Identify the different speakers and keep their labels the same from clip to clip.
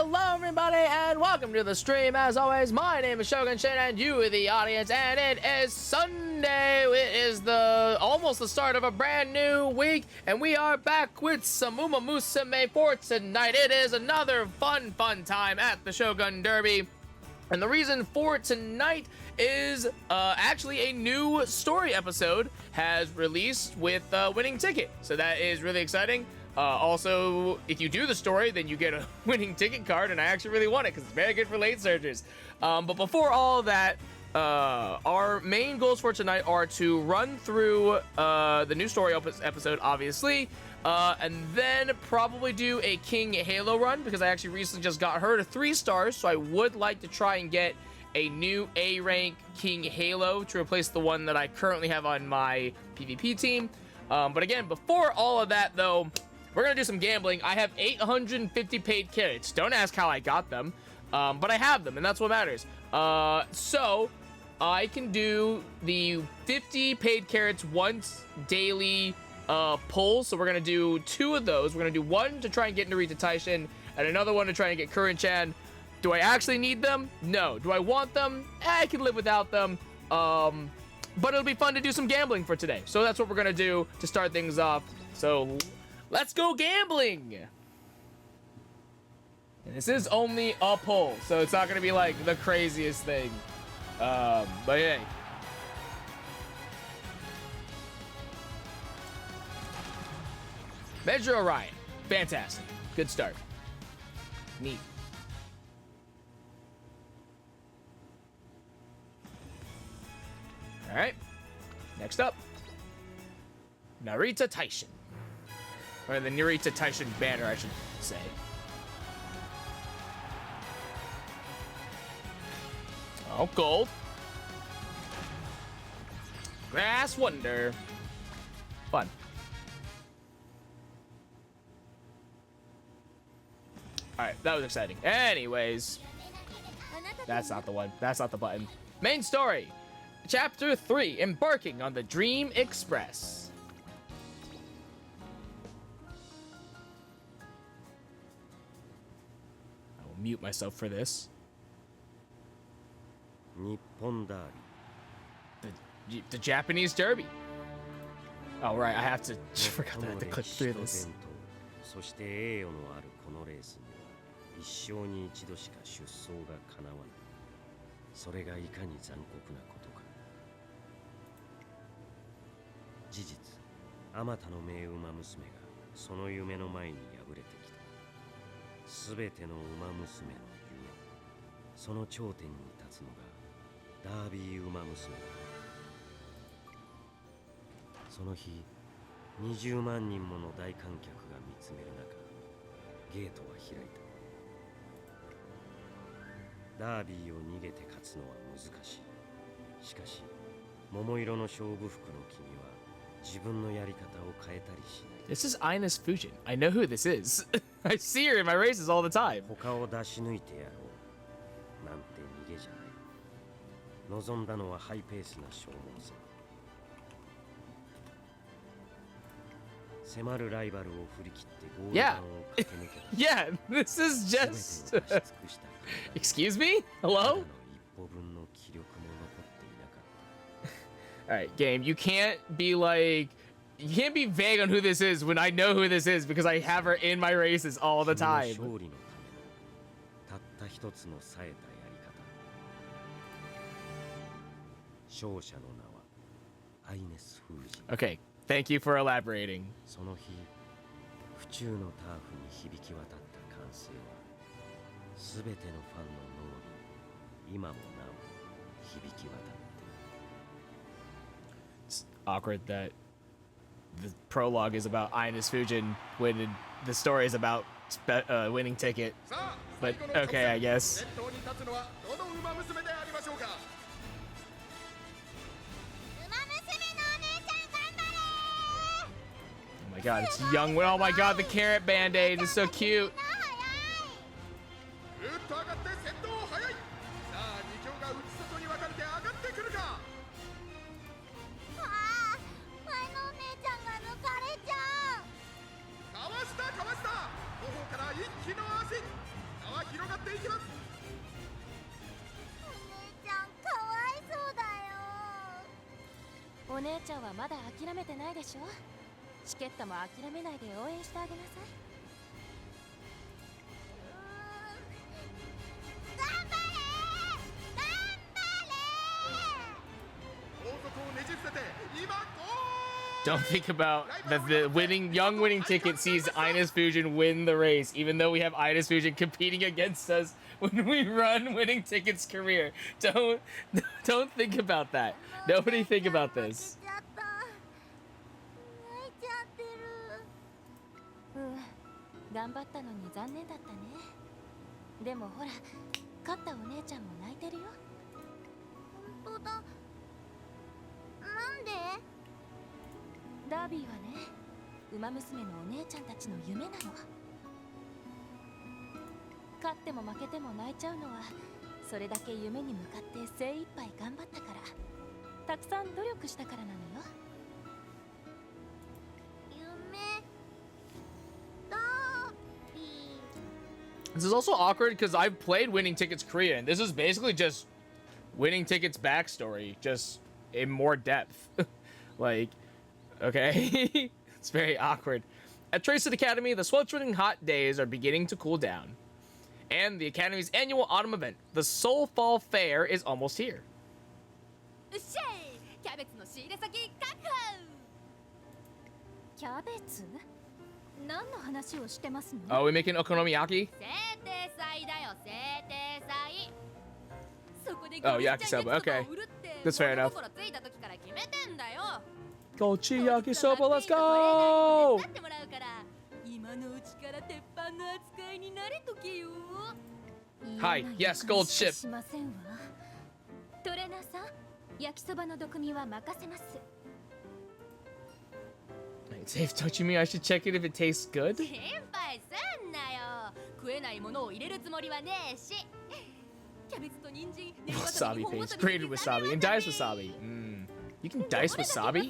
Speaker 1: Hello everybody and welcome to the stream. As always, my name is Shogun Shin and you are the audience, and it is Sunday. It is almost the start of a brand new week, and we are back with some Umamusume for tonight. It is another fun time at the Shogun Derby. And the reason for tonight is actually a new story episode has released with Winning Ticket. So that is really exciting. Also, if you do the story, then you get a winning ticket card, and I actually really want it because it's very good for late surgers. But before all that, our main goals for tonight are to run through the new story episode, obviously, and then probably do a King Halo run because I actually recently just got her to 3 stars, so I would like to try and get a new A rank King Halo to replace the one that I currently have on my PvP team. But again, before all of that, though, we're going to do some gambling. I have 850 paid carrots. Don't ask how I got them, but I have them, and that's what matters. So I can do the 50 paid carrots once daily pull. So we're going to do 2 of those. We're going to do 1 to try and get Narita Taishin, and another 1 to try and get Kuren-chan. Do I actually need them? No. Do I want them? I can live without them. But it'll be fun to do some gambling for today. So that's what we're going to do to start things off. So let's go gambling! And this is only a pull, so it's not gonna be like the craziest thing. But hey. Measure Orion. Fantastic. Good start. Neat. Alright. Next up. Narita Taishin. Or the Narita Taishin banner, I should say. Oh, gold. Grass Wonder. Fun. Alright, that was exciting. Anyways. That's not the one. That's not the button. Main story. Chapter 3. Embarking on the Dream Express. Mute myself for this. The Japanese Derby. Oh, right, I have to. Forgot that I have to click through this. This is Ines Fujin. I know who this is. I see her in my races all the time. Yeah. Yeah, this is just... Excuse me? Hello? Alright, game, you can't be like... You can't be vague on who this is when I know who this is because I have her in my races all the time. Okay, thank you for elaborating. It's awkward that the prologue is about Ines Fujin when the story is about winning ticket. But okay, I guess. Oh my god, it's young. Oh my god, the carrot band-aid is so cute.
Speaker 2: は広がっていきます。
Speaker 3: お姉ちゃんかわいそうだよ。
Speaker 4: お姉ちゃんはまだ諦めてないでしょ。チケットも諦めないで応援してあげなさい。
Speaker 3: 頑張れ頑張れ。
Speaker 2: 後続をねじ伏せて今ゴール。
Speaker 1: Don't think about that the young winning ticket sees Ines Fusion win the race, even though we have Ines Fusion competing against us when we run winning ticket's career. Don't think about that. Nobody think about this.
Speaker 3: 泣いちゃってる。
Speaker 4: 頑張ったのに残念だったね。でもほら、勝ったお姉ちゃんも泣いてるよ。
Speaker 3: 本当だ。なんで？
Speaker 4: ダービーはね、ウマ娘のお姉ちゃんたちの夢なの。勝っても負けても泣いちゃうのは、それだけ夢に向かって精一杯頑張ったから、たくさん努力したからなのよ。
Speaker 3: 夢ダービー。
Speaker 1: This is also awkward because I've played Winning Tickets Korea, and this is basically just Winning Tickets backstory, just in more depth. Like, okay, it's very awkward. At Tracing Academy, the sweltering hot days are beginning to cool down, and the Academy's annual autumn event, the Soul Fall Fair, is almost here.
Speaker 4: うっしゃい、キャベツの仕入れ先確保。キャベツ？何の話をしてますの？
Speaker 1: Oh, we making okonomiyaki?
Speaker 4: 制定祭だよ、制定祭。そこで
Speaker 1: Oh, yakisoba, okay. That's fair enough.
Speaker 4: ついた時から決めてんだよ。
Speaker 1: Gochi yakisoba, let's go!
Speaker 4: なってもらうから今のうちから鉄板の扱いに慣れとけよ。
Speaker 1: はい、yes, gold ship.
Speaker 4: しませんわ。トレーナーさん、焼きそばの毒味は任せます。
Speaker 1: Wait, Dave, don't you mean I should check it if it tastes good?
Speaker 4: 心配すんなよ。食えないものを入れるつもりはねえし。キャベツと人参、
Speaker 1: Wasabi paste, grated wasabi, and diced wasabi. You can dice wasabi?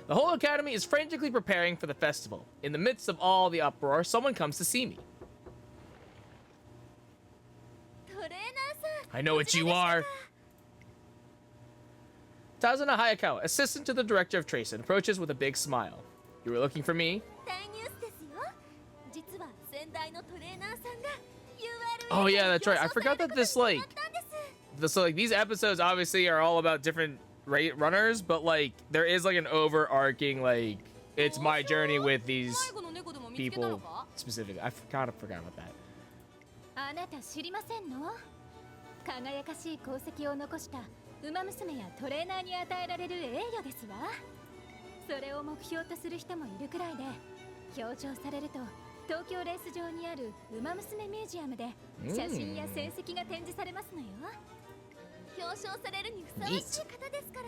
Speaker 1: The whole academy is frantically preparing for the festival. In the midst of all the uproar, someone comes to see me. I know what you are. Tazuna Hayakawa, assistant to the director of Tracing, approaches with a big smile. You were looking for me? Oh yeah, that's right. I forgot that these episodes obviously are all about different runners, but like there is like an overarching like it's my journey with these people specifically. I forgot about that.
Speaker 4: あなた知りませんの？輝かしい功績を残したウマ娘やトレーナーに与えられる栄誉ですわ。それを目標とする人もいるくらいで、表彰されると東京レース場にあるウマ娘ミュージアムで写真や成績が展示されますのよ。表彰されるにふさわしい方ですから。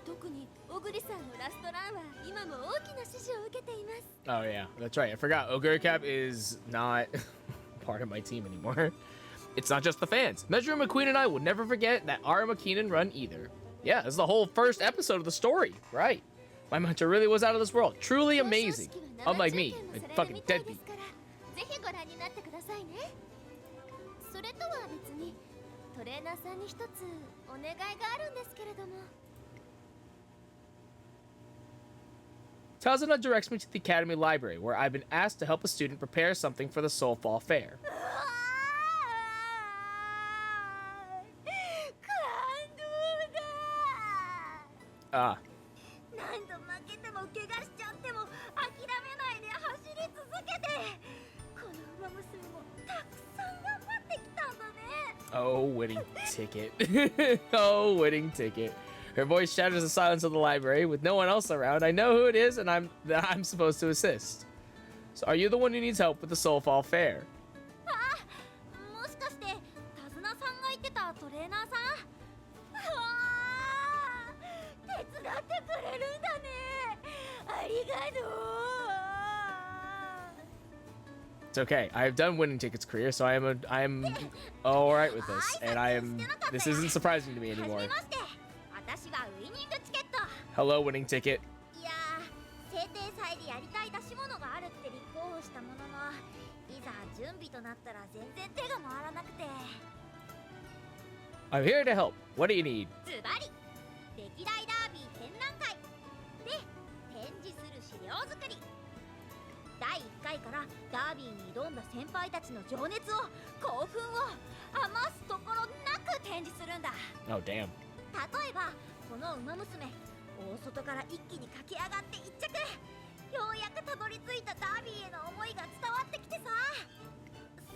Speaker 4: 特に小栗さんのラストランは今も大きな支持を受けています。
Speaker 1: Oh yeah, that's right. I forgot. Oguricap is not part of my team anymore. It's not just the fans. Measure McQueen and I will never forget that our McKeenan run either. Yeah, this is the whole first episode of the story. Right. My mentor really was out of this world. Truly amazing. Unlike me, a fucking deadbeat.
Speaker 3: ぜひご覧になってくださいね。それとは別にトレーナーさんに一つお願いがあるんですけれども。
Speaker 1: Tazuna directs me to the Academy Library, where I've been asked to help a student prepare something for the Soul Fall Fair. Ah.
Speaker 3: 何度負けても怪我しちゃっても諦めないで走り続けて、この馬娘もたくさん頑張ってきたんだね。
Speaker 1: Oh, winning ticket. Oh, winning ticket. Her voice shatters the silence of the library. With no one else around, I know who it is, and I'm supposed to assist. So, are you the one who needs help with the Soul Fall Fair?
Speaker 3: あ、もしかしてタズナさんが言ってたトレーナーさん？手伝ってくれるんだね。ありがとう。
Speaker 1: It's okay. I have done winning tickets career, so I am all right with this, and this isn't surprising to me anymore.
Speaker 3: 私はウイニングチケット。
Speaker 1: Hello, winning ticket.
Speaker 3: いや、制定祭でやりたい出し物があるって立候補したものの、となったら全然手が回らなくて。
Speaker 1: I'm here to help. What do you need?
Speaker 3: ズバリ歴代ダービー展覧会で展示する資料作り。第1回からダービーに挑んだ先輩たちの情熱を興奮を余すところなく展示するんだ。
Speaker 1: Oh, damn.
Speaker 3: 例えばこの馬娘、大外から一気に駆け上がって1着。ようやくたどり着いたダービーへの思いが伝わってきてさ。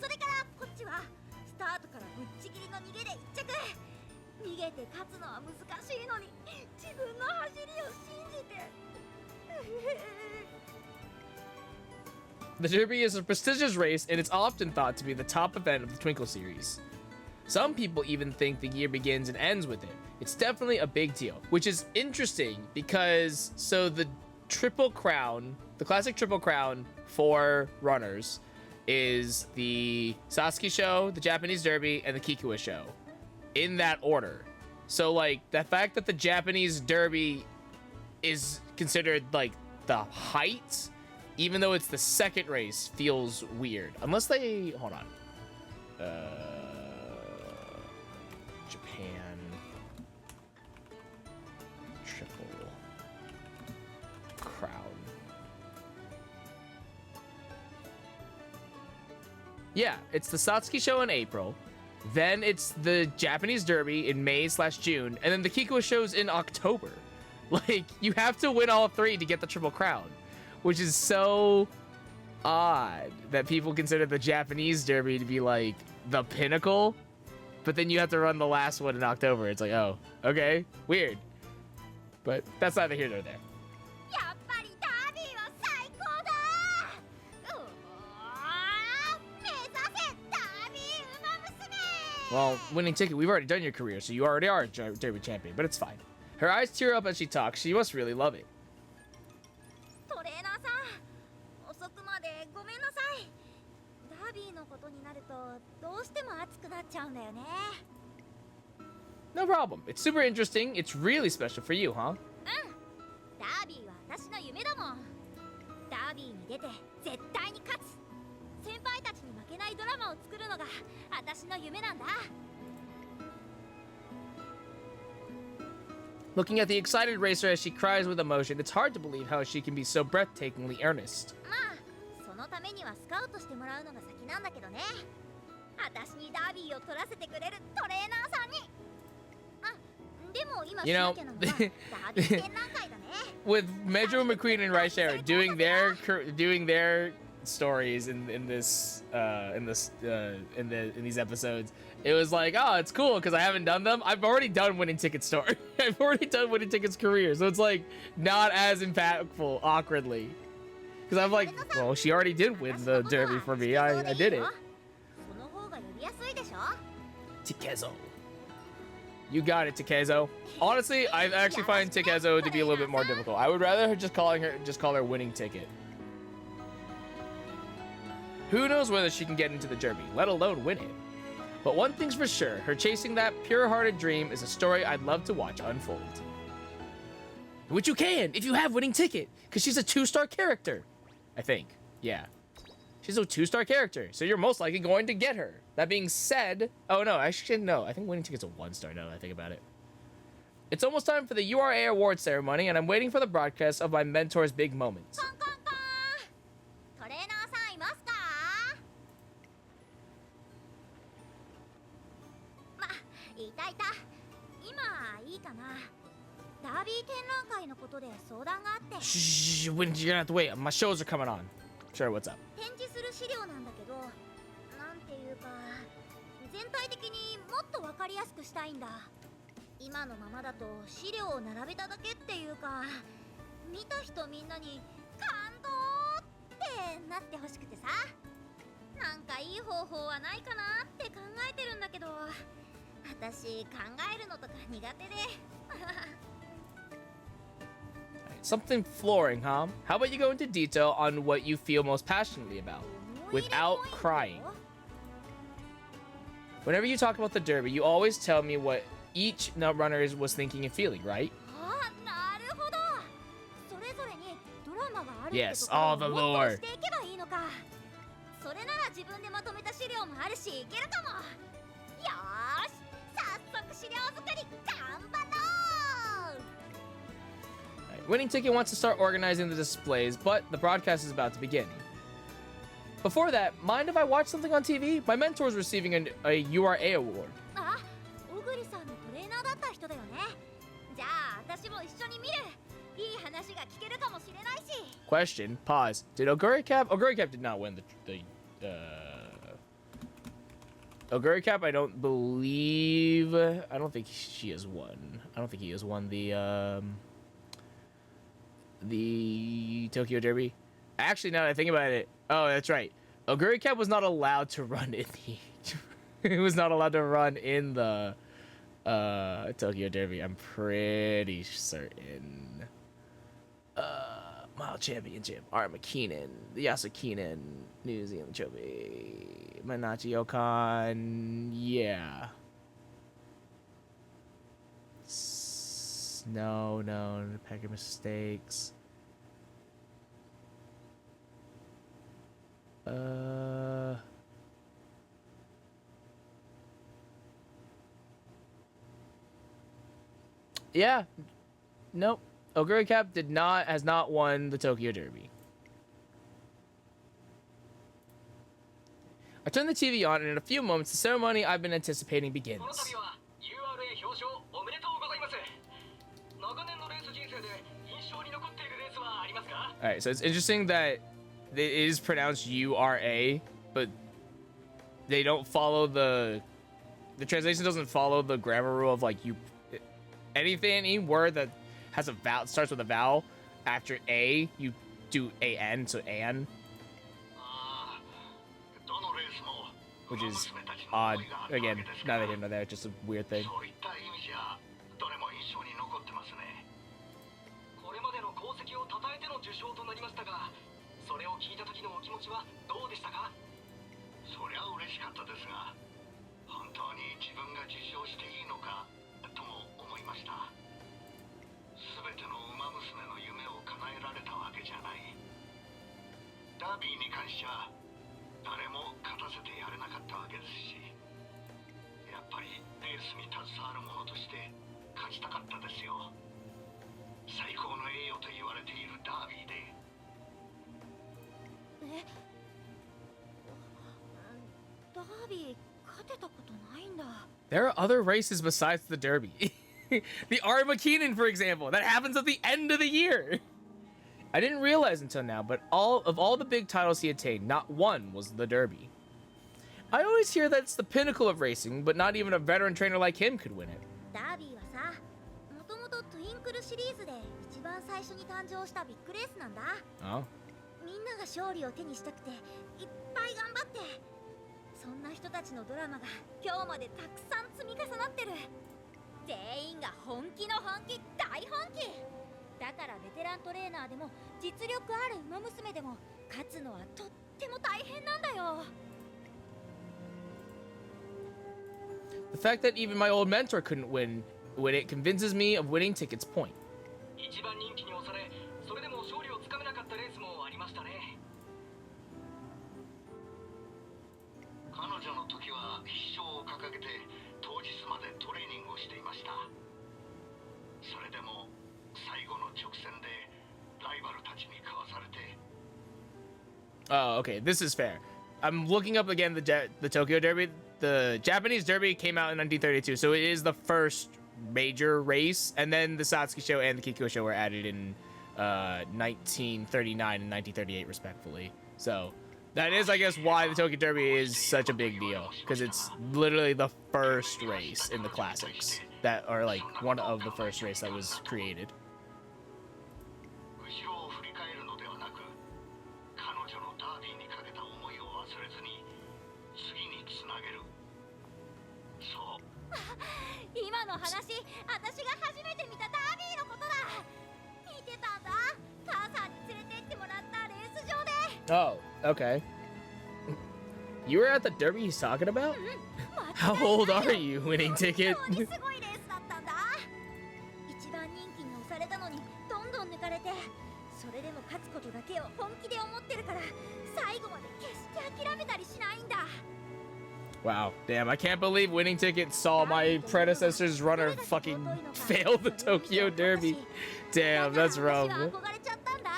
Speaker 3: それからこっちはスタートからぶっちぎりの逃げで1着。逃げて勝つのは難しいのに自分の走りを信じて。
Speaker 1: The Derby is a prestigious race, and it's often thought to be the top event of the Twinkle series. Some people even think the year begins and ends with it. It's definitely a big deal, which is interesting because so the Triple Crown, the classic Triple Crown for runners, is the Sasuke show, the Japanese Derby, and the Kikua show, in that order. So like the fact that the Japanese Derby is considered like the height, even though it's the second race, feels weird. Unless they hold on. Japan Triple Crown. Yeah, it's the Satsuki show in April. Then it's the Japanese Derby in May/June, and then the Kikua show's in October. Like, you have to win all three to get the Triple Crown, which is so odd that people consider the Japanese Derby to be like the pinnacle, but then you have to run the last one in October. It's like, oh, okay, weird. But that's neither here nor there.
Speaker 3: やっぱりダービーは最高だ。うわー、目指せダービーウマ娘。
Speaker 1: Well, winning ticket, we've already done your career, so you already are a Derby champion, but it's fine. Her eyes tear up as she talks. She must really love it.
Speaker 3: トレーナーさん、遅くまでごめんなさい。ダービーのことになるとどうしても熱くなっちゃうんだよね。
Speaker 1: No problem. It's super interesting. It's really special for you, huh?
Speaker 3: うん、ダービーは私の夢だもん。ダービーに出て絶対に勝つ。先輩たちに負けないドラマを作るのが私の夢なんだ。
Speaker 1: Looking at the excited racer as she cries with emotion, it's hard to believe how she can be so breathtakingly earnest.
Speaker 3: まあ、そのためにはスカウトしてもらうのが先なんだけどね。私にダービーを取らせてくれるトレーナーさんに。あ、でも今し
Speaker 1: You
Speaker 3: な
Speaker 1: know,
Speaker 3: きゃなのはダービー展覧会だね。
Speaker 1: with Metro McQueen and Raishera doing their stories in these episodes, it was like, oh, it's cool because I haven't done them. I've already done Winning Ticket's story. I've already done Winning Ticket's career, so it's like not as impactful awkwardly. Because I'm like, well, she already did win the Derby for me. I did it.
Speaker 3: その方が呼びやすいでしょ。
Speaker 1: Tikezo. You got it, Tikezo. Honestly, I actually find Tikezo to be a little bit more difficult. I would rather just call her Winning Ticket. Who knows whether she can get into the Derby, let alone win it. But one thing's for sure, her chasing that pure-hearted dream is a story I'd love to watch unfold. Which you can, if you have Winning Ticket, because she's a 2-star character. I think, yeah. She's a 2-star character, so you're most likely going to get her. That being said, oh no, actually no, I think Winning Ticket's a 1-star now that I think about it. It's almost time for the URA award ceremony, and I'm waiting for the broadcast of my mentor's big moments.
Speaker 3: コンコンコン。トレーナーさんいますか？ま、いたいた。今いいかな。ダービー展覧会のことで相談があって。
Speaker 1: Shh, you're gonna have to wait. My shows are coming on. Sure, what's up?
Speaker 3: 展示する資料なんだけど、なんていうか全体的にもっとわかりやすくしたいんだ。今のままだと資料を並べただけっていうか、見た人みんなに感動ってなってほしくてさ。なんかいい方法はないかなって考えてるんだけど、私考えるのとか苦手で。
Speaker 1: Something flooring, huh? How about you go into detail on what you feel most passionately about, without crying? Whenever you talk about the Derby, you always tell me what each runner was thinking and feeling, right?
Speaker 3: あ、なるほど。それぞれにドラマがあるって
Speaker 1: Yes,
Speaker 3: ところを
Speaker 1: all the
Speaker 3: もっと
Speaker 1: lore.
Speaker 3: していけばいいのか。それなら自分でまとめた資料もあるしいけるかも。よーし、早速資料作り頑張ろう。
Speaker 1: Winning Ticket wants to start organizing the displays, but the broadcast is about to begin. Before that, mind if I watch something on TV? My mentor is receiving a URA award.
Speaker 3: あ、小栗さんのトレーナーだった人だよね。じゃあ私も一緒に見る。いい話が聞けるかもしれないし。
Speaker 1: Question, pause. Did Oguri Cap? Oguri Cap did not win the Oguri Cap, I don't believe. I don't think she has won. I don't think he has won the Tokyo Derby. Actually, now that I think about it, oh, that's right. Oguri Cap was not allowed to run in the. He was not allowed to run in the Tokyo Derby. I'm pretty certain. Mile Championship. Art McKeenan, the Yasukinen, New Zealand Trophy, Manachi Okan. Yeah. No, pack of mistakes. Yeah. Nope. Oguri Cap has not won the Tokyo Derby. I turn the TV on, and in a few moments, the ceremony I've been anticipating begins. Alright, so it's interesting that it is pronounced URA, but they don't follow the translation doesn't follow the grammar rule of like any word that has a vowel, starts with a vowel, after A, you do AN, so AN. Which is odd. Again, neither here nor there, just a weird thing. There are other races besides the Derby. The Art McKeenan, for example, that happens at the end of the year. I didn't realize until now, but all the big titles he attained, not one was the Derby. I always hear that it's the pinnacle of racing, but not even a veteran trainer like him could win it.
Speaker 3: ダービーはさ、もともとトゥインクルシリーズで一番最初に誕生したビッグレースなんだ。
Speaker 1: Oh.
Speaker 3: みんなが勝利を手にしたくていっぱい頑張って、そんな人たちのドラマが今日までたくさん積み重なってる。全員が本気の本気、大本気だからベテラントレーナーでも実力ある馬娘でも勝つのはとっても大変なんだよ。
Speaker 1: The fact that even my old mentor couldn't win it convinces me of winning tickets' point. Oh, okay, this is fair. I'm looking up again the Tokyo Derby. The Japanese Derby came out in 1932, so it is the first major race, and then the Satsuki Show and the Kikuo Show were added in 1939 and 1938, respectively. So that is, I guess, why the Tokyo Derby is such a big deal, because it's literally the first race in the classics that are like one of the first race that was created. Oh, okay. You were at the Derby he's talking about? How old are you, winning ticket?
Speaker 3: それでも勝つことだけを本気で思ってるから最後まで決して諦め
Speaker 1: Wow, damn, I can't believe Winning Ticket saw my predecessor's runner fucking fail the Tokyo Derby. Damn, that's rough.
Speaker 3: 憧れちゃったんだ。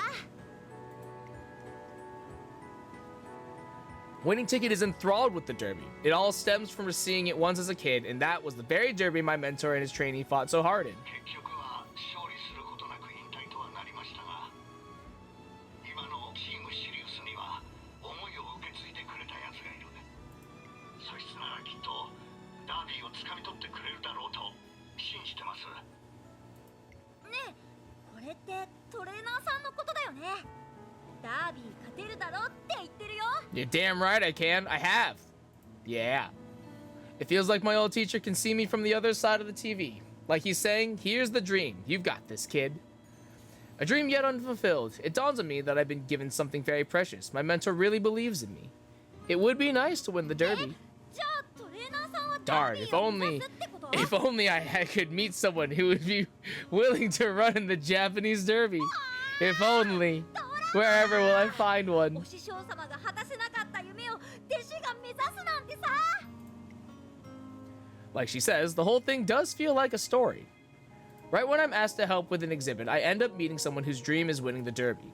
Speaker 1: Winning Ticket is enthralled with the Derby. It all stems from seeing it once as a kid, and that was the very Derby my mentor and his trainee fought so hard in.
Speaker 5: 結局は勝利することなく引退とはなりましたが、今のチームシリウスには思いを受け継いでくれた奴がいる。そいつならきっとダービーをつかみ取ってくれるだろうと信じてます。
Speaker 3: ねえ、これってトレーナーさんのことだよね。ダービー勝てるだろって言ってるよ。
Speaker 1: You're damn right I can. I have. Yeah. It feels like my old teacher can see me from the other side of the TV. Like he's saying, here's the dream. You've got this, kid. A dream yet unfulfilled. It dawns on me that I've been given something very precious. My mentor really believes in me. It would be nice to win the Derby.
Speaker 3: じゃあトレーナーさんは
Speaker 1: Darn,
Speaker 3: ダービ
Speaker 1: if
Speaker 3: ーを
Speaker 1: only,
Speaker 3: 目指すってこと？
Speaker 1: if only I could meet someone who would be willing to run in the Japanese Derby. If only. Wherever will I find
Speaker 3: お
Speaker 1: one?
Speaker 3: 師匠様が果たせなかった夢を弟子が目指すなんてさ。
Speaker 1: Like she says, the whole thing does feel like a story. Right when I'm asked to help with an exhibit, I end up meeting someone whose dream is winning the Derby.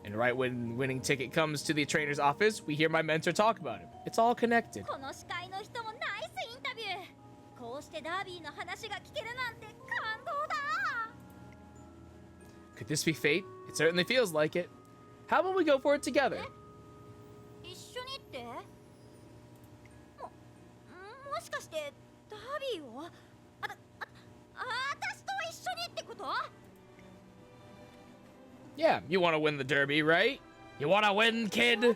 Speaker 1: And right when Winning Ticket comes to the trainer's office, we hear my mentor talk about him. It's all connected.
Speaker 3: この司会の人もナイスインタビュー。こうしてダービーの話が聞けるなんて感動だ。
Speaker 1: Could this be fate? It certainly feels like it. How about we go for it together?
Speaker 3: 一緒にってもしかしてダービーを私と一緒にってこと？
Speaker 1: Yeah, you want to win the Derby, right? You want to win,
Speaker 3: も
Speaker 1: kid?
Speaker 3: ちろんだ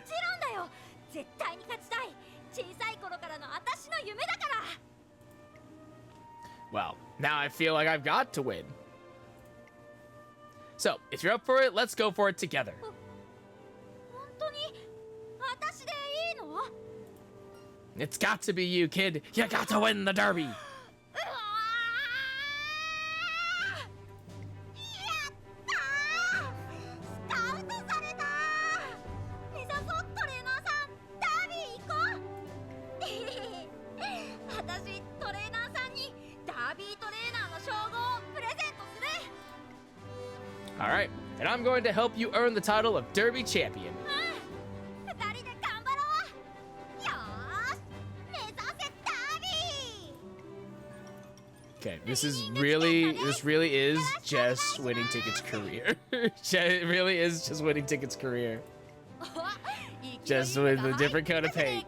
Speaker 3: よ。絶対に勝ちたい。小さい頃からの私の夢だから。
Speaker 1: Well, now I feel like I've got to win. So, if you're up for it, let's go for it together.
Speaker 3: 本当に私でいいの？うわ
Speaker 1: It's got to be you, kid. You got to win the Derby.
Speaker 3: ー！やったー！スカウトされたー！目指そうトレーナーさん、ダービー行こう。私トレーナーさんにダービートレーナーの称号をプレゼントする。
Speaker 1: All right, and I'm going to help you earn the title of Derby Champion.
Speaker 3: 二人で頑張ろう。よーし、目指せダービー。
Speaker 1: Okay, this really is just Winning Ticket's career. It really is just Winning Ticket's career. Just with a different kind of paint.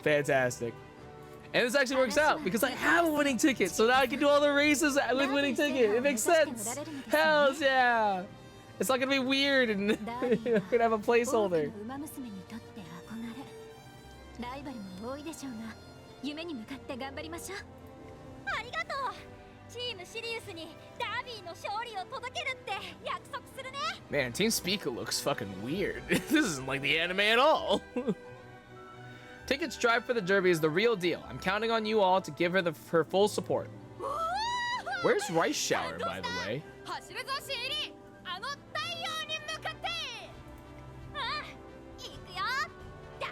Speaker 1: Fantastic. And this actually works out because I have a winning ticket, so now I can do all the races with winning ticket. It makes sense. Hells yeah! It's not gonna be weird and I'm gonna have a
Speaker 4: 多く
Speaker 1: placeholder.
Speaker 4: のウマ娘にとって憧れ。ライバルも多いでしょうが、夢に向かって頑張りましょう。
Speaker 3: ありがとう。チームシリウスにダービーの勝利を届けるって約束するね。
Speaker 1: Man, Team Spica looks fucking weird. This isn't like the anime at all. Ticket's drive for the Derby is the real deal. I'm counting on you all to give her her full support. Where's Rice Shower, by the way?
Speaker 3: 走るぞシエリ、あの太陽に向かって。行くよ。ダー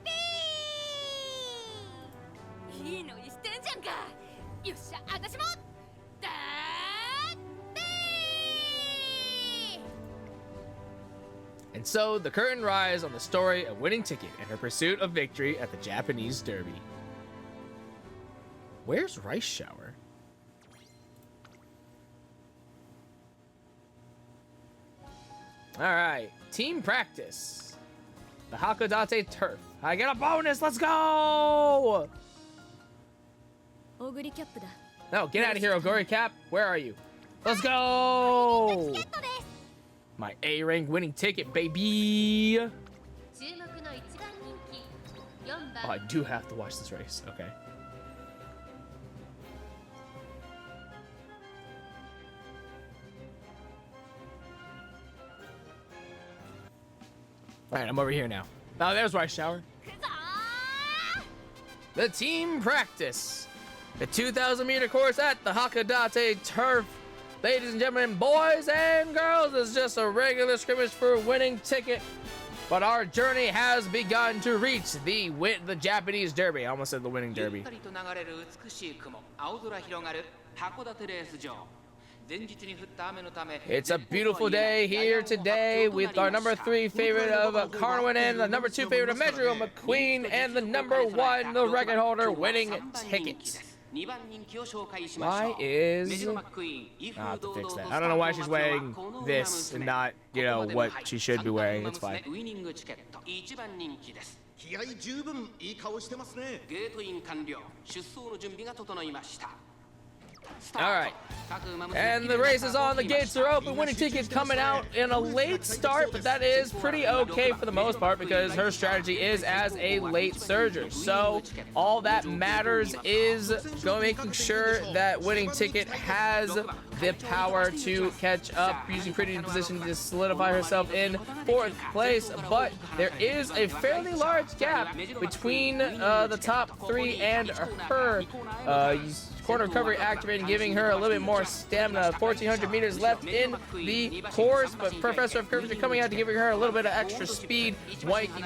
Speaker 3: ビー。いいのにしてんじゃんか。よっしゃ、私もダービー。
Speaker 1: And so, the curtain rises on the story of Winning Ticket and her pursuit of victory at the Japanese Derby. Where's Rice Shower? Alright, team practice. The Hakodate turf. I get a bonus, let's go!
Speaker 4: オグリキャップだ。
Speaker 1: No, get out of here, Oguri Cap. Where are you? Let's go!
Speaker 3: ゲットです。
Speaker 1: My A rank winning ticket, baby!
Speaker 6: 注目の一番人気4
Speaker 1: Oh, I
Speaker 6: 番
Speaker 1: do have to watch this race. Okay. Alright, I'm over here now. Oh, there's Rice Shower.
Speaker 3: くぞー。
Speaker 1: The team practice. The 2,000-meter course at the Hakodate turf. Ladies and gentlemen, boys and girls, it's just a regular scrimmage for Winning Ticket. But our journey has begun to reach the Japanese Derby. I almost said the winning derby. It's a beautiful day here today with our number 3 favorite of Carwin, the number 2 favorite of Metro McQueen, and the number 1, the record holder, winning tickets. Why is... I'll have to fix that. I don't know why she's wearing this and not, you know, what she should be wearing. It's fine.
Speaker 2: 気合十分いい顔してますね。
Speaker 7: ゲートイン完了。出走の準備が整いました。
Speaker 1: All right, and the race is on. The gates are open. Winning ticket coming out in a late start, but that is pretty okay for the most part because her strategy is as a late surger. So all that matters is making sure that winning ticket has the power to catch up, using pretty position to solidify herself in 4th place. But there is a fairly large gap between the top 3 and her. Corner recovery activating, giving her a little bit more stamina. 1,400 meters left in the course, but Professor of Curvature coming out to giving her a little bit of extra speed,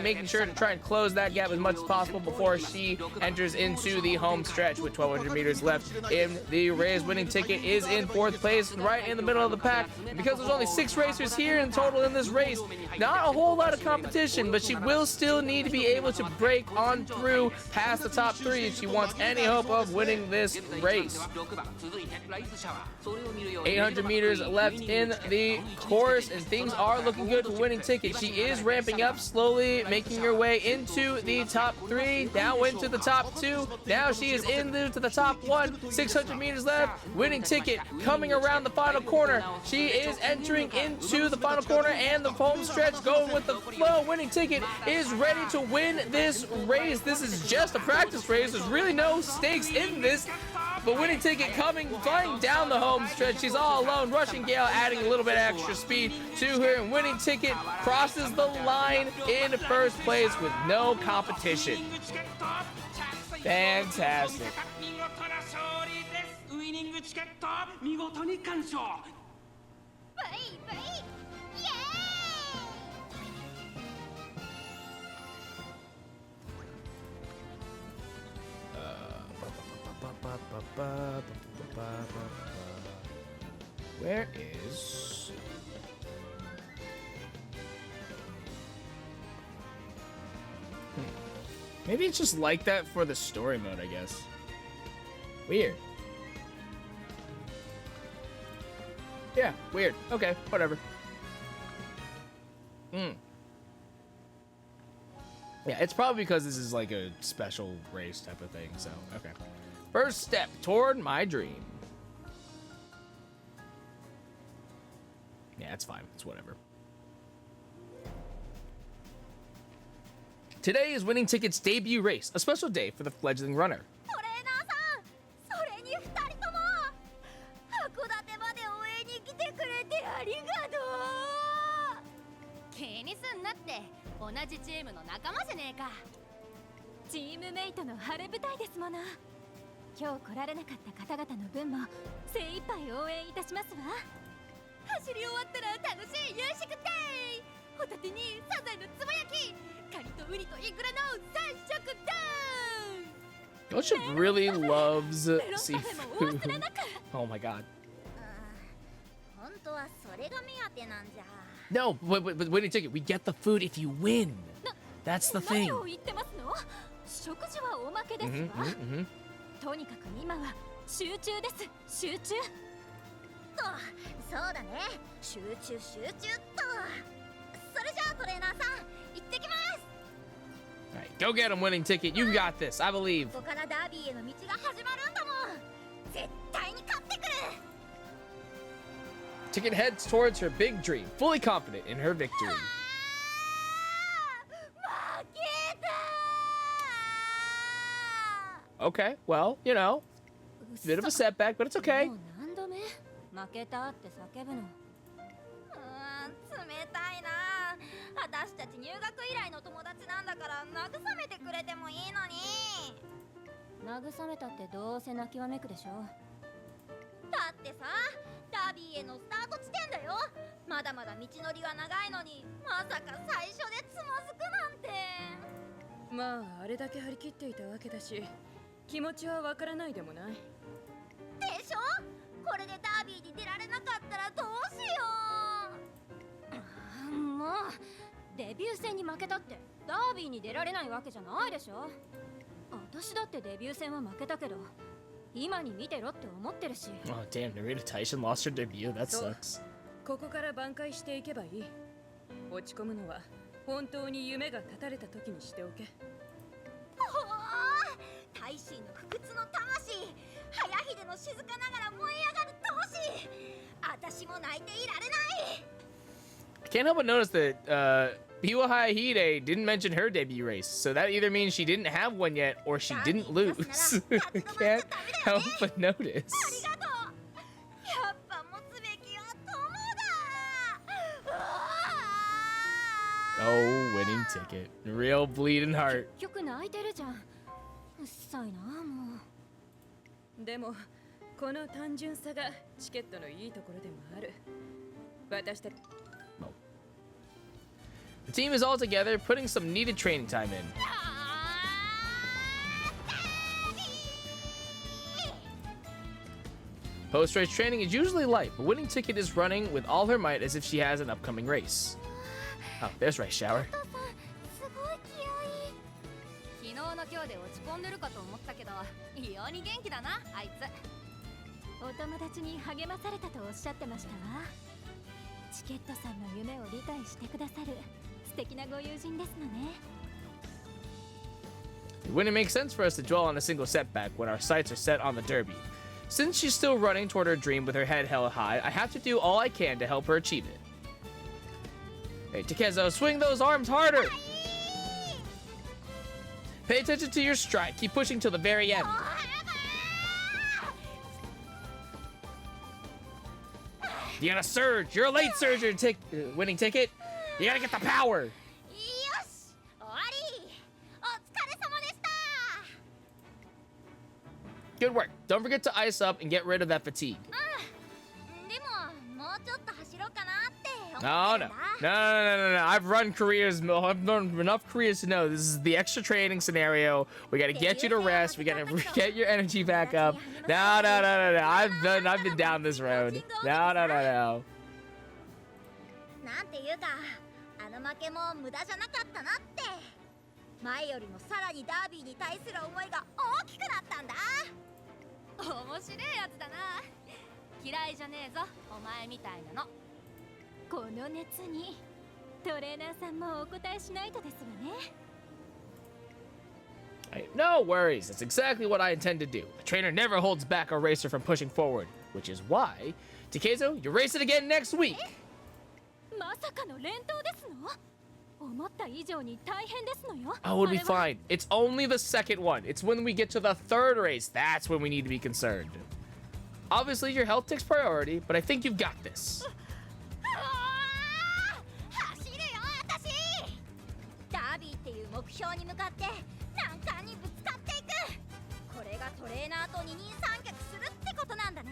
Speaker 1: making sure to try and close that gap as much as possible before she enters into the home stretch with 1,200 meters left in the race. Winning ticket is in 4th place, right in the middle of the pack. Because there's only 6 racers here in total in this race, not a whole lot of competition, but she will still need to be able to break on through past the top 3 if she wants any hope of winning this race. 800 meters left in the course, and things are looking good for winning ticket. She is ramping up slowly, making her way into the top 3, now into the top 2. Now she is into the top 1. 600 meters left. Winning ticket coming around the final corner. She is entering into the final corner and the home stretch, going with the flow. Winning ticket is ready to win this race. This is just a practice race. There's really no stakes in this. But winning ticket flying down the home stretch. She's all alone. Rushing Gale adding a little bit of extra speed to her. And winning ticket crosses the line in 1st place with no competition. Fantastic. Where is... Maybe it's just like that for the story mode, I guess. Weird. Yeah, weird. Okay, whatever. Yeah, it's probably because this is like a special race type of thing, so, okay. First step toward my dream. Yeah, it's fine. It's whatever. Today is Winning Ticket's debut race, a special day for the fledgling runner.
Speaker 3: トレーナーさん、それに2人とも函館まで応援に来てくれてありがとう。
Speaker 6: 気にすんなって、同じチームの仲間じゃねえか。
Speaker 4: チームメイトの晴れ舞台ですもの。今日来られなかった方々の分も精一杯応援いたしますわ。
Speaker 6: 走り終わったら楽しい夕食デー。ホタテにサザエのつぼ焼き、カニとウニとイクラの3色デー。
Speaker 1: Gosha really loves seafood. Oh my god.
Speaker 3: 本当はそれが目当てなんじゃ。
Speaker 1: No, but winning ticket, we get the food if you win. That's the thing.
Speaker 4: 何を言ってますの？食事はおまけですわ。とにかく今は集中です。集中。
Speaker 3: そうだね。集中集中っと。それじゃあトレーナーさん、行ってきます。
Speaker 1: Alright, go get him, winning ticket. You got this, I believe.
Speaker 3: ここからダービーへの道が始まるんだもん。絶対に勝ってくる。
Speaker 1: Ticket heads towards her big dream, fully confident in her victory.
Speaker 3: 負けた。
Speaker 1: Okay, well, you know, bit of a setback, but it's okay.
Speaker 3: もう何度目？負けたって叫ぶの。冷たいな。私たち入学以来の友達なんだから慰めてくれてもいいのに。慰めたってどうせ泣きわめくでしょ。だってさ、ダービーへのスタート地点だよ。まだまだ道のりは長いのに、まさか最初でつま
Speaker 8: れだけ張り切っていたわけだし、気持ちはわからないでもない。
Speaker 3: でしょ。これでダービーに出られなかったらどうしよ
Speaker 6: もうデビュー戦に負けたってダービーに出られないわけじゃないでしょ。私だってデビュー戦は負けたけど、今に見てろって思ってるし。
Speaker 1: Oh damn, Narita Tyson lost her debut. That sucks.
Speaker 8: ここから挽回していけばいい。落ち込むのは本当に夢が絶たれた時にしておけ。
Speaker 3: う。大使の不屈の魂、早秀の静かながら燃え上がる闘志。私も泣いていられない。
Speaker 1: I can't help but notice that Biwa Hayahide didn't mention her debut race, so that either means she didn't have one yet or she didn't lose. I can't help but notice.
Speaker 3: ありがとう。やっぱ持つべきは友だ。
Speaker 1: Oh, winning ticket. Real bleeding heart.
Speaker 6: 結局泣いてるじゃん。うっさいなもう。
Speaker 8: でもこの単純さがチケットのいいところでもある。私たち
Speaker 1: The team is all together, putting some needed training time in. Post-race training is usually light, but winning ticket is running with all her might as if she has an upcoming race. Oh, there's Race Shower.
Speaker 3: すごい気合い。
Speaker 6: 昨日の今日で落ち込んでるかと思ったけど、異様に元気だなあいつ。
Speaker 4: お友達に励まされたとおっしゃってましたわ。チケットさんの夢を理解してくださる素敵なご友人ですのね。
Speaker 1: It wouldn't make sense for us to dwell on a single setback when our sights are set on the Derby. Since she's still running toward her dream with her head held high, I have to do all I can to help her achieve it. Hey, Takezo, swing those arms harder! Pay attention to your stride. Keep pushing till the very end. You gotta surge. You're a late surger, winning ticket. You gotta get the power.
Speaker 3: よし、終わり。お疲れ様でした。
Speaker 1: Good work. Don't forget to ice up and get rid of that fatigue.
Speaker 3: でももうちょっと走ろうかなって思って
Speaker 1: No,
Speaker 3: るん
Speaker 1: no.
Speaker 3: だ。
Speaker 1: No. I've run careers. I've done enough careers to know this is the extra training scenario. We gotta get you to rest. We gotta get your energy back up. No. I've been down this road. No.
Speaker 3: なんていうか、あの負けも無駄じゃなかったなって。前よりもさらにダービーに対する思いが大きくなったんだ。
Speaker 6: 面白いやつだな。嫌いじゃねえぞお前みたいなの。
Speaker 4: この熱にトレーナーさんもお答えしないとですわね。
Speaker 1: No worries. That's exactly what I intend to do. A trainer never holds back a racer from pushing forward, which is why, Takezo, you're racing again next week.
Speaker 4: まさかの連投ですの？思った以上に大変ですのよ。
Speaker 1: Oh, it'll be fine. It's only the second one. It's when we get to the third race. That's when we need to be concerned. Obviously, your health takes priority, but I think you've got this.
Speaker 3: 走るよ私。ダービーっていう目標に向かって難関にぶつかっていく。これがトレーナーと二人三脚するってことなんだね。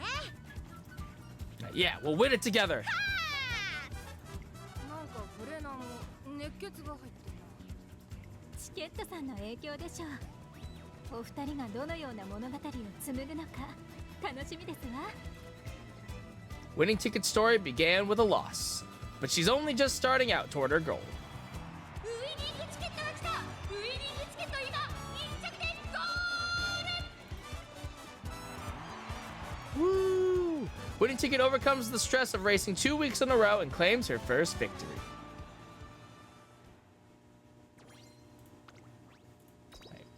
Speaker 1: Yeah, we'll win it together.
Speaker 6: なんかトレーナーも熱血が入ってるな。
Speaker 4: チケットさんの影響でしょう。お二人がどのような物語を紡ぐのか楽しみですわ。
Speaker 1: Winning ticket story began with a loss, but she's only just starting out toward her goal.
Speaker 6: ウイニングチケットが来た。ウイニングチケット今1着でゴール。
Speaker 1: Woo! Winning ticket overcomes the stress of racing 2 weeks in a row and claims her first victory.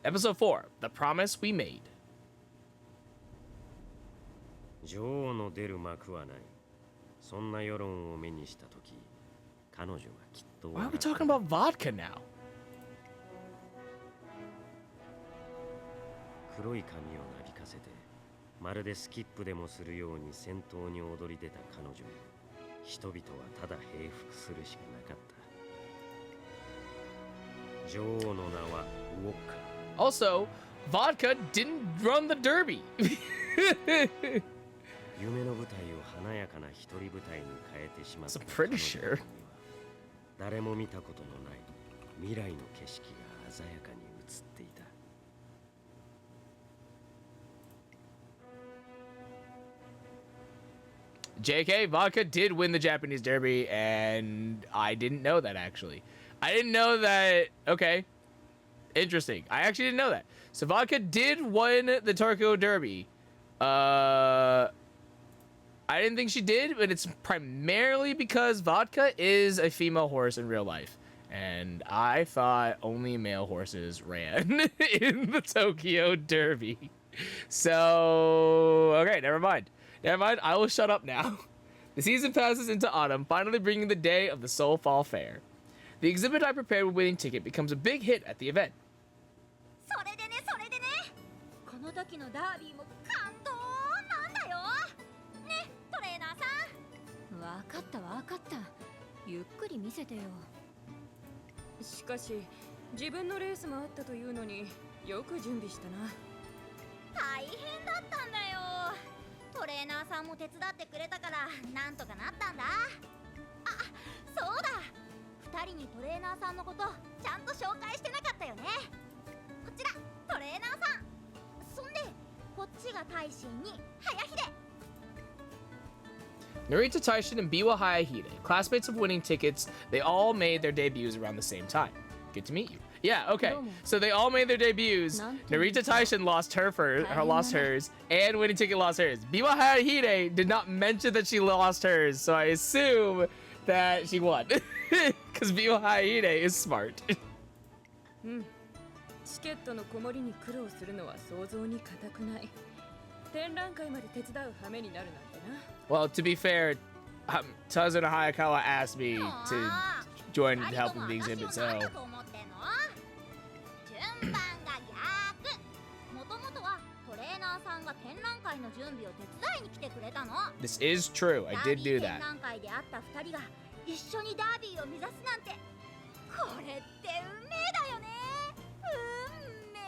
Speaker 1: Episode 4, The Promise We Made.
Speaker 9: 女王の出る幕はない。そんな世論を目にしたとき、彼女はきっと
Speaker 1: Why are we talking about vodka now?
Speaker 9: 黒い髪をなびかせて、まるでスキップでもするように先頭に躍り出た彼女に、人々はただ平服するしかなかった。女王の名はウォッカ。
Speaker 1: Also, vodka didn't run the derby.
Speaker 9: 夢の舞台を華やかな一人舞台に変えてしまった
Speaker 1: I'm pretty sure.
Speaker 9: 誰も見たことのない未来の景色が鮮やかに映つっていた。
Speaker 1: JK, Vodka did win the Japanese Derby, and I didn't know that, actually. I didn't know that. Okay. Interesting. I actually didn't know that. So Vodka did win the Tokyo Derby. I didn't think she did, but it's primarily because Vodka is a female horse in real life. And I thought only male horses ran in the Tokyo Derby. So, okay, never mind. Never mind, I will shut up now. The season passes into autumn, finally bringing the day of the Seoul Fall Fair. The exhibit I prepared with winning ticket becomes a big hit at the event.
Speaker 3: それでねそれでね、この時のダービーも感動なんだよね、トレーナーさん。
Speaker 4: わかったわかった。ゆっくり見せてよ。
Speaker 8: しかし自分のレースもあったというのによく準備したな。
Speaker 3: 大変だったんだよ。トレーナーさんも手伝ってくれたからなんとかなったんだ。あ、そうだ、2人にトレーナーさんのことちゃんと紹介してなかったよね。こちらトレーナーさん、そんでこっちが大臣に早秀。
Speaker 1: Narita Taishin and Biwa Hayahide, classmates of winning tickets, they all made their debuts around the same time. Good to meet you. Yeah, okay. So they all made their debuts. Narita Taishin lost hers, and Winning Ticket lost hers. Biwa Hayahide did not mention that she lost hers, so I assume that she won. Because Biwa Hayahide is smart.
Speaker 8: チケットの子守に苦労するのは想像に難くない。展覧会まで手伝う羽目になるなんてな。
Speaker 1: Well, to be fair, Tazuna Hayakawa asked me to join and help in the exhibit, so...
Speaker 3: 順番が逆。もともとはトレーナーさんが展覧会の準備を手伝いに来てくれたの。
Speaker 1: This is true. I did do
Speaker 3: 展
Speaker 1: that.
Speaker 3: 覧会で会った2人が一緒にダービーを目指すなんて、これって運命だよね。運命。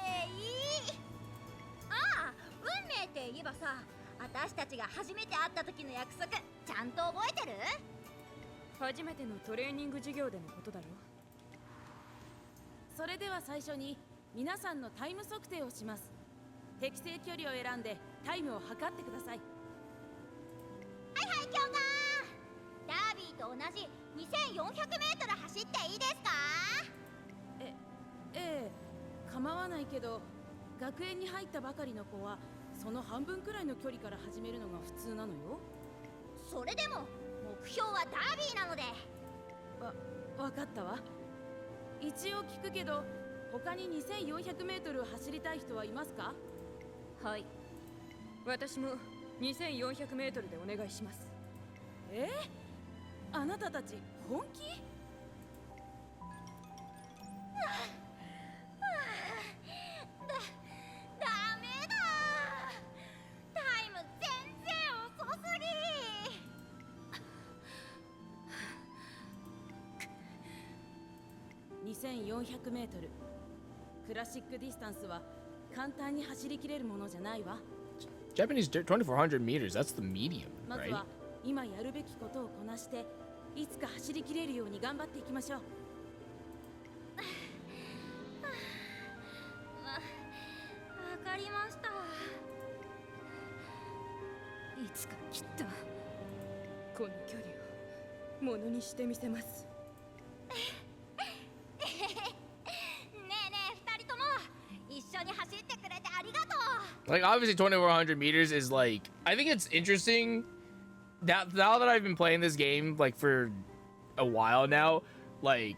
Speaker 3: ああ、運命って言えばさ、私たちが初めて会った時の約束ちゃんと覚えてる？
Speaker 8: 初めてのトレーニング授業でのことだろ。
Speaker 6: それでは最初に皆さんのタイム測定をします。適正距離を選んでタイムを測ってください。
Speaker 3: はいはい、教官。ダービーと同じ 2400m 走っていいですか？
Speaker 6: ええ、構わないけど、学園に入ったばかりの子はその半分くらいの距離から始めるのが普通なのよ。
Speaker 3: それでも目標はダービーなので。
Speaker 6: わかったわ。一応聞くけど、他に 2400m を走りたい人はいますか？
Speaker 8: はい。私も 2400m でお願いします。あなたたち本気？
Speaker 3: ダメだ。タイム全然遅す
Speaker 6: ぎ。2400m。クラシックディスタンスは簡単に走りきれるものじゃないわ。
Speaker 1: Japanese 2400 meters, that's the medium,
Speaker 6: まず
Speaker 1: right?
Speaker 6: は今やるべきことをこなして、いつか走りきれるように頑張っていきましょう。
Speaker 3: わかりました。
Speaker 4: いつかきっと。
Speaker 8: この距離をものにしてみせます。
Speaker 3: ねえねえ、2人とも一緒に走ってくれてありがとう。
Speaker 1: Like, obviously 2400 meters is like, I think it's interesting that now that I've been playing this game like for a while now, like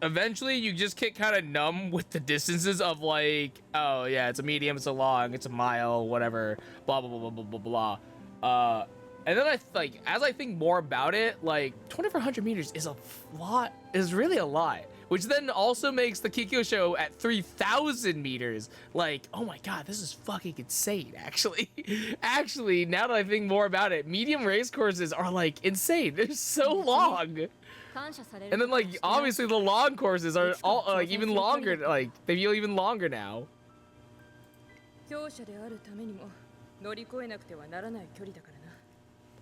Speaker 1: eventually you just get kind of numb with the distances of like, oh yeah, it's a medium, it's a long, it's a mile, whatever, blah blah blah blah blah blah blah. And then as I think more about it, like 2400 meters is a lot, is really a lot. Which then also makes the Kikyo show at 3,000 meters like, oh my god, this is fucking insane, actually. Actually, now that I think more about it, medium race courses are like insane. They're so long. And then like, obviously the long courses are all like even longer, like they feel even longer now.
Speaker 8: 強者であるためにも乗り越えなくてはならない距離だからな。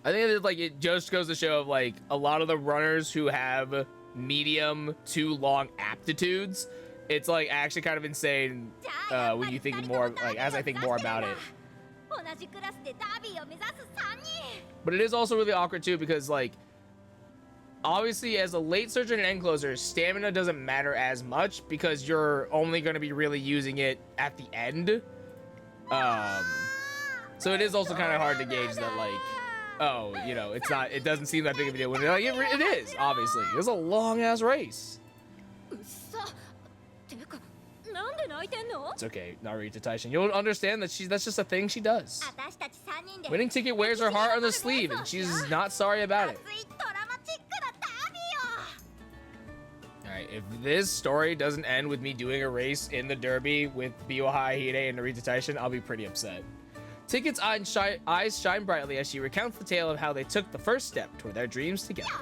Speaker 1: I think that like it just goes to show like a lot of the runners who have medium to long aptitudes, it's like actually kind of insane when you think more, like as I think more about it.
Speaker 3: 同じクラスでダービーを目指す3人。
Speaker 1: But it is also really awkward too because like obviously as a late surgeon and end closer, stamina doesn't matter as much because you're only going to be really using it at the end. So it is also kind of hard to gauge that like, oh, you know, it's not, it doesn't seem that big of a deal when like, it is, obviously. It was a long ass race.
Speaker 6: うっさてかなんで泣いてんの？
Speaker 1: It's okay, Narita Taishin. You'll understand that that's just a thing she does.
Speaker 3: 私たち3人で
Speaker 1: Winning Ticket wears her heart on the sleeve and she's not sorry about it.
Speaker 3: 熱いドラマチックなダービーを。
Speaker 1: Alright, if this story doesn't end with me doing a race in the Derby with Biwa Haihide and Narita Taishin, I'll be pretty upset. Ticket's eyes shine brightly as she recounts the tale of how they took the first step toward their dreams together.
Speaker 3: よ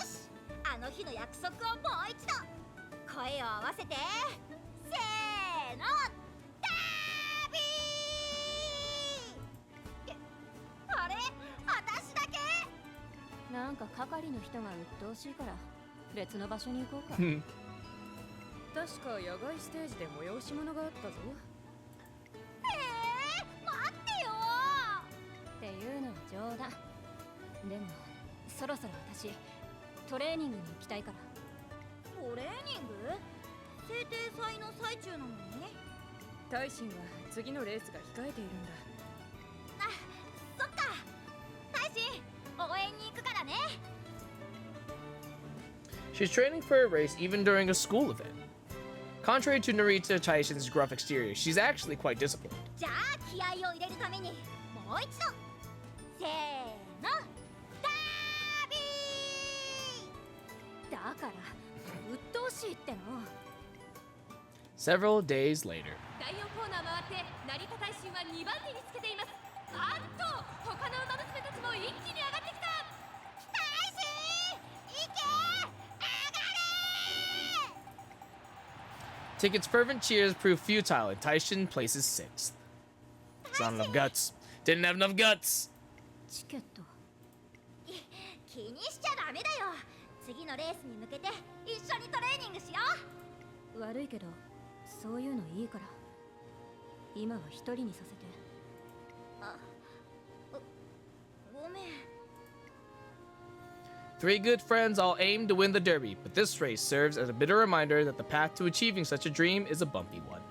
Speaker 3: ーし、あの日の約束をもう一度声を合わせて、せーの、ダービー。あれ、私だけ？
Speaker 4: なんか係の人が鬱陶しいから別の場所に行こうか。
Speaker 8: 確か野外ステージで催し物があったぞ。
Speaker 3: 待ってよ
Speaker 4: っていうのは冗談。でもそろそろ私トレーニングに行きたいから。
Speaker 3: トレーニング？制定祭の最中なのに？
Speaker 8: 大臣は次のレースが控えているんだ。
Speaker 3: あ、そっか。大臣、応援に行くからね。
Speaker 1: She's training for a race even during a school event. Contrary to Narita Taishin's gruff exterior, she's actually quite disciplined.
Speaker 3: じゃあ気合を入れるためにもう一度。せーの、ダービー。
Speaker 4: だから鬱陶しいっての。
Speaker 1: Several days later.
Speaker 6: 第4コーナー回って成田大臣は2番手につけています。あっと他の馬娘たちも一気に上がってきた。
Speaker 3: 大臣、行け、上がれ。
Speaker 1: Ticket's fervent cheers prove futile and Taishin places 6th. It's not enough guts. Didn't have enough guts.
Speaker 4: チケット。
Speaker 3: 気にしちゃダメだよ。次のレースに向けて一緒にトレーニングしよう。
Speaker 4: 悪いけどそういうのいいから今は一人にさせて。
Speaker 3: ごめん。
Speaker 1: 3 good friends all aim to win the Derby, but this race serves as a bitter reminder that the path to achieving such a dream is a bumpy one.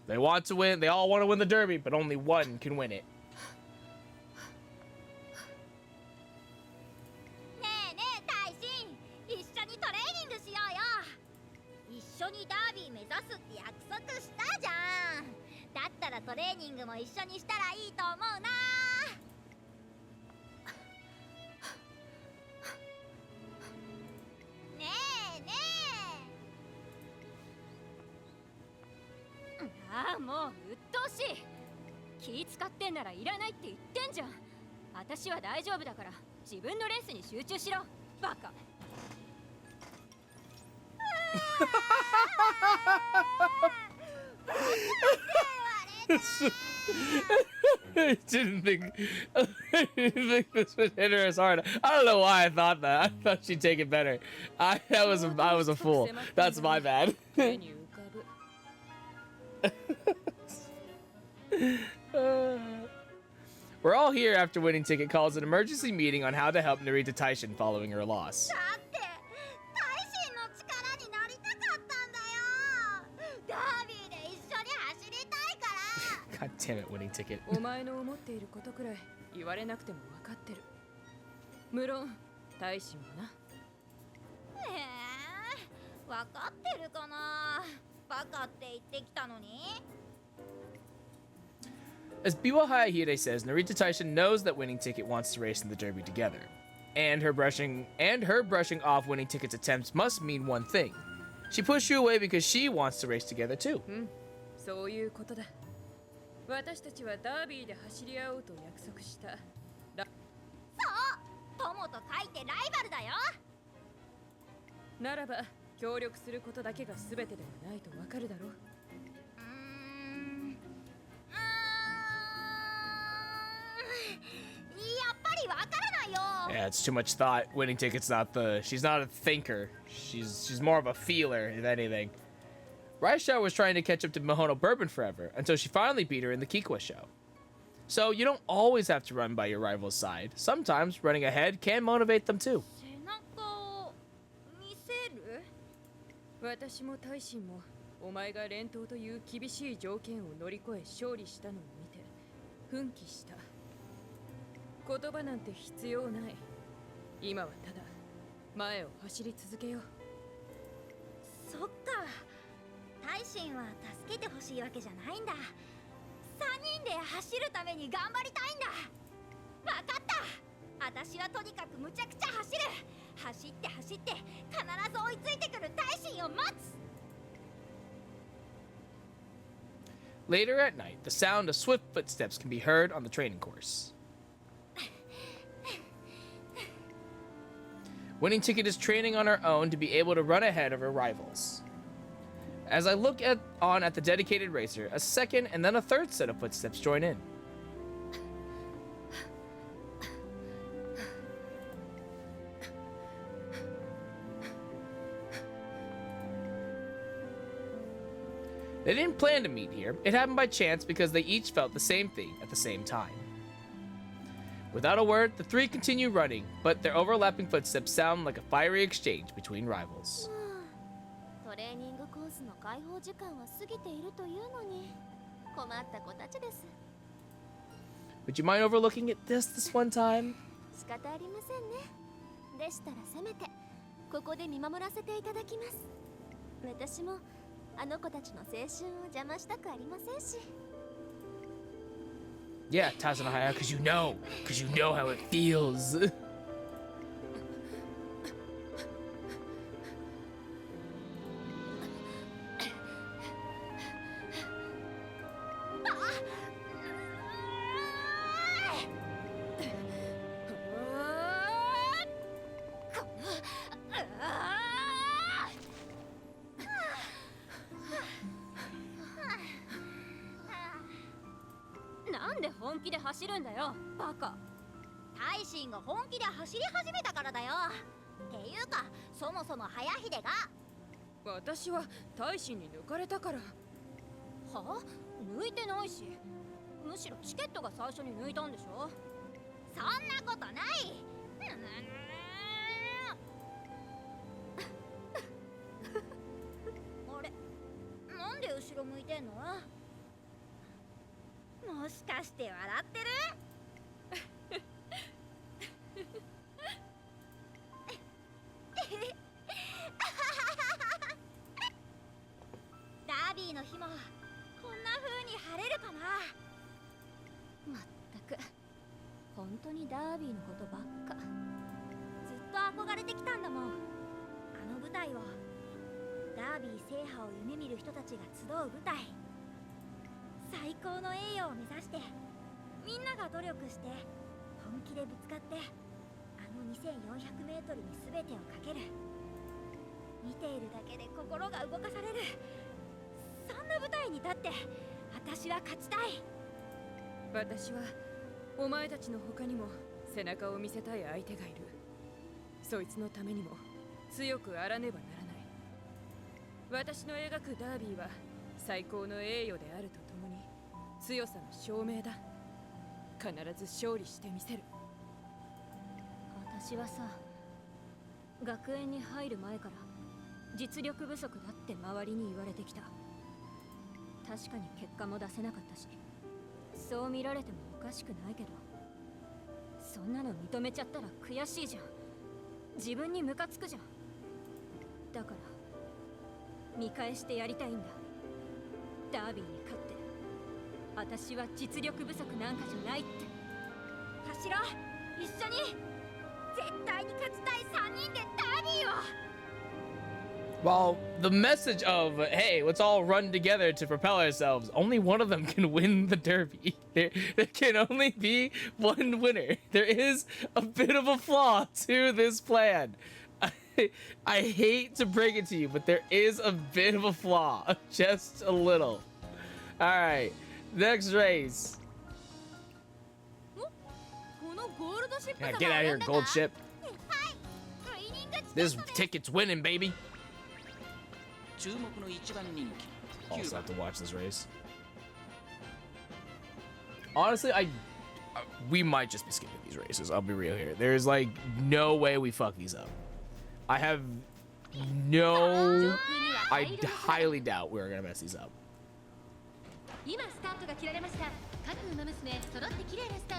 Speaker 1: They want to win, they all want to win the Derby, but only one can win it.
Speaker 3: ねえねえ大臣、一緒にトレーニングしようよ。一緒にダービー目指すって約束したじゃん。だったらトレーニングも一緒にしたらいいと思うな。ねえねえ。
Speaker 4: ああもう鬱陶しい。気使ってんならいらないって言ってんじゃん。私は大丈夫だから自分のレースに集中しろバカ。
Speaker 1: I didn't think this would hit her as hard. I don't know why I thought that. I thought she'd take it better. I was a fool. That's my bad.
Speaker 8: 目に浮かぶ。
Speaker 1: We're all here after Winning Ticket calls an emergency meeting on how to help Narita Taishin following her loss.
Speaker 3: だって大臣の力になりたかったんだよ。ダービーで一緒に走りたいから。
Speaker 1: God damn it, Winning Ticket.
Speaker 8: お前の思っていることくらい言われなくても分かってる。無論大臣もな。
Speaker 3: 分かってるかな。バカって言ってきたのに。
Speaker 1: As Biwa Haihide says, Narita Taishin knows that Winning Ticket wants to race in the Derby together. And her brushing off Winning Ticket's attempts must mean one thing. She pushed you away because she wants to race together too.
Speaker 8: そういうことだ。私たちはダービーで走り合おうと約束した。
Speaker 3: そう、友と書いてライバルだよ。
Speaker 8: ならば協力することだけが全てではないとわかるだろう。
Speaker 3: やっぱりわからないよ。
Speaker 1: Yeah, it's too much thought. Winning ticket's not the... She's not a thinker. She's more of a feeler, if anything. Raisha was trying to catch up to Mihono Bourbon forever, until she finally beat her in the Kikwa show. So you don't always have to run by your rival's side. Sometimes running ahead can motivate them too.
Speaker 3: 背中見せる？
Speaker 8: 私も大臣もお前が連投という厳しい条件を乗り越え勝利したのを見て奮起した。言葉なんて必要ない。今はただ前を走り続けよう。
Speaker 3: そっか。大臣は助けてほしいわけじゃないんだ。3人で走るために頑張りたいんだ。わかった。私はとにかくむちゃくちゃ走る。走って走って必ず追いついてくる大臣を待つ。
Speaker 1: Later at night, the sound of swift footsteps can be heard on the training course. Winning Ticket is training on her own to be able to run ahead of her rivals. As I look on at the dedicated racer, a second and then a third set of footsteps join in. They didn't plan to meet here. It happened by chance because they each felt the same thing at the same time. Without a word, the three continue running, but their overlapping footsteps sound like a fiery exchange between rivals.
Speaker 6: トレーニングコースの開放時間は過ぎているというのに困った子たちです。
Speaker 1: Would you mind overlooking it this one time?
Speaker 6: 仕方ありませんね。でしたらせめてここで見守らせていただきます。私もあの子たちの青春を邪魔したくありませんし。
Speaker 1: Yeah, Tazunahaya, because you know how it feels.
Speaker 6: 「なんで本気で走るんだよ、バカ」。
Speaker 3: 大臣が本気で走り始めたからだよ。っていうか、そもそも早秀が。
Speaker 8: 私は大使に抜かれたから。
Speaker 6: は？抜いてないし。むしろチケットが最初に抜いたんでしょ。
Speaker 3: そんなことない。あれ、なんで後ろ向いてんの？もしかして笑ってる？ダービーの日もこんな風に晴れるかな。
Speaker 6: まったく本当にダービーのことばっか。
Speaker 3: ずっと憧れてきたんだもん。あの舞台を、ダービー制覇を夢見る人たちが集う舞台。最高の栄誉を目指してみんなが努力して本気でぶつかって、あの 2400m に全てをかける。見ているだけで心が動かされる。そんな舞台に立って私は勝ちたい。
Speaker 8: 私はお前たちの他にも背中を見せたい相手がいる。そいつのためにも強くあらねばならない。私の描くダービーは最高の栄誉であるとともに強さの証明だ。必ず勝利してみせる。
Speaker 6: 私はさ、学園に入る前から実力不足だって周りに言われてきた。確かに結果も出せなかったし、そう見られてもおかしくないけど、そんなの認めちゃったら悔しいじゃん。自分にムカつくじゃん。だから見返してやりたいんだ。ダービーに勝って私は実力不足なんかじゃないって。
Speaker 3: 走ろう、一緒に。絶対に勝ちたい3人でダービーを。
Speaker 1: While the message of, hey, let's all run together to propel ourselves, only one of them can win the derby. There can only be one winner. There is a bit of a flaw to this plan. I hate to break it to you, but there is a bit of a flaw. Just a little. Alright, next race.
Speaker 6: この5
Speaker 1: Yeah, get out of here, gold ship. This ticket's winning, baby.
Speaker 7: 注目の一番人気
Speaker 1: Also have to watch this race. Honestly, we might just be skipping these races. I'll be real here. There's like no way we fuck these up. I highly doubt we're gonna mess these up.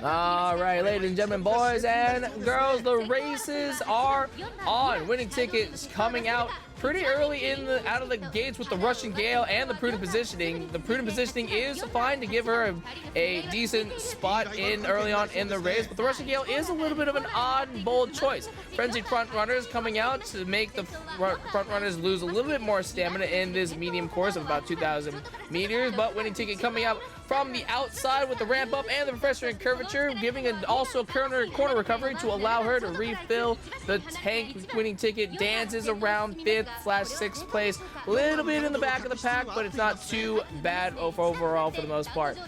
Speaker 1: All right, ladies and gentlemen, boys and girls, the races are on. Winning tickets coming out pretty early out of the gates with the Russian Gale and the prudent positioning. The prudent positioning is fine to give her a decent spot in early on in the race, but the Russian Gale is a little bit of an odd, bold choice. Frenzied front runners coming out to make the front runners lose a little bit more stamina in this medium course of about 2,000 meters, but winning ticket coming out from the outside with the ramp up and the professor in curvature, giving also corner recovery to allow her to refill the tank. Winning ticket dances around 5th/6th place, a little bit in the back of the pack, but it's not too bad overall for the most part.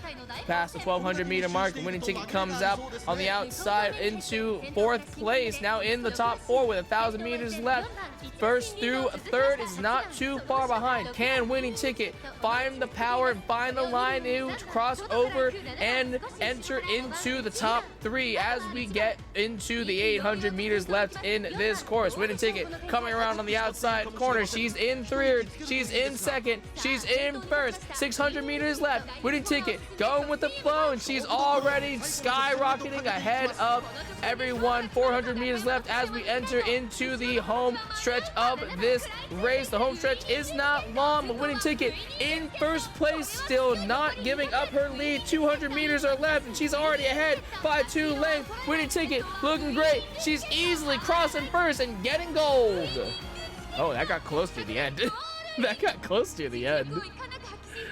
Speaker 1: Past the 1,200 meter mark, the winning ticket comes out on the outside into 4th place, now in the top 4 with 1,000 meters left. First through 3rd is not too far behind. Can winning ticket find the power and find the line to cross over and enter into the top 3 as we get into the 800 meters left in this course? Winning ticket coming around on the outside corner. She's in 3rd, she's in 2nd, she's in 1st. 600 meters left. Winning ticket going with the flow, and she's already skyrocketing ahead of everyone. 400 meters left as we enter into the home stretch of this race. The home stretch is not long, but winning ticket in 1st place, still not giving up her lead. 200 meters are left, and she's already ahead by 2 lengths. Winning ticket looking great. She's easily crossing 1st and getting gold. Oh, that got close to the end. That got close to the end.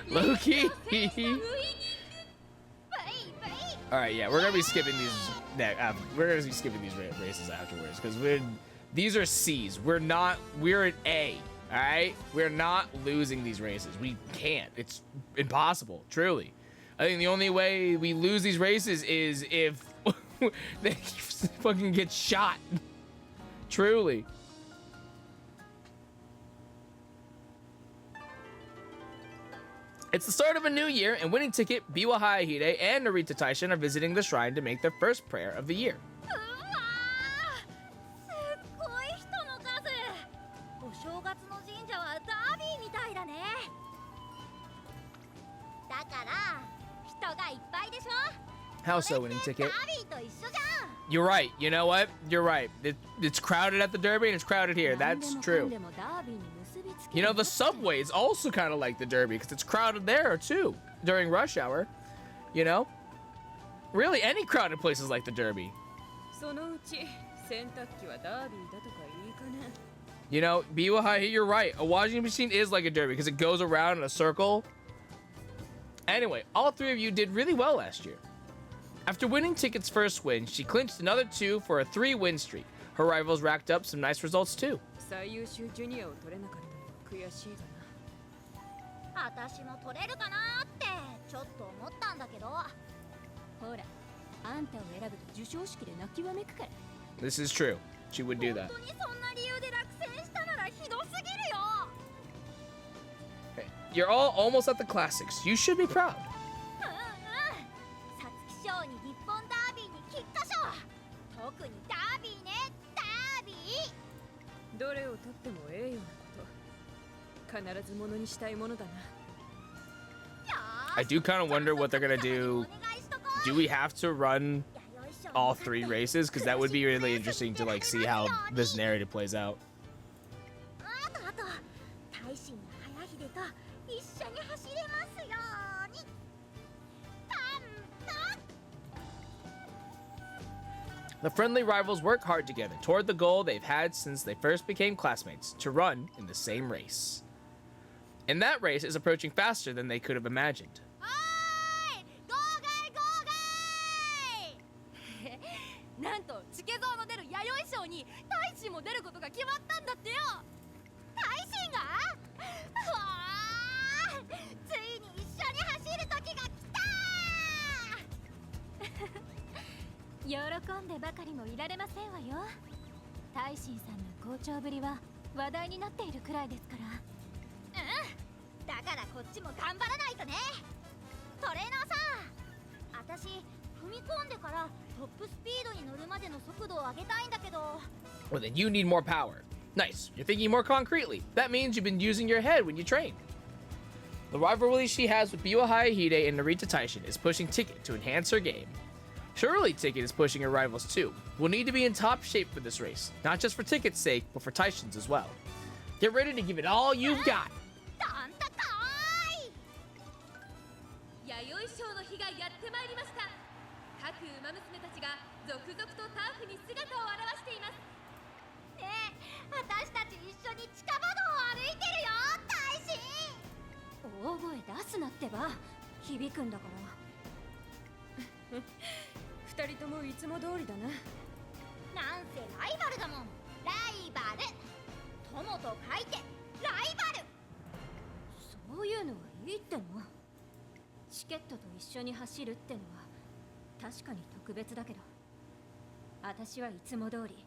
Speaker 1: Low-key. All right, yeah, we're gonna be skipping these. We're gonna be skipping these races afterwards because these are C's. We're an A. All right, we're not losing these races. We can't. It's impossible. Truly, I think the only way we lose these races is if they fucking get shot. Truly. It's the start of a new year, and winning ticket, Biwa Hayahide and Narita Taishin are visiting the shrine to make their first prayer of the year. How so, winning ticket? You're right. You know what? You're right. It's crowded at the Derby and it's crowded here. That's true. You know, the subway is also kind of like the Derby because it's crowded there too during rush hour. You know? Really, any crowded place is like the Derby. You know, Biwahai, you're right. A washing machine is like a Derby because it goes around in a circle. Anyway, all 3 of you did really well last year. After winning ticket's first win, she clinched another 2 for a 3-win streak. Her rivals racked up some nice results too.
Speaker 3: 私も取れるかなってちょっと思ったんだけど。
Speaker 4: ほら、あんたを選ぶと授賞式で泣きわめくから。
Speaker 1: This is true. She would do that.
Speaker 3: 本当にそんな理由で落選したならひどすぎるよ。
Speaker 1: Hey, you're all almost at the classics. You should be proud.
Speaker 3: 皐月賞に日本ダービーに菊花賞。特にダービーね、ダービー。
Speaker 8: どれをとっても栄誉なこと。必ずものにしたいものだな。
Speaker 1: I do kind of wonder what they're gonna do. Do we have to run all 3 races? Because that would be really interesting to like see how this narrative plays out.
Speaker 3: あと大臣や早秀と一緒に走れますように。
Speaker 1: The friendly rivals work hard together toward the goal they've had since they first became classmates, to run in the same race. And that race is approaching faster than they could have imagined.
Speaker 6: なんとチケゾウの出る弥生賞に大使も出ることが決まったんだってよ。
Speaker 3: 大臣が？わあ！ついに一緒に走る時が来た！
Speaker 4: 喜んでばかりもいられませんわよ。大臣さんの好調ぶりは話題になっているくらいですから。
Speaker 3: だからこっちも頑張らないとね。トレーナーさん、私踏み込んでからトップスピードに乗るまでの速度を上げたいんだけど。
Speaker 1: Well, then you need more power. Nice. You're thinking more concretely. That means you've been using your head when you train. The rivalry she has with Biwa Hayahide and Narita Taishin is pushing Ticket to enhance her game. Surely Ticket is pushing her rivals too. We'll need to be in top shape for this race, not just for Ticket's sake, but for Taishin's as well. Get ready to give it all you've got.
Speaker 3: たんたかーい。
Speaker 8: 弥生賞の日がやってまいりました。各ウマ娘たちが続々とターフに姿を現しています。
Speaker 3: ねえ、私たち一緒に地下窓を歩いてるよ、大臣。
Speaker 6: 大声出すなってば、響くんだから。二人ともいつも通りだな。
Speaker 3: なんせライバルだもん。ライバル。友と書いてライバル。
Speaker 6: そういうのはいいっての。チケットと一緒に走るってのは確かに特別だけど、私はいつも通り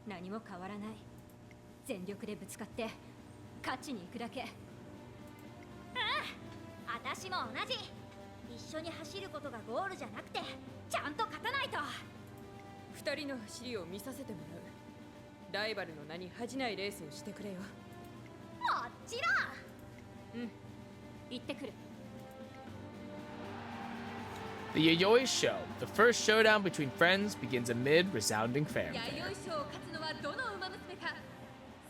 Speaker 6: 何も変わらない。全力でぶつかって勝ちに行くだけ。
Speaker 3: 私も同じ。一緒に走ることがゴールじゃなくて、ちゃんと勝たないと。
Speaker 8: 二人の走りを見させてもらう。ライバルの名に恥じないレースをしてくれよ。
Speaker 3: もちろん。
Speaker 6: うん、行ってくる。
Speaker 1: The Yayoi Show, the first showdown between friends, begins amid resounding
Speaker 8: 弥
Speaker 1: fanfare.
Speaker 8: 生賞を勝つのはどのウマ娘か。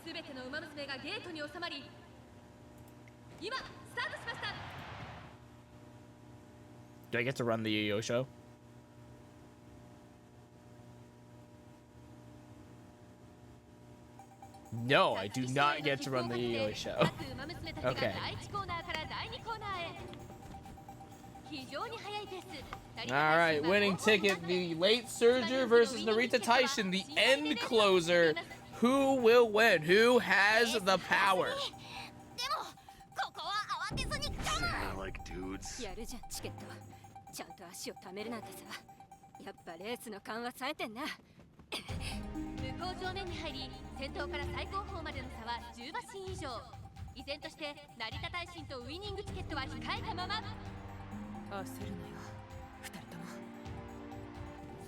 Speaker 8: すべてのウマ娘がゲートに収まり、今スタートしました。
Speaker 1: Do I get to run the Yo-Yo Show? No, I do not get to run the Yo-Yo Show. Okay. Alright, winning ticket, the late surger versus Narita Taishin, the end closer. Who will win? Who has the power?
Speaker 3: でもここは慌てずに我慢。
Speaker 2: like dudes.
Speaker 6: やるじゃんチケット。ちゃんと足を溜めるなんてさ。やっぱレースの勘は冴えてんな。
Speaker 8: 向こう正面に入り、先頭から最高峰までの差は10馬身以上。依然として成田大臣とウイニングチケットは控えたまま。焦るなよ、二人とも。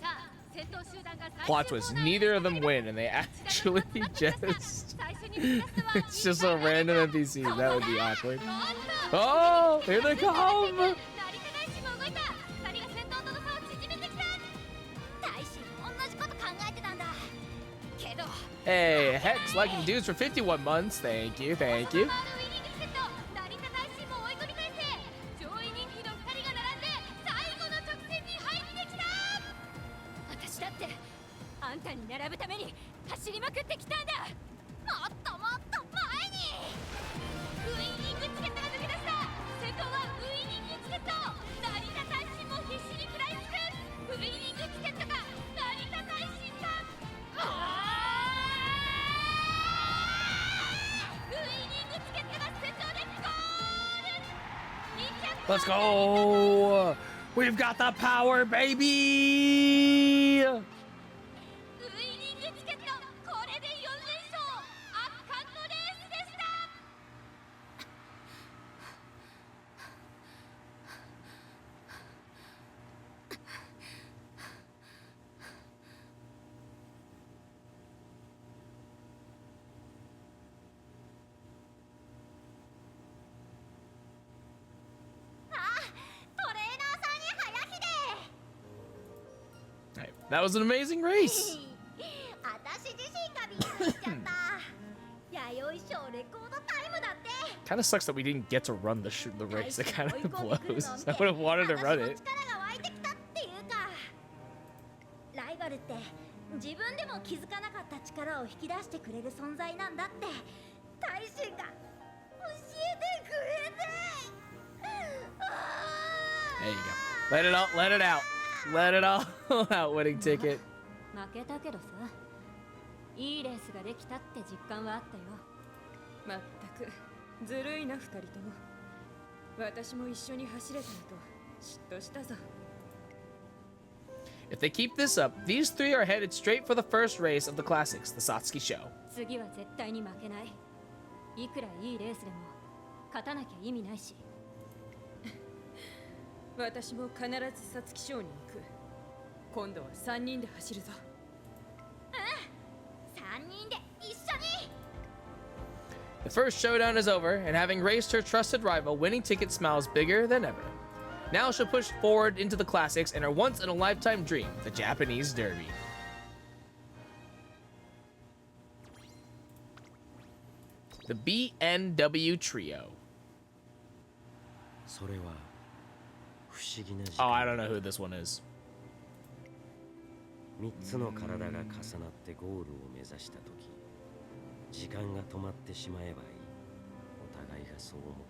Speaker 8: さあ、先頭集団が
Speaker 1: Plot twist, neither of them win, and they actually just... It's just a random NPC, that would be awkward. Oh, here they come!
Speaker 3: 大臣も同じこと考えてたんだけど。
Speaker 1: Hey, Hex liking dudes for 51 months. Thank you, thank you.
Speaker 6: 私だってあんたに並ぶために走りまくってきたんだ。
Speaker 3: もっともっと前に。
Speaker 8: ウイニングチケットが抜け出した。先頭はウイニングチケット。成田大臣も必死に食らいつく。ウイニングチケットが成田大臣か。ウイニングチケットが先頭でゴール。
Speaker 1: Let's go! We've got the power, baby!
Speaker 8: ウイニングチケット、これで4連勝。圧巻のレースでした。
Speaker 3: トレーナーさんに早秀。
Speaker 1: Right, that was an amazing race!
Speaker 3: 私自身がびっくりしちゃった。弥生賞レコードタイムだって。
Speaker 1: Kind of sucks that we didn't get to run the race. It kind of blows. I would have wanted to run it.
Speaker 3: 私も力が湧いてきたっていうか、ライバルって自分でも気づかなかった力を引き出してくれる存在なんだって大臣が教えてくれて。
Speaker 1: There you go. Let it out, let it out. Let it all out, winning ticket.
Speaker 6: 負けたけどさ、いいレースができたって実感はあったよ。
Speaker 8: まったくずるいな二人とも。私も一緒に走れたらと嫉妬したぞ。
Speaker 1: If they keep this up, these three are headed straight for the first race of the classics, the Satsuki Show.
Speaker 6: 次は絶対に負けない。いくらいいレースでも勝たなきゃ意味ないし。
Speaker 8: 私も必ず皐月賞に行く。今度は3人で走るぞ。
Speaker 3: 3人で一緒に。
Speaker 1: The first showdown is over, and having raced her trusted rival, winning ticket smiles bigger than ever. Now she'll push forward into the classics and her once-in-a-lifetime dream, the Japanese Derby. The BNW Trio. Oh, I don't know who this one is.
Speaker 9: 3つの体が重なってゴールを目指した時、時間が止まってしまえばいい。お互いがそう思った。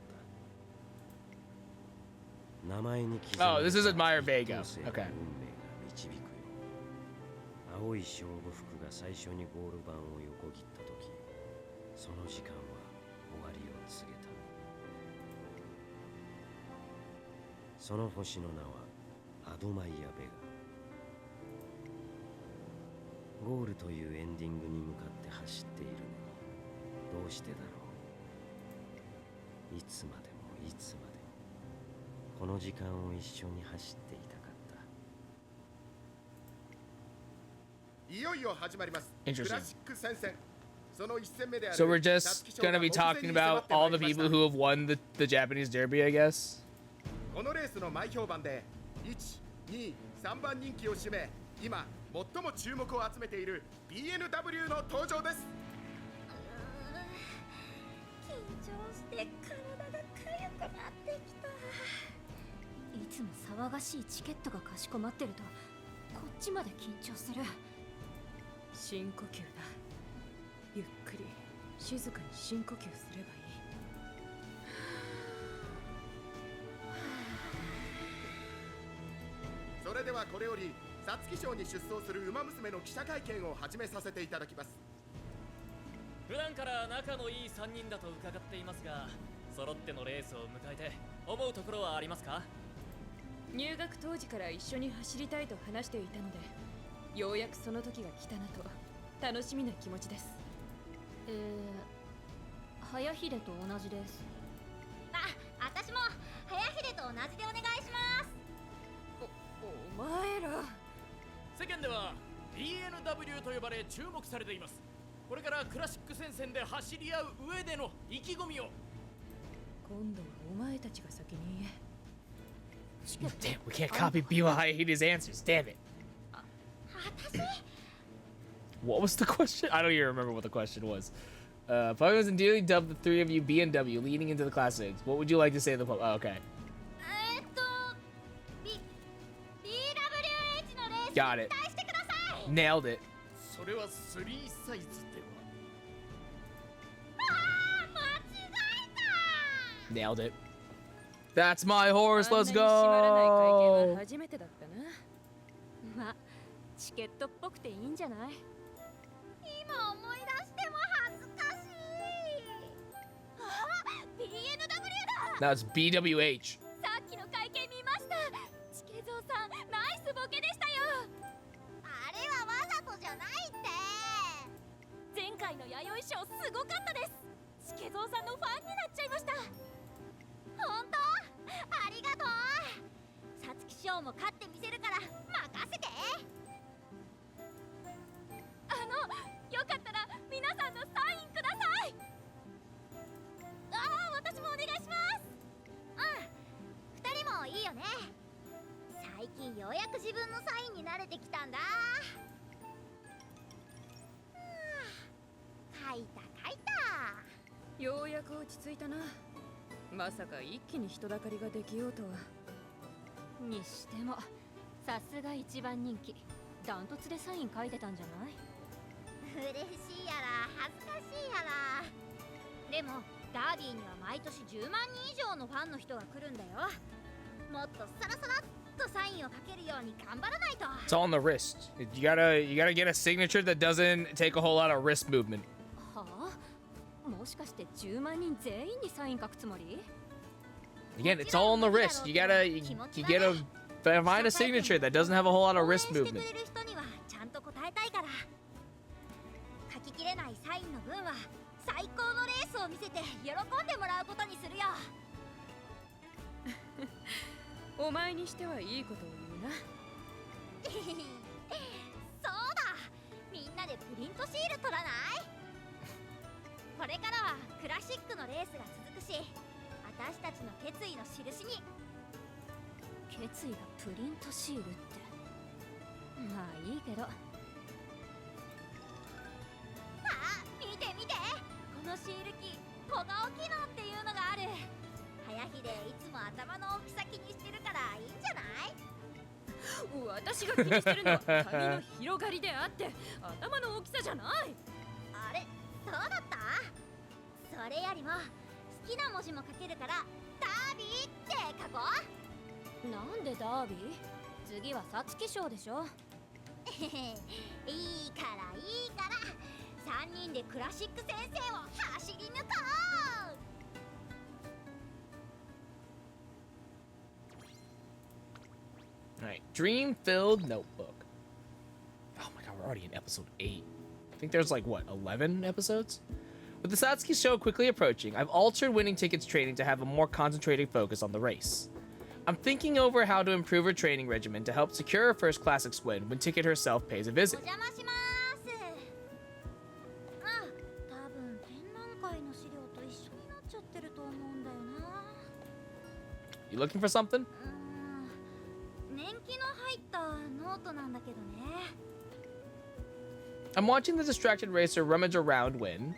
Speaker 9: 名前に刻まれた
Speaker 1: Oh, this is Admire Vega.
Speaker 9: 後世の
Speaker 1: Okay.
Speaker 9: 運命が導くよ。青い勝負服が最初にゴール板を横切った時、その時間は終わりを告げた。その星の名はアドマイヤ・ベガ。ゴールというエンディングに向かって走っているのに、どうしてだろう。いつまでもいつまでもこの時間を一緒に走っていたかった。
Speaker 2: いよいよ始まります。
Speaker 1: Interesting.
Speaker 2: クラシック戦線。その一戦目である
Speaker 1: So we're just gonna be talking about all the people who have won the Japanese Derby, I guess.
Speaker 2: このレースの前評判で1、2、3番人気を占め、今最も注目を集めている BNW の登場です。
Speaker 3: 緊張して体が痒くなってきた。
Speaker 6: いつも騒がしいチケットがかしこまってるとこっちまで緊張する。
Speaker 8: 深呼吸だ。ゆっくり静かに深呼吸すればいい。
Speaker 2: それではこれより皐月賞に出走する馬娘の記者会見を始めさせていただきます。
Speaker 10: 普段から仲のいい3人だと伺っていますが、揃ってのレースを迎えて思うところはありますか？
Speaker 8: 入学当時から一緒に走りたいと話していたので、ようやくその時が来たなと楽しみな気持ちです。
Speaker 6: 早秀と同じです。
Speaker 3: 私も早秀と同じでお願いします。
Speaker 8: お前ら。
Speaker 10: 世間では BNW と呼ばれ注目されています。これからクラシック戦線で走り合う上での意気込みを。
Speaker 8: 今度はお前たちが先に言え。
Speaker 1: Damn, we can't copy Biwa Hayahide's answers. Damn it. What was the question? I don't even remember what the question was. Pokemon and dearly dubbed the three of you BNW leading into the classics. What would you like to say to the Pokemon? Oh, okay.
Speaker 3: BWH のレースに
Speaker 1: Got it.
Speaker 3: 期待してください。
Speaker 1: Nailed it.
Speaker 10: それは3サイズでは。
Speaker 1: Nailed it. That's my horse. Let's
Speaker 8: あんなに締まらない会見
Speaker 1: go.
Speaker 8: は初めてだったな。
Speaker 6: ま、チケットっぽくていいんじゃない？
Speaker 3: 今思い出しても恥ずかしい。BNW だ。
Speaker 1: That's BWH.
Speaker 3: さっきの会見見ました。チケゾウさん、ナイスボケでしたよ。あれはわざとじゃないって。前回の弥生賞すごかったです。チケゾウさんのファンになっちゃいました。本当？ありがとう。皐月賞も勝ってみせるから任せて。よかったら皆さんのサインください。私もお願いします。2人もいいよね。最近ようやく自分のサインに慣れてきたんだ。書いた。
Speaker 8: ようやく落ち着いたな。まさか一気に人だかりができようとは。
Speaker 6: にしてもさすが一番人気。ダントツでサイン書いてたんじゃない？
Speaker 3: 嬉しいやら恥ずかしいやら。でもダービーには毎年10万人以上のファンの人が来るんだよ。もっとサラサラっとサインを書けるように頑張らないと。
Speaker 1: It's all on the wrist. You gotta get a signature that doesn't take a whole lot of wrist movement.
Speaker 6: はあ？もしかして10万人全員にサイン書くつもり？
Speaker 1: Again, it's all on the wrist. You get a Find a signature that doesn't have a whole lot of wrist
Speaker 3: 応援して
Speaker 1: movement.
Speaker 3: くれる人にはちゃんと答えたいから。書ききれないサインの分は最高のレースを見せて喜んでもらうことにするよ。
Speaker 8: お前にしてはいいことを言うな。
Speaker 3: そうだ、みんなでプリントシール取らない？これからはクラシックのレースが続くし、私たちの決意の印に。
Speaker 6: 決意がプリントシールって。まあいいけど。
Speaker 3: あ、見て見て、このシール機小顔機能っていうのがある。早秀いつも頭の大きさ気にしてるからいいんじゃない？
Speaker 8: 私が気にしてるのは髪の広がりであって頭の大きさじゃない。
Speaker 3: あれ、そうだった？それよりも好きな文字も書けるからダービーって書こう。
Speaker 6: なんでダービー？次は皐月賞でしょ。
Speaker 3: いいからいいから3人でクラシック先生を走り抜こう。
Speaker 1: Alright, dream-filled notebook. Oh my god, we're already in episode 8. I think there's like, what, 11 episodes? With the Satsuki show quickly approaching, I've altered winning tickets training to have a more concentrated focus on the race. I'm thinking over how to improve her training regimen to help secure her first Classics win when Ticket herself pays a
Speaker 3: お
Speaker 1: visit.
Speaker 3: 邪魔します。あ、多分展覧会の資料と一緒になっちゃってると思うんだよな。
Speaker 1: You looking for something?
Speaker 3: 年季の入ったノートなんだけどね。
Speaker 1: I'm watching the distracted racer rummage around when...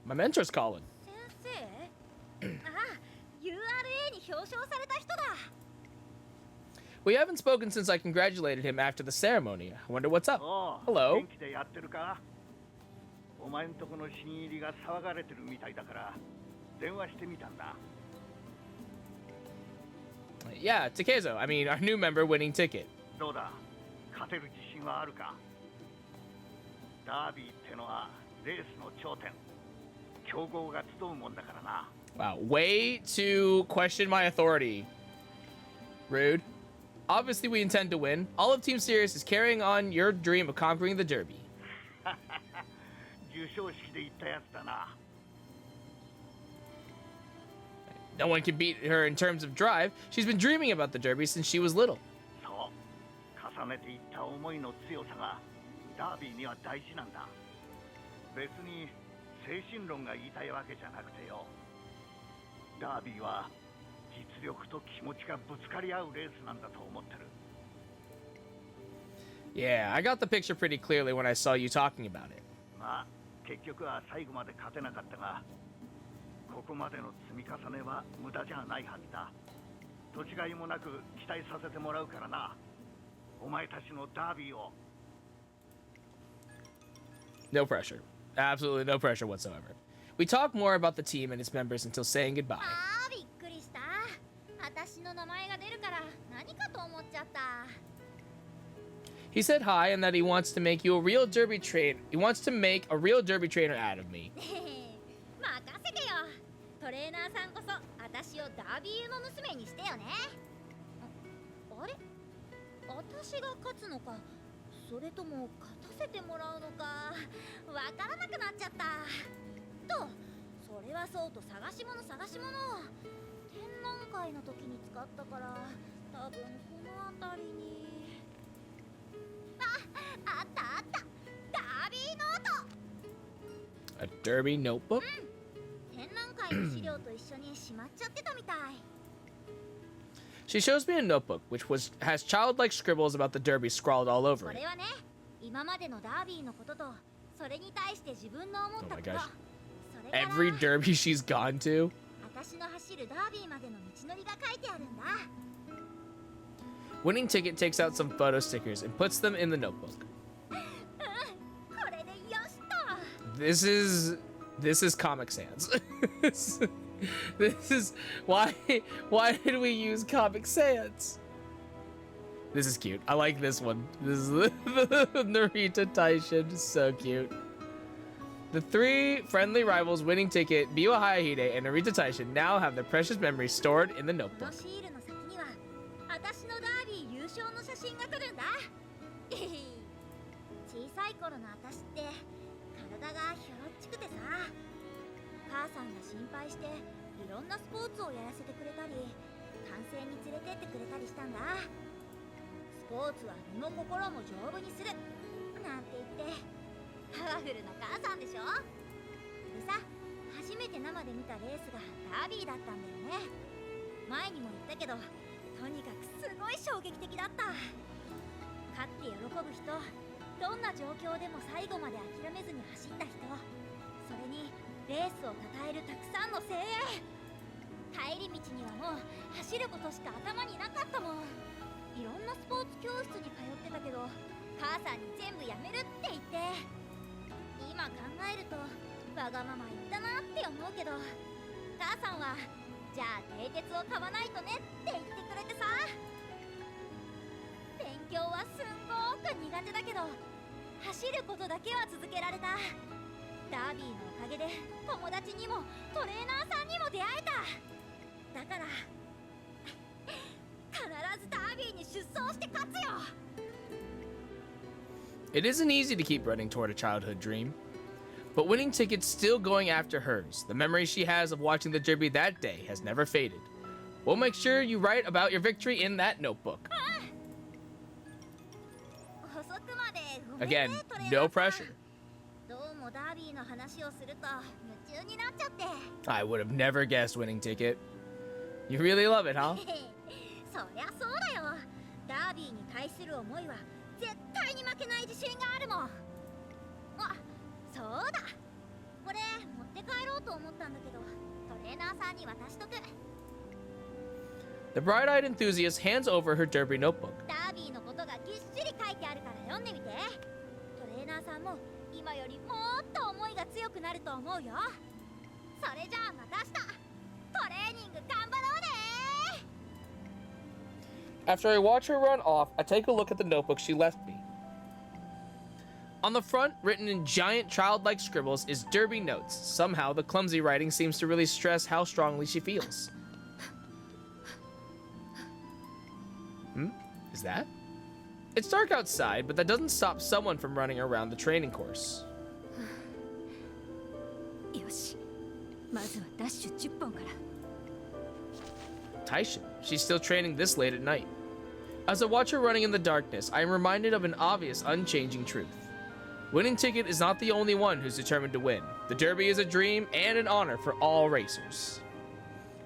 Speaker 1: My mentor's calling.
Speaker 3: 先生？あ、URA に表彰された人だ。
Speaker 1: We haven't spoken since I congratulated him after the ceremony. I wonder what's up.
Speaker 5: おう
Speaker 1: Hello.
Speaker 5: 元気でやってるか？お前んとこの新入りが騒がれてるみたいだから電話してみたんだ。
Speaker 1: Yeah, Takezo. I mean, our new member winning ticket.
Speaker 5: どうだ？勝てる自信はあるか？ダービーってのはレースの頂点。強豪が集うもんだからな。
Speaker 1: Wow, way to question my authority. Rude. Obviously, we intend to win. All of Team Sirius is carrying on your dream of conquering the Derby.
Speaker 5: 受賞式で言ったやつだな。
Speaker 1: No one can beat her in terms of drive. She's been dreaming about the Derby since she was little.
Speaker 5: そう。重ねていった思いの強さがダービーには大事なんだ。別に精神論が言いたいわけじゃなくてよ。ダービーは実力と気持ちがぶつかり合うレースなんだと思ってる。
Speaker 1: Yeah, I got the picture pretty clearly when I saw you talking about it.
Speaker 5: まあ結局は最後まで勝てなかったが、ここまでの積み重ねは無駄じゃないはずだ。土地がいもなく期待させてもらうからな。お前たちのダービーを。
Speaker 1: No pressure. Absolutely no pressure whatsoever. We talk more about the team and its members until saying goodbye.
Speaker 3: あー、びっくりした。私の名前が出るから何かと思っちゃった。
Speaker 1: He said hi and that he wants to make you a real derby trainer. He wants to make a real derby trainer out of me.
Speaker 3: ねえ、任せてよ。トレーナーさんこそ私をダービー馬娘にしてよね。あれ？私が勝つのか、それとも勝たせてもらうのか、わからなくなっちゃった。と、それはそうと探し物。展覧会の時に使ったから、多分この辺りに。あった。ダービーノート。
Speaker 1: A derby notebook?
Speaker 3: 展覧会の資料と一緒にしまっちゃってたみたい。
Speaker 1: She shows me a notebook has childlike scribbles about the derby scrawled all over
Speaker 3: こ
Speaker 1: it.
Speaker 3: れはね、今までのダービーのことと、それに対して自分の思ったこと。
Speaker 1: Oh my gosh.
Speaker 3: それから
Speaker 1: Every derby she's gone to.
Speaker 3: 私の走るダービーまでの道のりが書いてあるんだ。
Speaker 1: Winning Ticket takes out some photo stickers and puts them in the notebook.
Speaker 3: これでよしと。
Speaker 1: This is Comic Sans. This is why did we use Comic Sans? This is cute. I like this one. This is the Narita Taishin. So cute. The three friendly rivals Winning Ticket, Biwa Hayahide, and Narita Taishin now have their precious memories stored in the
Speaker 3: この
Speaker 1: notebook.
Speaker 3: シールの先には私のダービー優勝の写真が撮るんだ。小さい頃の私って体がひょろっちくてさ、母さんが心配していろんなスポーツをやらせてくれたり、観戦に連れてってくれたりしたんだ。スポーツは身も心も丈夫にするなんて言ってパワフルな母さんでしょ。でさ、初めて生で見たレースがダービーだったんだよね。前にも言ったけど、とにかくすごい衝撃的だった。勝って喜ぶ人、どんな状況でも最後まで諦めずに走った人、それにレースを称えるたくさんの声援。帰り道にはもう走ることしか頭になかったもん。いろんなスポーツ教室に通ってたけど、母さんに全部やめるって言って、今考えるとわがまま言ったなって思うけど、母さんはじゃあ蹄鉄を買わないとねって言ってくれてさ。勉強はすんごく苦手だけど、走ることだけは続けられた。ダービーのおかげで友達にもトレーナーさんにも出会えた。だから必ずダービーに出走して勝つよ。
Speaker 1: It isn't easy to keep running toward a childhood dream. But Winning Ticket's still going after hers. The memory she has of watching the derby that day has never faded. We'll make sure you write about your victory in that notebook.
Speaker 3: 遅くまでごめんね、
Speaker 1: Again,
Speaker 3: トレーナーさん。
Speaker 1: no pressure.
Speaker 3: どうもダービーの話をすると夢中になっちゃって。
Speaker 1: I would have never guessed Winning Ticket. You really love it, huh?
Speaker 3: そりゃそうだよ。ダービーに対する思いは絶対に負けない自信があるもん。あ、そうだ。これ持って帰ろうと思ったんだけど、トレーナーさんに渡しとく。
Speaker 1: The bright-eyed enthusiast hands over her derby notebook.
Speaker 3: ダービーのことがぎっしり書いてあるから読んでみて。トレーナーさんも今よりもっと思いが強くなると思うよ。それじゃあまた明日トレーニング頑張ろうね。
Speaker 1: After I watch her run off, I take a look at the notebook she left me. On the front, written in giant childlike scribbles, is Derby Notes. Somehow, the clumsy writing seems to really stress how strongly she feels. Is that? It's dark outside, but that doesn't stop someone from running around the training course.
Speaker 6: よし、まずはダッシュ10本から。
Speaker 1: Taishin. She's still training this late at night. As I watch her running in the darkness, I am reminded of an obvious, unchanging truth. Winning Ticket is not the only one who's determined to win. The Derby is a dream and an honor for all racers.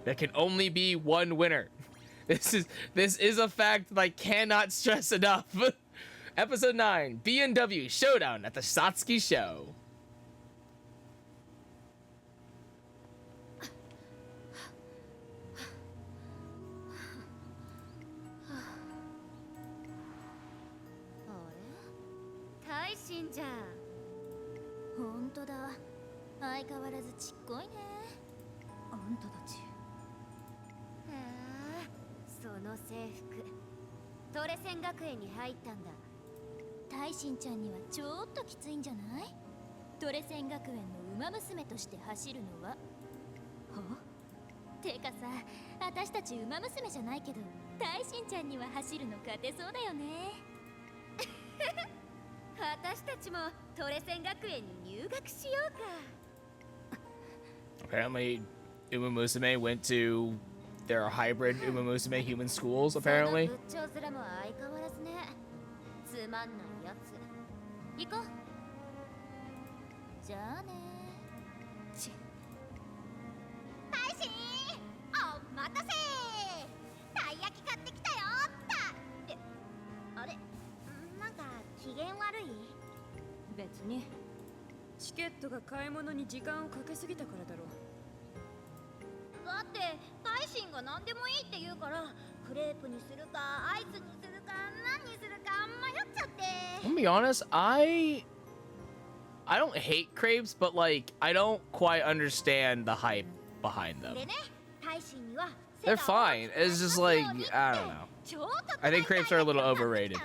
Speaker 1: There can only be one winner. This is a fact that I cannot stress enough. Episode 9, B&W Showdown at the Satsuki Show.
Speaker 3: 大臣じゃん。ほんとだ。相変わらずちっこいね。
Speaker 6: あんたたち。
Speaker 3: へえ、その制服トレセン学園に入ったんだ。大臣ちゃんにはちょっときついんじゃない？トレセン学園の馬娘として走るのは。は？てかさ、私たち馬娘じゃないけど大臣ちゃんには走るの勝てそうだよね。私たちもトレセン学園に入学しようか。
Speaker 1: Apparently, Umamusume went to their hybrid Umamusume human schools, apparently.
Speaker 3: その仏頂面も相変わらずね。つまんないやつ。行こう。じゃあね。大臣、お待たせ。たい焼き買ってきたよってあれ、なんか機嫌悪い？
Speaker 8: 別にチケットが買い物に時間をかけすぎたからだろう。
Speaker 3: だって大臣が何でもいいって言うから、クレープにするかアイスにするか何にするか迷っちゃって。
Speaker 1: I'm gonna be honest, I don't hate crepes, but like I don't quite understand the hype behind them.
Speaker 3: でね、大臣には
Speaker 1: They're fine. It's just like I don't know. I think crepes are a little overrated.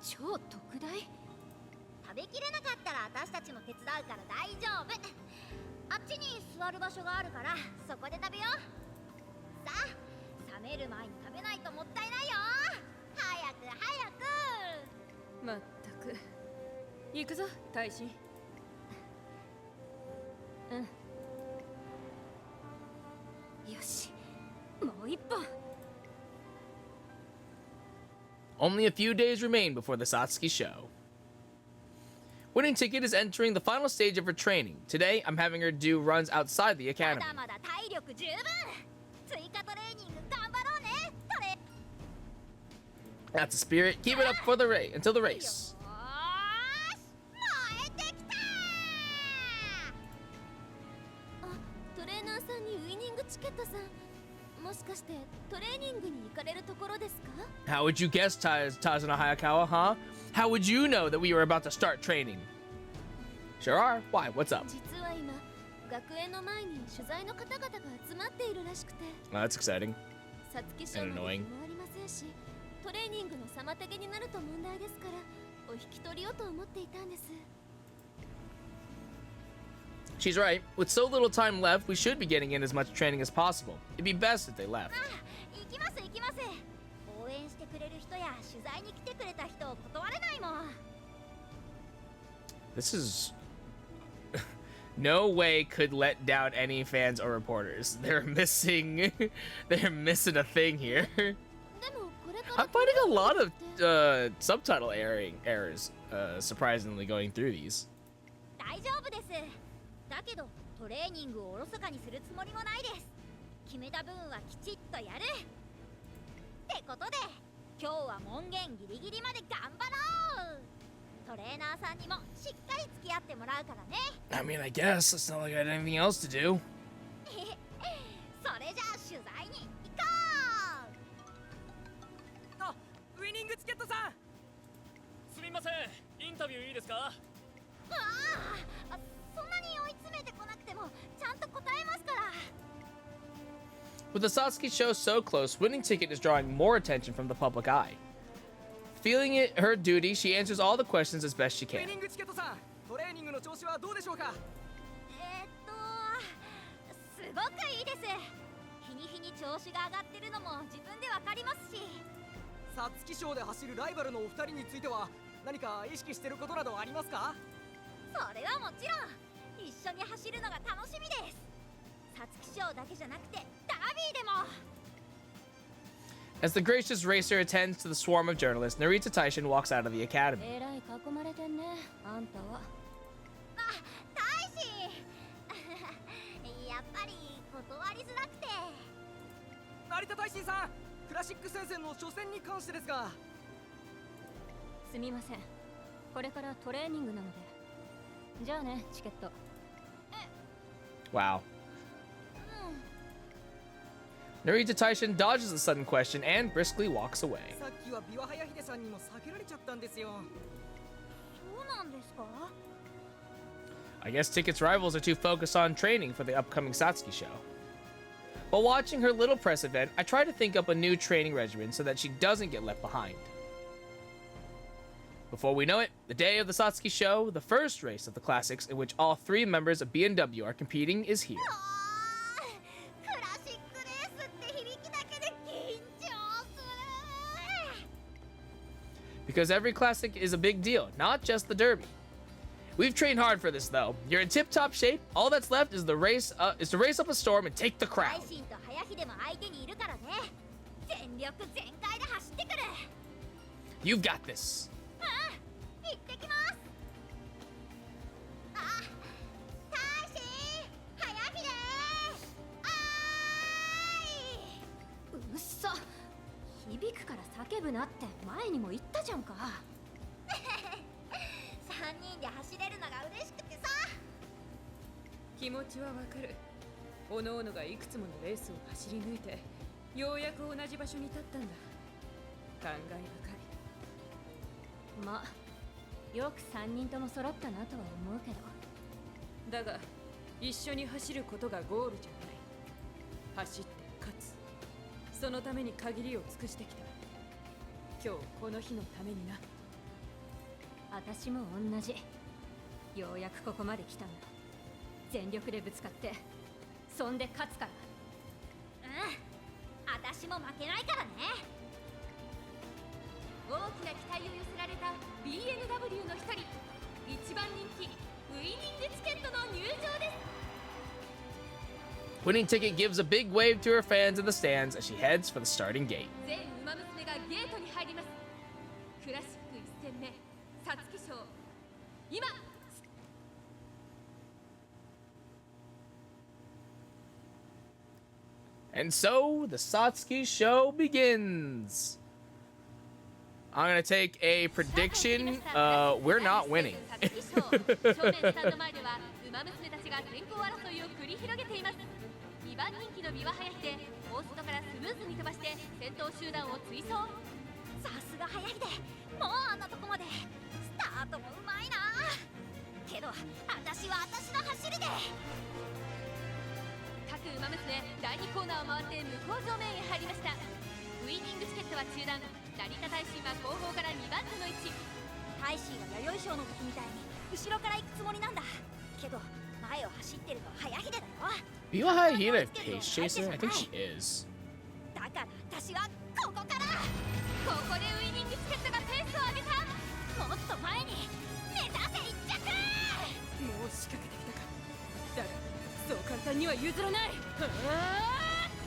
Speaker 6: 超特大？
Speaker 3: 食べきれなかったら私たちも手伝うから大丈夫。あっちに座る場所があるからそこで食べよう。さあ、冷める前に食べないともったいないよ。早く早く。
Speaker 8: まったく。行くぞ大臣。うん。よし、もう一本。
Speaker 1: Only a few days remain before the Satsuki show. Winning Ticket is entering the final stage of her training. Today, I'm having her do runs outside the
Speaker 3: ま
Speaker 1: academy.
Speaker 3: だまだ体力十分。追加トレーニング頑張ろうね。トレ。
Speaker 1: That's the spirit. Keep it up for the race until the race.
Speaker 3: よーし、燃えてきたー。
Speaker 6: あ、トレーナーさんにウイニングチケットさん、もしかしてトレーニングに行かれるところですか？
Speaker 1: How would you guess, Tazuna Hayakawa, huh? How would you know that we were about to start training? Sure are. Why? What's up?
Speaker 6: 実は今、学園の前に取材の方々が集まっているらしくて、
Speaker 1: Oh, that's exciting.
Speaker 6: 皐月賞まで
Speaker 1: annoying.
Speaker 6: 日もありませんし、トレーニングの妨げになると問題ですから、お引き取りをと思っていたんです。
Speaker 1: She's right. With so little time left, we should be getting in as much training as possible. It'd be best if they left.
Speaker 3: 行きます行きます。応援してくれる人や取材に来てくれた人を断れないもん。
Speaker 1: This is no way could let down any fans or reporters. They're missing a thing here.
Speaker 6: でもこれから
Speaker 1: I'm finding a lot of subtitle errors surprisingly going through these.
Speaker 3: 大丈夫です。だけどトレーニングをおろそかにするつもりもないです。決めた分はきちっとやる。ってことで今日は門限ギリギリまで頑張ろう。トレーナーさんにもしっかり付き合ってもらうからね。
Speaker 1: I mean, I guess it's not like I had anything else to do.
Speaker 3: それじゃあ取材に行こう。
Speaker 10: あ、ウイニングチケットさん、すみません、インタビューいいですか？
Speaker 3: ああ、そんなに追い詰めてこなくてもちゃんと答えますから。
Speaker 1: With the Satsuki show so close, Winning Ticket is drawing more attention from the public eye. Feeling it her duty, she answers all the questions as best she
Speaker 10: ウイ
Speaker 1: can.
Speaker 10: ニングチケットさん、トレーニングの調子はどうでしょうか？
Speaker 3: すごくいいです。日に日に調子が上がってるのも自分でわかりますし。
Speaker 10: 皐月賞で走るライバルのお二人については何か意識してることなどありますか？
Speaker 3: それはもちろん一緒に走るのが楽しみです。皐月賞だけじゃなくてダービーでも。
Speaker 1: As the gracious racer attends to the swarm of journalists, Narita Taishin walks out of the academy.
Speaker 6: えらい囲まれてんね、あんたは。
Speaker 3: あ、大使やっぱり断りづらくて。
Speaker 10: 成田大臣さん、クラシック戦線の初戦に関してですが。
Speaker 6: すみません、これからトレーニングなので。じゃあね、チケット。
Speaker 1: Wow. Narita Taishin dodges the sudden question and briskly walks away.
Speaker 10: さっきはビワハヤヒデさんにも避けられちゃったんですよ。
Speaker 3: そうなんですか？
Speaker 1: I guess Ticket's rivals are too focused on training for the upcoming Satsuki show. While watching her little press event, I try to think up a new training regimen so that she doesn't get left behind. Before we know it, the day of the Satsuki show, the first race of the classics in which all 3 members of B&W are competing, is here.
Speaker 3: クラシックレースって響きだけで緊張する。
Speaker 1: Because every classic is a big deal, not just the Derby. We've trained hard for this, though. You're in tip-top shape. All that's left is to race up a storm and take the
Speaker 3: 大
Speaker 1: crowd.
Speaker 3: 臣と早秀も相手にいるからね。全力全開で走ってくる。
Speaker 1: You've got this.
Speaker 3: 行ってきます。あ、大使、早秀、
Speaker 6: うっそ、響くから叫ぶなって前にも言ったじゃんか。
Speaker 3: 3人で走れるのが嬉しくてさ。
Speaker 8: 気持ちはわかる。おのおのがいくつものレースを走り抜いて、ようやく同じ場所に立ったんだ。感慨深い。
Speaker 6: まあ、よく3人とも揃ったなとは思うけど。
Speaker 8: だが一緒に走ることがゴールじゃない。走って勝つ。そのために限りを尽くしてきた。今日この日のためにな。
Speaker 6: 私も同じ。ようやくここまで来たんだ。全力でぶつかってそんで勝つから。
Speaker 3: 私も負けないからね。
Speaker 4: 大きな期待を寄せられた BNW の一人、一番人気ウイニングチケットの入場です。
Speaker 1: Winning Ticket gives a big wave to her fans in the stands as she heads for the starting gate.
Speaker 4: 全ウマ娘がゲートに入ります。クラシック1戦目、皐月賞。今
Speaker 1: And so the Satsuki show begins. I'm gonna take a prediction. We're not winning.
Speaker 4: 正面スタンド前ではウマ娘たちが先行争いを繰り広げています。2番人気のビワハヤヒで大外からスムーズに飛ばして先頭集団を追走。
Speaker 3: さすが早秀、もうあんなとこまで。スタートもうまいな。けど私は私の走りで。
Speaker 4: 各ウマ娘第2コーナーを回って向こう正面へ入りました。ウイニングチケットは中段、成田大臣は後方から2番手の位置。
Speaker 3: 大使は弥生賞の時みたいに後ろから行くつもりなんだ。けど前を走ってるのは早秀だよ。
Speaker 1: Biwa Hina a pace chaser? I think she is.
Speaker 3: だから私はここから。
Speaker 4: ここでウイニングチケットがペースを上げた。
Speaker 3: もっと前に目指せ一着。
Speaker 8: もう仕掛けてきたか。だがそう簡単には譲らない。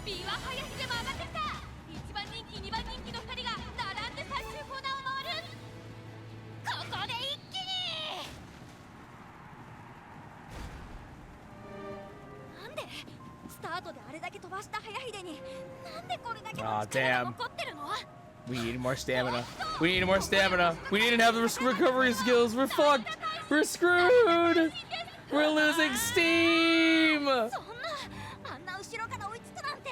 Speaker 4: ビワハヤヒでも上がってきた。1番人気2番人気の2人が並んで最終コーナーを回る。
Speaker 3: ここで一気に。なんでスタートであれだけ飛ばした早秀になんでこれだけの力が残ってるの。
Speaker 1: We need more stamina. We need more stamina. We need to have the recovery skills. We're fucked. We're screwed. We're losing steam.
Speaker 3: そんなあんな後ろから追いつくなんて。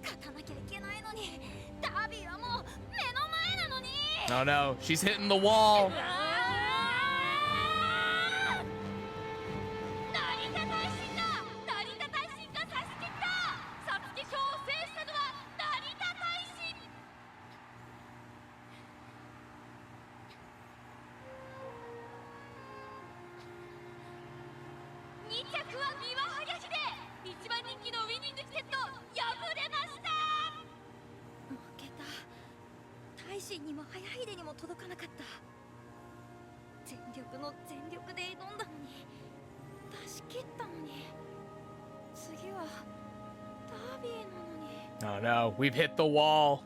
Speaker 3: 勝たなきゃいけないのにダービーはもう目の前なのに。
Speaker 1: Oh no, she's hitting the wall.
Speaker 4: 成田大臣だ。成田大臣が差し切った。皐月賞を制したのは成田大臣。2着はビワハヤヒで1番人気のウイニングチケット敗れました。
Speaker 3: 負けた。大臣にも早秀にも届かなかった。全力の全力で挑んだのに出し切ったのに。次はダービーなのに。
Speaker 1: Oh no, we've hit the wall.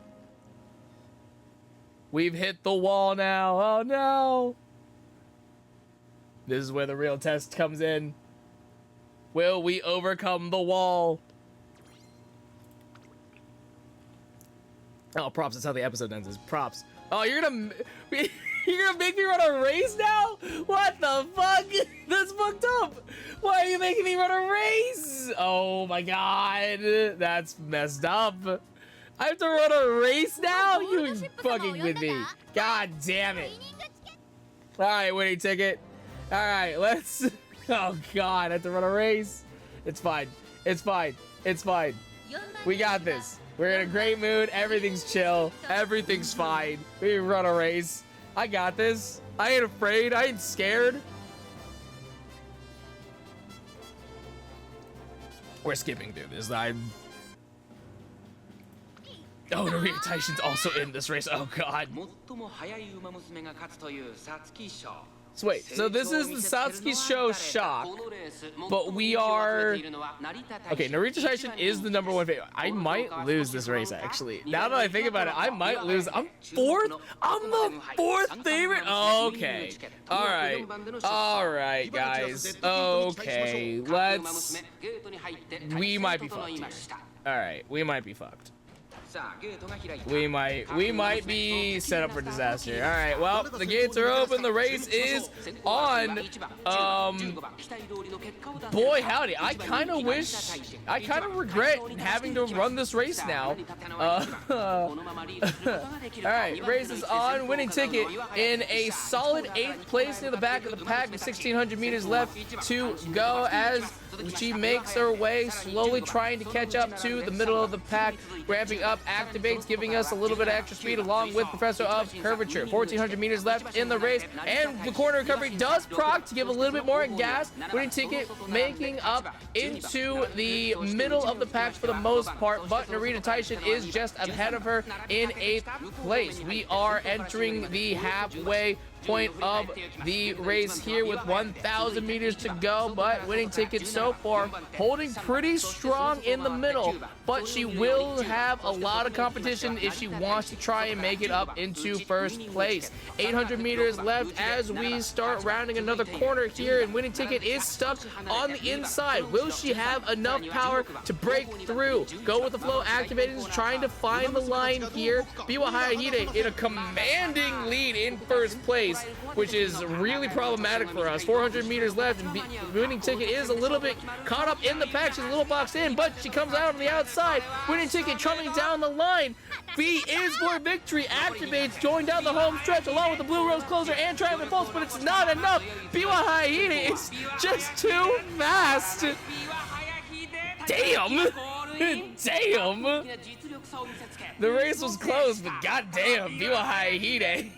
Speaker 1: We've hit the wall now. Oh no. This is where the real test comes in. Will we overcome the wall? Oh, props. That's how the episode ends. Is props. Oh, you're gonna make me run a race now? What the fuck? That's fucked up. Why are you making me run a race? Oh my god, that's messed up. I have to run a race now? You fucking with me? God damn it. All right, winning ticket. All right, let's. Oh god, I have to run a race. It's fine. It's fine. It's fine. We got this. We're in a great mood. Everything's chill. Everything's fine. We can run a race. I got this. I ain't afraid. I ain't scared. We're skipping through this. Oh, Narita Taishin's also in this race. Oh god. So wait, so this is the Satsuki Show Shock, but we are... Okay, Narita Taishin is the #1 favorite. I might lose this race, actually. Now that I think about it, I might lose. I'm fourth? I'm the fourth favorite? Okay. Alright. Alright, guys. Okay, let's... We might be fucked. Alright, we might be fucked. We might be set up for disaster. All right, well, the gates are open. The race is on. Boy, howdy. I kind of regret having to run this race now. All right, race is on. Winning ticket in a solid 8th place near the back of the pack with 1,600 meters left to go as she makes her way, slowly trying to catch up to the middle of the pack. Ramping up, activates, giving us a little bit of extra speed along with Professor of Curvature. 1,400 meters left in the race, and the corner recovery does proc to give a little bit more gas. Winning Ticket making up into the middle of the pack for the most part, but Narita Taishin is just ahead of her in 8th place. We are entering the halfway point of the race here with 1,000 meters to go, but Winning Ticket so far holding pretty strong in the middle, but she will have a lot of competition if she wants to try and make it up into first place. 800 meters left as we start rounding another corner here, and Winning Ticket is stuck on the inside. Will she have enough power to break through? Go with the flow, activating, trying to find the line here. Biwa Hayahide in a commanding lead in first place, which is really problematic for us. 400 meters left, and Winning Ticket is a little bit caught up in the pack. She's a little boxed in, but she comes out on the outside. Winning Ticket trumping down the line. B is for victory. Activates, going down the home stretch along with the Blue Rose Closer and Triumphant Pulse, but it's not enough. Biwa Hayahide is just too fast. Damn! Damn! The race was close, but goddamn, Biwa Hayahide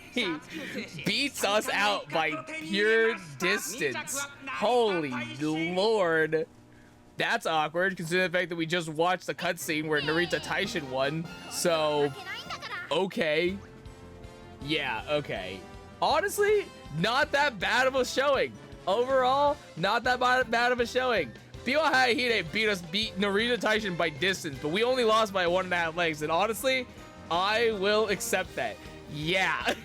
Speaker 1: beats us out by pure distance. Holy lord. That's awkward, considering the fact that we just watched the cutscene where Narita Taishin won. So, okay. Yeah, okay. Honestly, not that bad of a showing. Overall, not that bad of a showing. Biwa Hayahide beat Narita Taishin by distance, but we only lost by 1.5 legs. And honestly, I will accept that. Yeah.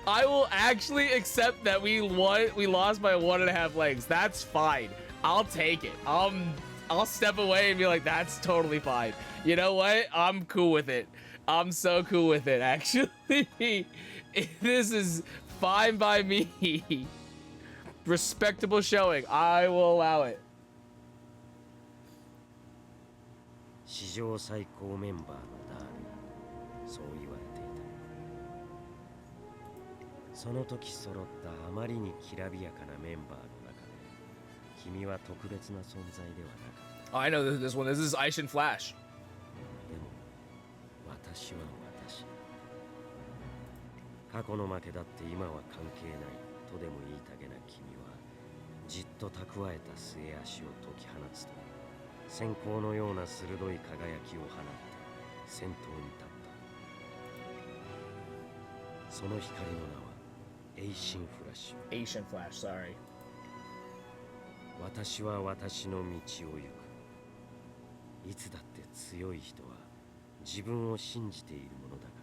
Speaker 1: I will actually accept that we lost by 1.5 legs. That's fine. I'll take it. I'll step away and be like, that's totally fine. You know what? I'm cool with it. I'm so cool with it, actually. This is fine by me. Respectable showing. I will allow it.
Speaker 9: 史上最高メンバーのダール、そう言われていた。その時揃ったあまりにきらびやかなメンバーの中で、君は特別な存在ではなかった。
Speaker 1: Oh, I know this one. This is Aishin Flash.
Speaker 9: でも、私は私。過去の負けだって今は関係ないとでも言いたげな君は、じっと蓄えた末足を解き放つと。閃光のような鋭い輝きを放って先頭に立った。その光の名はエイシンフラッシュ。
Speaker 1: Asian Flash, sorry.
Speaker 9: 私は私の道を行く。いつだって強い人は自分を信じているものだから。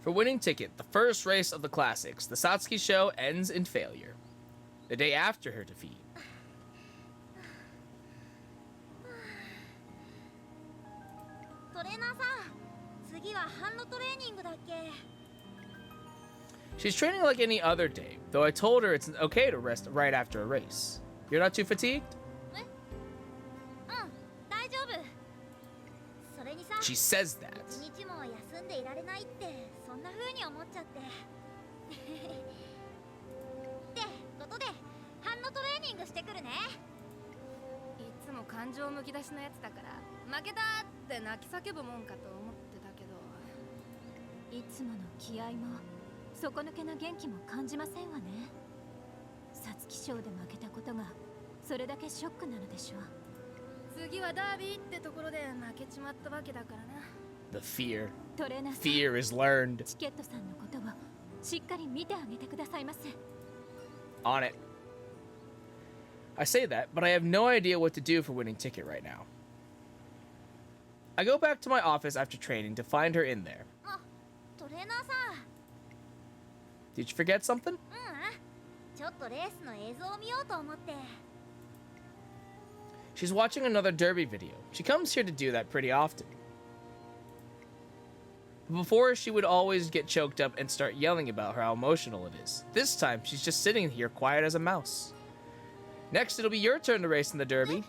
Speaker 1: For Winning Ticket, the first race of the classics, the Satsuki show ends in failure. The day after her defeat, she's training like any other day, though I told her it's okay to rest right after a race. You're not too fatigued? She says that. The fear. Fear is learned. On it. I say that, but I have no idea what to do for Winning Ticket right now. I go back to my office after training to find her in there. Did you forget something? She's watching another derby video. She comes here to do that pretty often. But before, she would always get choked up and start yelling about how emotional it is. This time, she's just sitting here quiet as a mouse. Next, it'll be your turn to race in the derby.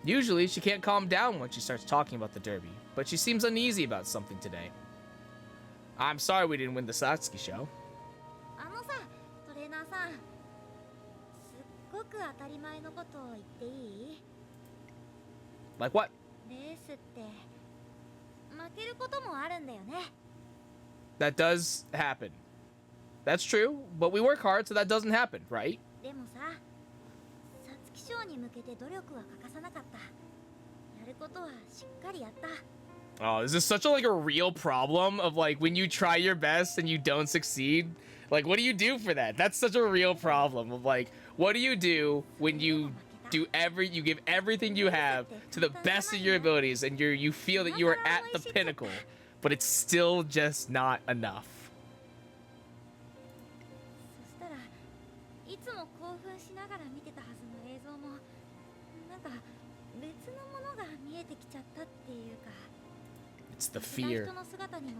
Speaker 1: Usually, she can't calm down when she starts talking about the derby, but she seems uneasy about something today. I'm sorry we didn't win the Satsuki show.
Speaker 3: あのさ、トレーナーさん、すっごく当たり前のことを言っていい？
Speaker 1: Like what?
Speaker 3: レースって負けることもあるんだよね。
Speaker 1: That does happen. That's true, but we work hard, so that doesn't happen, right?
Speaker 3: でもさ、皐月賞に向けて努力は欠かさなかった。やることはしっかりやった。
Speaker 1: Oh, is this such a like a real problem of like when you try your best and you don't succeed? Like, what do you do for that? That's such a real problem of like, what do you do when you do you give everything you have to the best of your abilities and you feel that you are at the pinnacle, but it's still just not enough.
Speaker 3: そしたらいつも興奮しながら見てたはずの映像もなんか別のものが見えてきちゃったっていうか。
Speaker 1: It's the fear.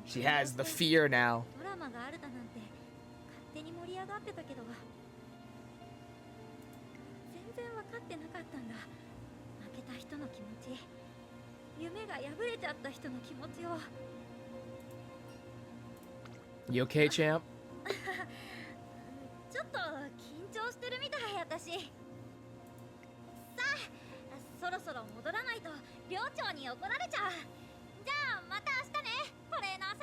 Speaker 1: She has the fear now.
Speaker 3: ドラマがあるだなんて勝手に盛り上がってたけど全然分かってなかったんだ。負けた人の気持ち、夢が破れちゃった人の気持ちを。
Speaker 1: You okay, champ?
Speaker 3: ちょっと緊張してるみたい私。さあ、そろそろ戻らないと寮長に怒られちゃう。 じゃあまた明日ね、トレーナーさん。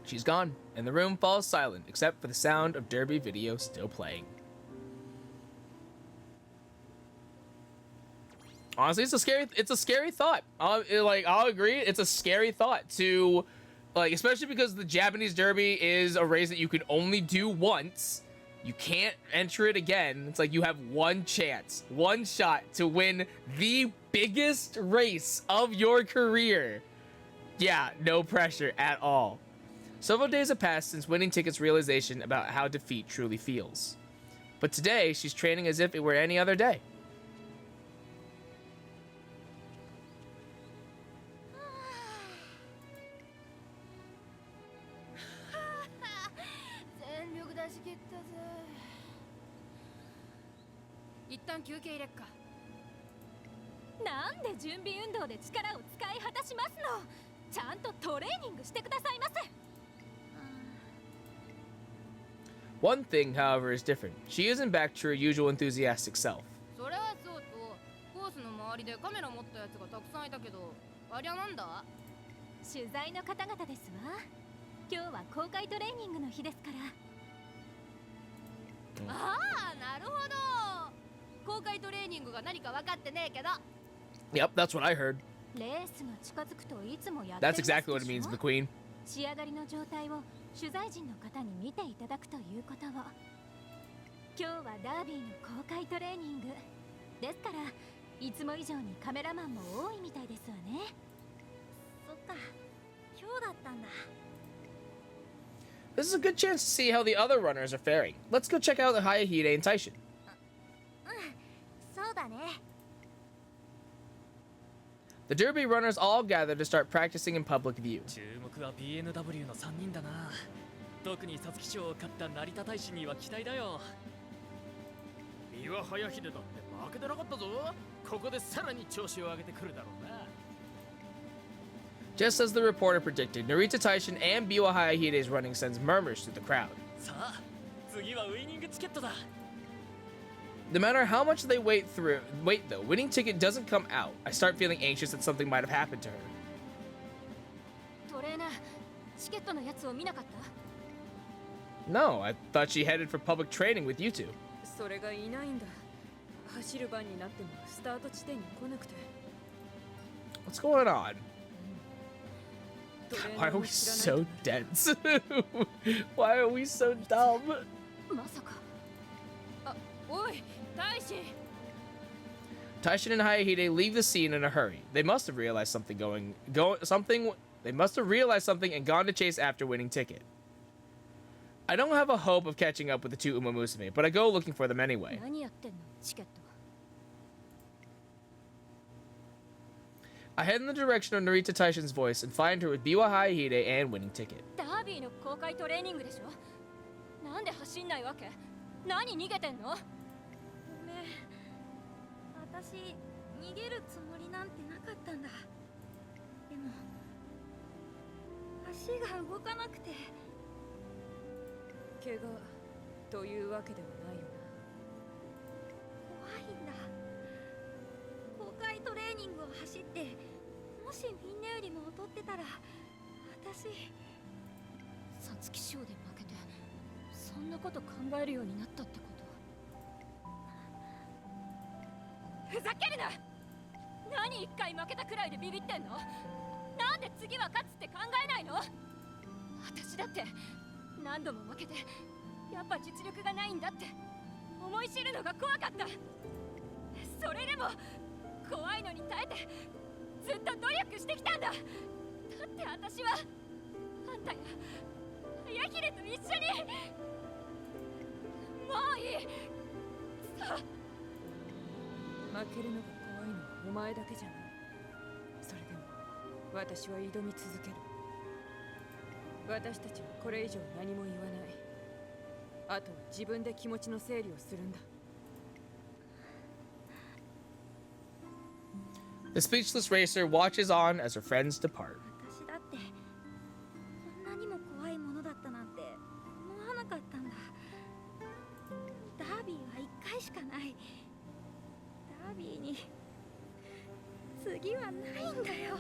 Speaker 1: She's gone, and the room falls silent except for the sound of Derby video still playing. Honestly, it's a scary thought. I'll agree, it's a scary thought to, like, especially because the Japanese Derby is a race that you can only do once. You can't enter it again. It's like you have one chance, one shot to win the biggest race of your career. Yeah, no pressure at all. Several days have passed since winning tickets' realization about how defeat truly feels. But today, she's training as if it were any other day.
Speaker 8: 一旦休憩入れっか。
Speaker 4: なんで準備運動で力を使い果たしますの。ちゃんとトレーニングしてくださいませ。
Speaker 1: One thing, however, is different. She isn't back to her usual enthusiastic self.
Speaker 8: それはそうと、コースの周りでカメラ持ったやつがたくさんいたけど、ありゃなんだ？
Speaker 4: 取材の方々ですわ。今日は公開トレーニングの日ですから。
Speaker 8: ああ、なるほど。公開トレーニングが何か分かってねえけど。
Speaker 1: Yep, that's what I heard.
Speaker 4: レースが近づくといつもやってる
Speaker 1: That's exactly what it means, McQueen.
Speaker 4: 仕上がりの状態を取材陣の方に見ていただくということを。今日はダービーの公開トレーニングですから、いつも以上にカメラマンも多いみたいですわね。
Speaker 3: そっか、今日だったんだ。
Speaker 1: This is a good chance to see how the other runners are faring. Let's go check out the Hayahide and Taishin.
Speaker 3: そうだね。
Speaker 1: The Derby runners all gather to start practicing in public view.
Speaker 10: 注目は BNW の3人だな。特に皐月賞を勝った成田大使には期待だよ。三輪早秀だって負けてなかったぞ。ここでさらに調子を上げてくるだろうな。
Speaker 1: Just as the reporter predicted, Narita Taishin and Biwa Hayahide's running sends murmurs through the crowd.
Speaker 10: さあ、次はウイニングチケットだ。
Speaker 1: No matter how much they wait though, winning ticket doesn't come out. I start feeling anxious that something might have happened to her.
Speaker 6: トレーナー、チケットのやつを見なかった？
Speaker 1: No, I thought she headed for public training with you two.
Speaker 8: それがいないんだ。走る番になってもスタート地点に来なくて。
Speaker 1: What's going on?
Speaker 8: トレー
Speaker 1: Why
Speaker 8: ナ
Speaker 1: are
Speaker 8: ーも
Speaker 1: we
Speaker 8: 知らない
Speaker 1: so dense? Why are we so dumb?
Speaker 6: まさか。
Speaker 8: あ、おい、大使。
Speaker 1: Taishin and Hayahide leave the scene in a hurry. They must have realized something They must have realized something and gone to chase after winning ticket. I don't have a hope of catching up with the two Umamusume, but I go looking for them anyway.
Speaker 6: 何やってんの？チケット。
Speaker 1: I head in the direction of Narita Taishin's voice and find her with Biwa Hayahide and winning ticket.
Speaker 6: ダービーの公開トレーニングでしょ？なんで走んないわけ？何逃げてんの？
Speaker 3: ごめん、私逃げるつもりなんてなかったんだ。でも足が動かなくて。
Speaker 8: 怪我というわけではないよ
Speaker 3: 怖いんだ。公開トレーニングを走って、もしみんなよりも劣ってたら私。
Speaker 6: 皐月賞で負けてそんなこと考えるようになったってこと？
Speaker 8: な。ふざけるな。何一回負けたくらいでビビってんの？なんで次は勝つって考えないの？私だって何度も負けてやっぱ実力がないんだって思い知るのが怖かった。それでも怖いのに耐えてずっと努力してきたんだ。だって私はあんたやヤヒレと一緒に。もういい。さあ、負けるのが怖いのはお前だけじゃない。それでも私は挑み続ける。私たちはこれ以上何も言わない。あとは自分で気持ちの整理をするんだ。
Speaker 1: The speechless racer watches on as her friends depart.
Speaker 3: 私だってこんなにも怖いものだったなんて思わなかったんだ。ダービーは1回しかない。ダービーに次はないんだよ。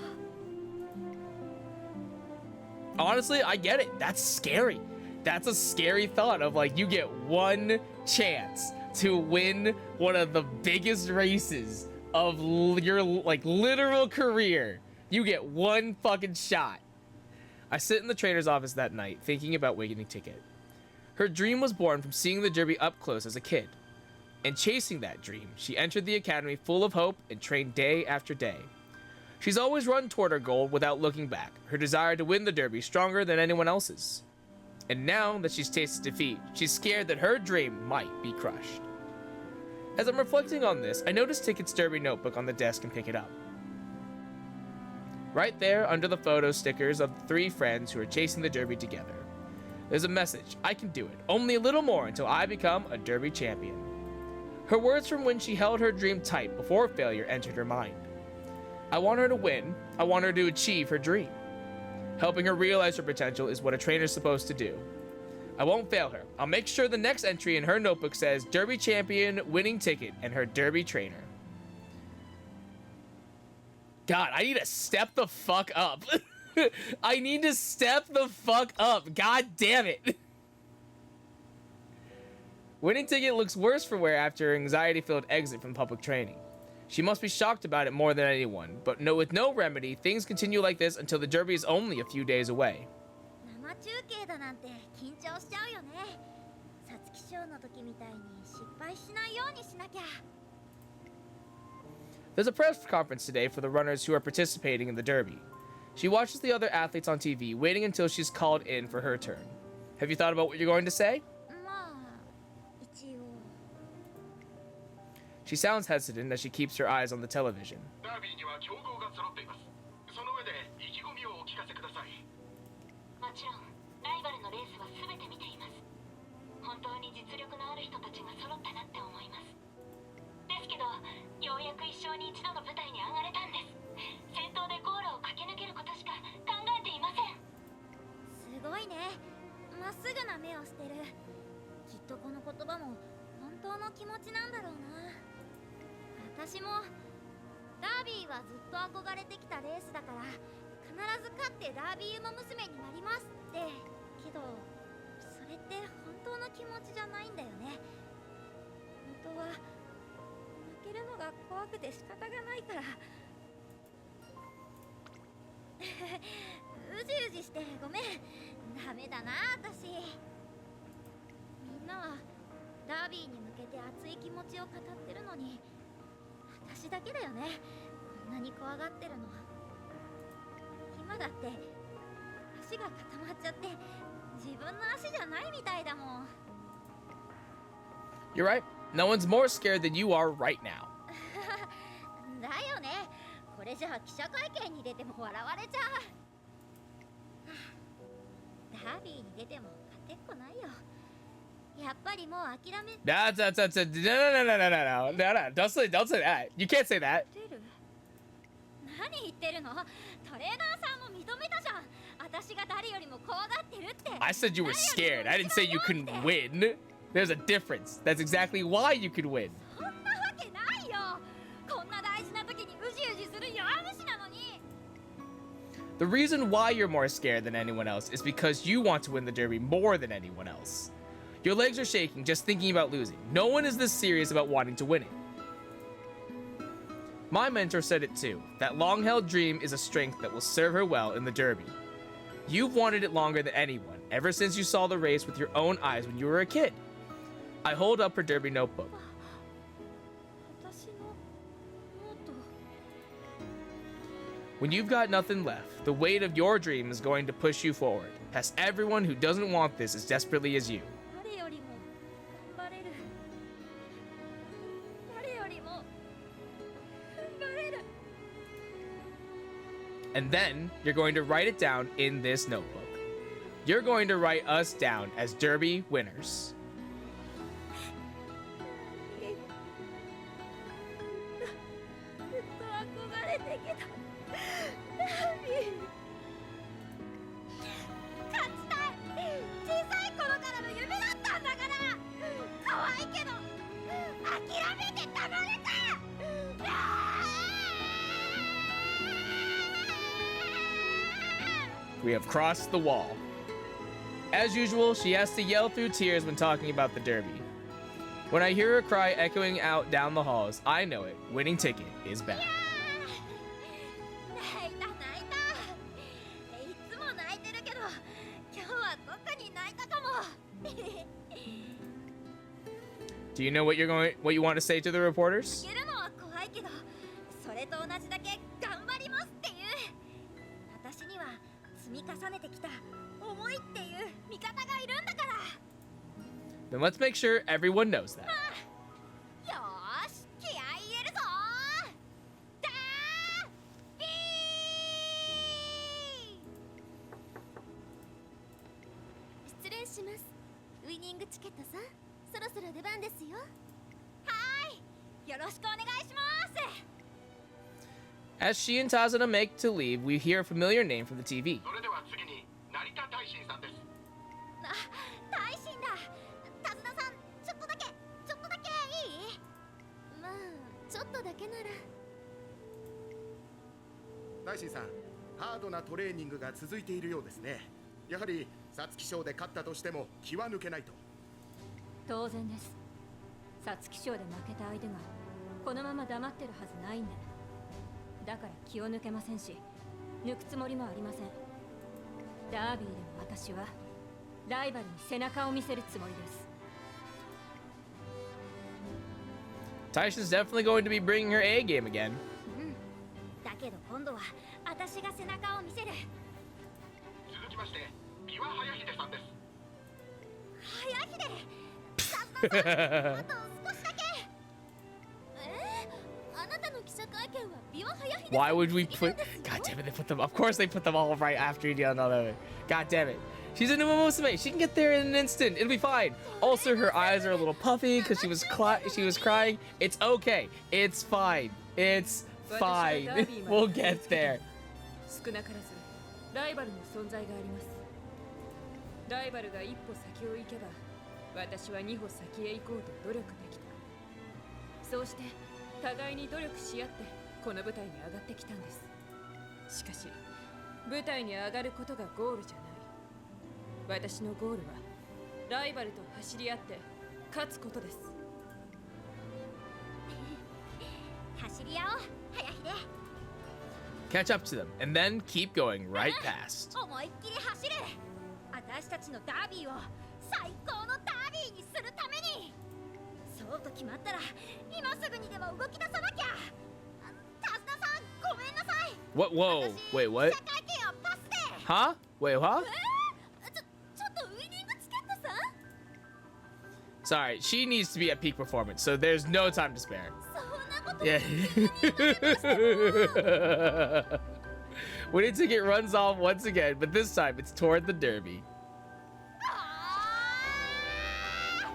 Speaker 1: Honestly, I get it. That's scary. That's a scary thought of like you get one chance to win one of the biggest races of your like literal career. You get one fucking shot. I sit in the trainer's office that night thinking about winning Ticket. Her dream was born from seeing the Derby up close as a kid. And chasing that dream, she entered the academy full of hope and trained day after day. She's always run toward her goal without looking back, her desire to win the Derby stronger than anyone else's. And now that she's tasted defeat, she's scared that her dream might be crushed. As I'm reflecting on this, I notice Ticket's Derby notebook on the desk and pick it up. Right there, under the photo stickers of the 3 friends who are chasing the Derby together, there's a message: I can do it, only a little more until I become a Derby champion. Her words from when she held her dream tight before failure entered her mind. I want her to win. I want her to achieve her dream. Helping her realize her potential is what a trainer's supposed to do. I won't fail her. I'll make sure the next entry in her notebook says Derby champion, winning Ticket, and her Derby trainer. God, I need to step the fuck up. I need to step the fuck up. God damn it. Winning Ticket looks worse for wear after her anxiety-filled exit from public training. She must be shocked about it more than anyone, but with no remedy, things continue like this until the Derby is only a few days away.
Speaker 3: 生中継だなんて緊張しちゃうよね。皐月賞の時みたいに失敗しないようにしなきゃ。
Speaker 1: There's a press conference today for the runners who are participating in the Derby. She watches the other athletes on TV, waiting until she's called in for her turn. Have you thought about what you're going to say?
Speaker 3: まあ、一応。
Speaker 1: She sounds hesitant as she keeps her eyes on the television.
Speaker 2: ダービーには強豪が揃っています。その上で意気込みをお聞かせください。
Speaker 11: もちろんライバルのレースは全て見ています。本当に実力のある人たちが揃ったなって思います。ですけど、ようやく一生に一度の舞台に上がれたんです。先頭でゴールを駆け抜けることしか考えていません。
Speaker 3: すごいね。まっすぐな目をしてる。きっとこの言葉も本当の気持ちなんだろうな。私もダービーはずっと憧れてきたレースだから必ず勝ってダービー馬娘になりますって。けどそれって本当の気持ちじゃないんだよね。本当は負けるのが怖くて仕方がないから。うじうじしてごめん。ダメだな私。みんなはダービーに向けて熱い気持ちを語ってるのに、私だけだよね、こんなに怖がってるの。今だって足が固まっちゃって自分の足じゃないみたいだもん。
Speaker 1: You're right. No one's more scared than you are right now.
Speaker 3: だよね。これじゃあ記者会見に出ても笑われちゃう。ダービーに出ても勝てっこないよ。やっぱりもう諦め
Speaker 1: No, don't say that. You can't say that.
Speaker 3: てる何言ってるの？トレーナーさんも認めたじゃん。私が誰よりも怖がってるって。
Speaker 1: I said you were scared. I didn't say you couldn't win. There's a difference. That's exactly why you could win.
Speaker 3: そんなわけないよ。こんな大事な時にうじうじする弱虫なのに。
Speaker 1: The reason why you're more scared than anyone else is because you want to win the derby more than anyone else. Your legs are shaking just thinking about losing. No one is this serious about wanting to win it. My mentor said it too. That long-held dream is a strength that will serve her well in the derby. You've wanted it longer than anyone, ever since you saw the race with your own eyes when you were a kid. I hold up her derby notebook.
Speaker 3: 私のノート。
Speaker 1: When you've got nothing left, the weight of your dream is going to push you forward, past everyone who doesn't want this as desperately as you.
Speaker 3: 誰よりも頑張れる。誰よりも頑張れる。
Speaker 1: And then you're going to write it down in this notebook. You're going to write us down as derby winners.
Speaker 3: ずっと憧れてきた。ダービー。勝ちたい。小さい頃からの夢だったんだから。怖いけど諦めてたまるか。
Speaker 1: We have crossed the wall. As usual, she has to yell through tears when talking about the derby. When I hear her cry echoing out down the halls, I know it. Winning ticket is back.
Speaker 3: 泣いた泣いた。いつも泣いてるけど、今日は特に泣いたかも。
Speaker 1: Do you know what you want to say to the reporters?
Speaker 3: 負けるのは怖いけど、それと同じだけ頑張りますっていう。私には積み重ねてきた思いっていう味方がいるんだから。
Speaker 1: Then let's make sure everyone knows that.
Speaker 3: よーし、気合い入れるぞ。ダービー。
Speaker 4: 失礼します。ウイニングチケットさん、そろそろ出番ですよ。
Speaker 3: はーい、よろしくお願いします。
Speaker 1: As she and Tazuna make to leave, we hear a familiar name from the TV.
Speaker 2: それでは次に成田大臣さんです。
Speaker 3: 大臣だ。手綱さん、ちょっとだけいい？
Speaker 4: まあ、ちょっとだけなら。
Speaker 2: 大臣さん、ハードなトレーニングが続いているようですね。やはり皐月賞で勝ったとしても気は抜けないと。
Speaker 6: 当然です。皐月賞で負けた相手がこのまま黙ってるはずないんで。だから気を抜けませんし、抜くつもりもありません。ダービーでも私はライバルに背中を見せるつもりです。
Speaker 1: Taisha's definitely going to be bringing her A game again.
Speaker 3: だけど今度は私が背中を見せる。
Speaker 2: 続きまして、三輪早秀さんです。
Speaker 3: 早秀。さあと少しだけ。
Speaker 4: あなたの記者会見はビワハヤヒデ
Speaker 1: Why would we put... God damn it, they put them... Of course they put them all right after each other. God damn it. She's an Umamusume. She can get there in an instant. It'll be fine. Also, her eyes are a little puffy because she was crying. It's okay. It's fine. It's fine. We'll get there.
Speaker 8: 少なからずライバルの存在があります。ライバルが一歩先を行けば、私は二歩先へ行こうと努力できた。そうして互いに努力し合ってこの舞台に上がってきたんです。しかし舞台に上がることがゴールじゃない。私のゴールはライバルと走り合って勝つことです。
Speaker 3: 走り合おう、早秀。
Speaker 1: Catch up to them and then keep going right past.
Speaker 3: 思いっきり走る。私たちのダービーを最高のダービーにするために。そうと決まったら今すぐにでも動き出さなきゃ。タズナさん、ごめんなさい。
Speaker 1: What? Whoa. Wait, what?
Speaker 3: 記者会見はパスで。
Speaker 1: Huh? Wait, what?
Speaker 4: ちょっとウイニングチケットさん
Speaker 1: Sorry, she needs to be at peak performance, so there's no time to spare.
Speaker 4: そんなこと
Speaker 1: Yeah. Winning ticket runs off once again, but this time it's toward the derby.
Speaker 3: あー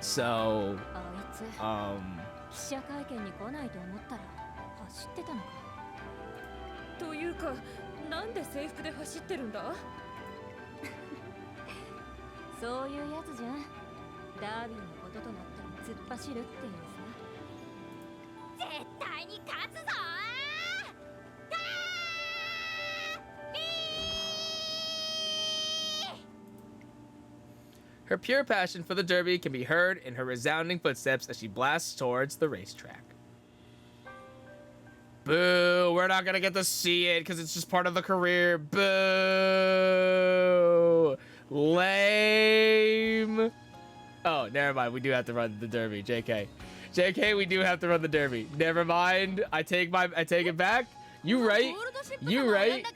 Speaker 1: So,
Speaker 6: あいつ記者会見に来ないと思ったら走ってたのか。
Speaker 8: というか、なんで制服で走ってるんだ？
Speaker 6: そういうやつじゃん。ダービーのこととなったら突っ走るっていうさ。
Speaker 3: 絶対に勝つぞ
Speaker 1: her pure passion for the Derby can be heard in her resounding footsteps as she blasts towards the racetrack. Boo! We're not gonna get to see it because it's just part of the career. Boo! Lame. Oh, never mind. We do have to run the Derby. JK. JK, we do have to run the Derby. Never mind. I take it back. You right. You right.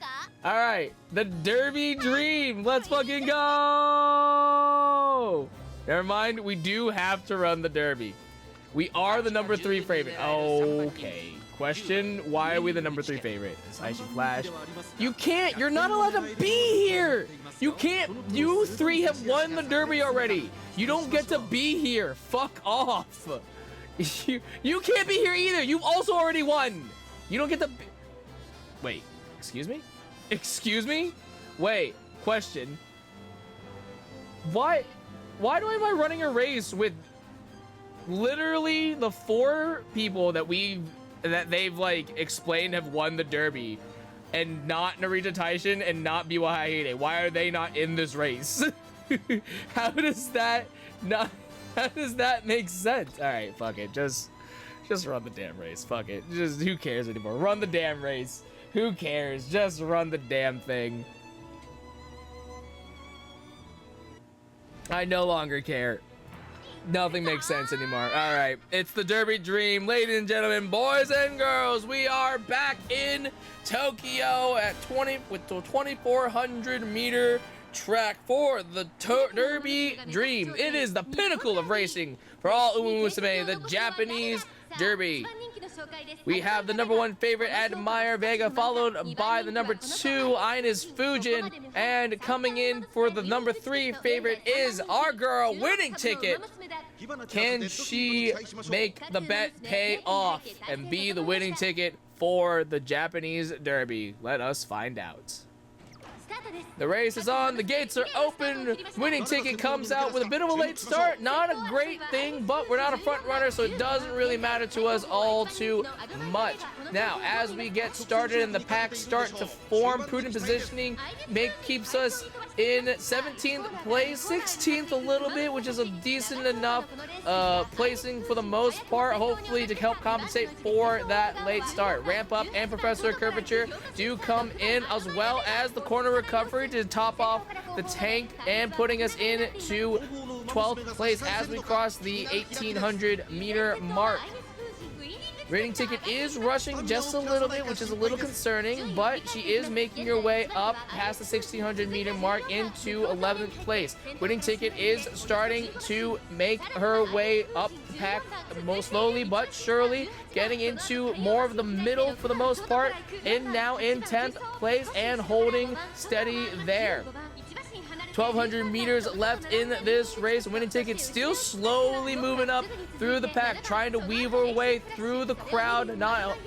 Speaker 1: All right. The Derby dream. Let's fucking go. Never mind. We do have to run the Derby. We are the number 3 favorite. Okay. Question, why are we the number 3 favorite? Is Aishi Flash? You can't. You're not allowed to be here. You can't. You 3 have won the Derby already. You don't get to be here. Fuck off. You can't be here either. You've also already won. You don't get to be... Wait. Excuse me? Excuse me? Wait. Question. Why am I running a race with literally the 4 people that they've like explained have won the Derby, and not Narita Taishin and not Biwa Haide? Why are they not in this race? How does that make sense? All right, fuck it. Just run the damn race. Fuck it. Just, who cares anymore? Run the damn race. Who cares? Just run the damn thing. I no longer care. Nothing makes sense anymore. All right, it's the Derby Dream, ladies and gentlemen, boys and girls. We are back in Tokyo at with the 2,400 meter track for the Derby Dream. It is the pinnacle of racing for all Umamusume, the Japanese Derby. We have the number 1 favorite, Admire Vega, followed by the number 2, Ines Fujin, and coming in for the number 3 favorite is our girl, Winning Ticket. Can she make the bet pay off and be the winning ticket for the Japanese Derby? Let us find out. The race is on, the gates are open, Winning Ticket comes out with a bit of a late start. Not a great thing, but we're not a front runner, so it doesn't really matter to us all too much. Now, as we get started and the packs start to form, prudent positioning keeps us in 17th place, 16th a little bit, which is a decent enough placing for the most part, hopefully to help compensate for that late start. Ramp up and Professor Curvature do come in, as well as the corner recovery to top off the tank and putting us into 12th place as we cross the 1,800 meter mark. Winning Ticket is rushing just a little bit, which is a little concerning, but she is making her way up past the 1,600 meter mark into 11th place. Winning Ticket is starting to make her way up the pack most slowly but surely, getting into more of the middle for the most part, and now in 10th place and holding steady there. 1,200 meters left in this race. Winning Ticket still slowly moving up through the pack, trying to weave her way through the crowd,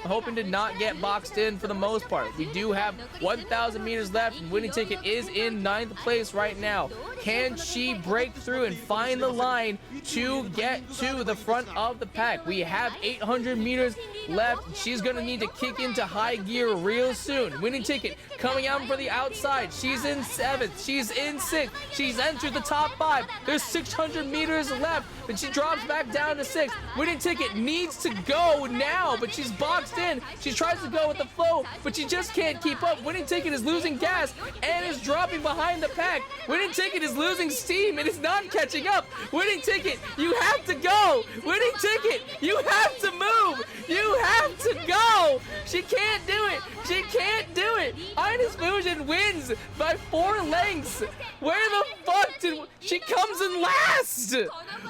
Speaker 1: hoping to not get boxed in for the most part. We do have 1,000 meters left, and Winning Ticket is in 9th place right now. Can she break through and find the line to get to the front of the pack? We have 800 meters left. She's going to need to kick into high gear real soon. Winning Ticket coming out for the outside. She's in 7th. She's in 6th. She's entered the top 5. There's 600 meters left, but she drops back down to 6th. Winning Ticket needs to go now, but she's boxed in. She tries to go with the flow, but she just can't keep up. Winning Ticket is losing gas and is dropping behind the pack. Winning Ticket is losing steam and is not catching up. Winning Ticket, you have to go. Winning Ticket, you have to move. You have to go. She can't do it. She can't do it. Ines Fusion wins by 4 lengths. Where the fuck did she comes in last?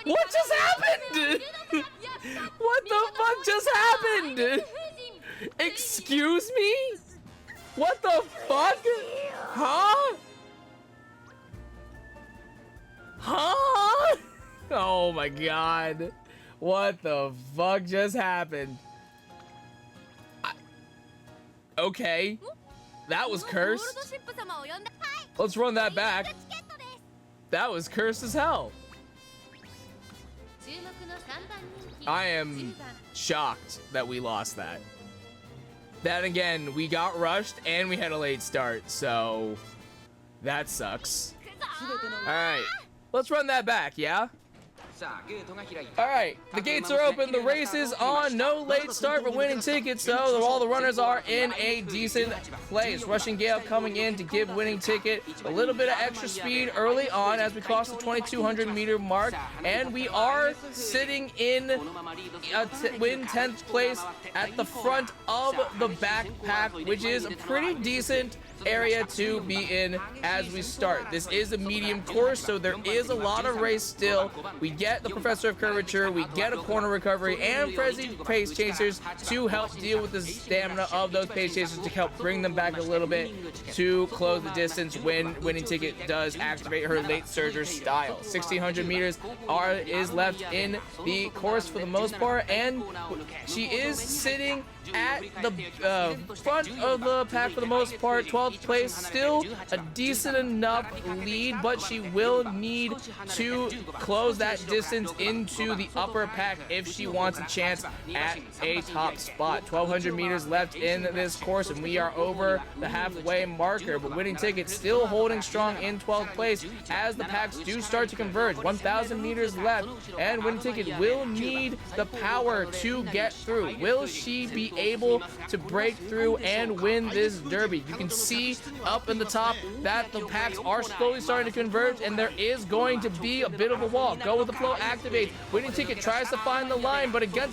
Speaker 1: What just happened? What the fuck just happened? Excuse me? What the fuck? Huh? Huh? Oh Oh my god. What the fuck just happened? Okay. That was cursed. Let's run that back. That was cursed as hell. I am shocked that we lost that. Then again, we got rushed and we had a late start, so that sucks. Alright, let's run that back, yeah? Alright, the gates are open, the race is on, no late start for winning tickets, so all the runners are in a decent place. Rushing Gale coming in to give winning ticket a little bit of extra speed early on as we cross the 2200 meter mark, and we are sitting in 10th place at the front of the backpack, which is a pretty decent area to be in as we start. This is a medium course, so there is a lot of race still. We get the Professor of Curvature, we get a corner recovery, and Frenzy Pace Chasers to help deal with the stamina of those Pace Chasers to help bring them back a little bit to close the distance when Winning Ticket does activate her late surger style. 1600 meters is left in the course for the most part, and she is sitting at the front of the pack for the most part. 12th place, still a decent enough lead, but she will need to close that distance into the upper pack if she wants a chance at a top spot. 1200 meters left in this course, and we are over the halfway marker, but Winning Ticket still holding strong in 12th place as the packs do start to converge. 1000 meters left, and Winning Ticket will need the power to get through. Will she be able to break through and win this derby? You can see up in the top that the packs are slowly starting to converge, and there is going to be a bit of a wall. Go with the flow activates. Winning Ticket tries to find the line, but again,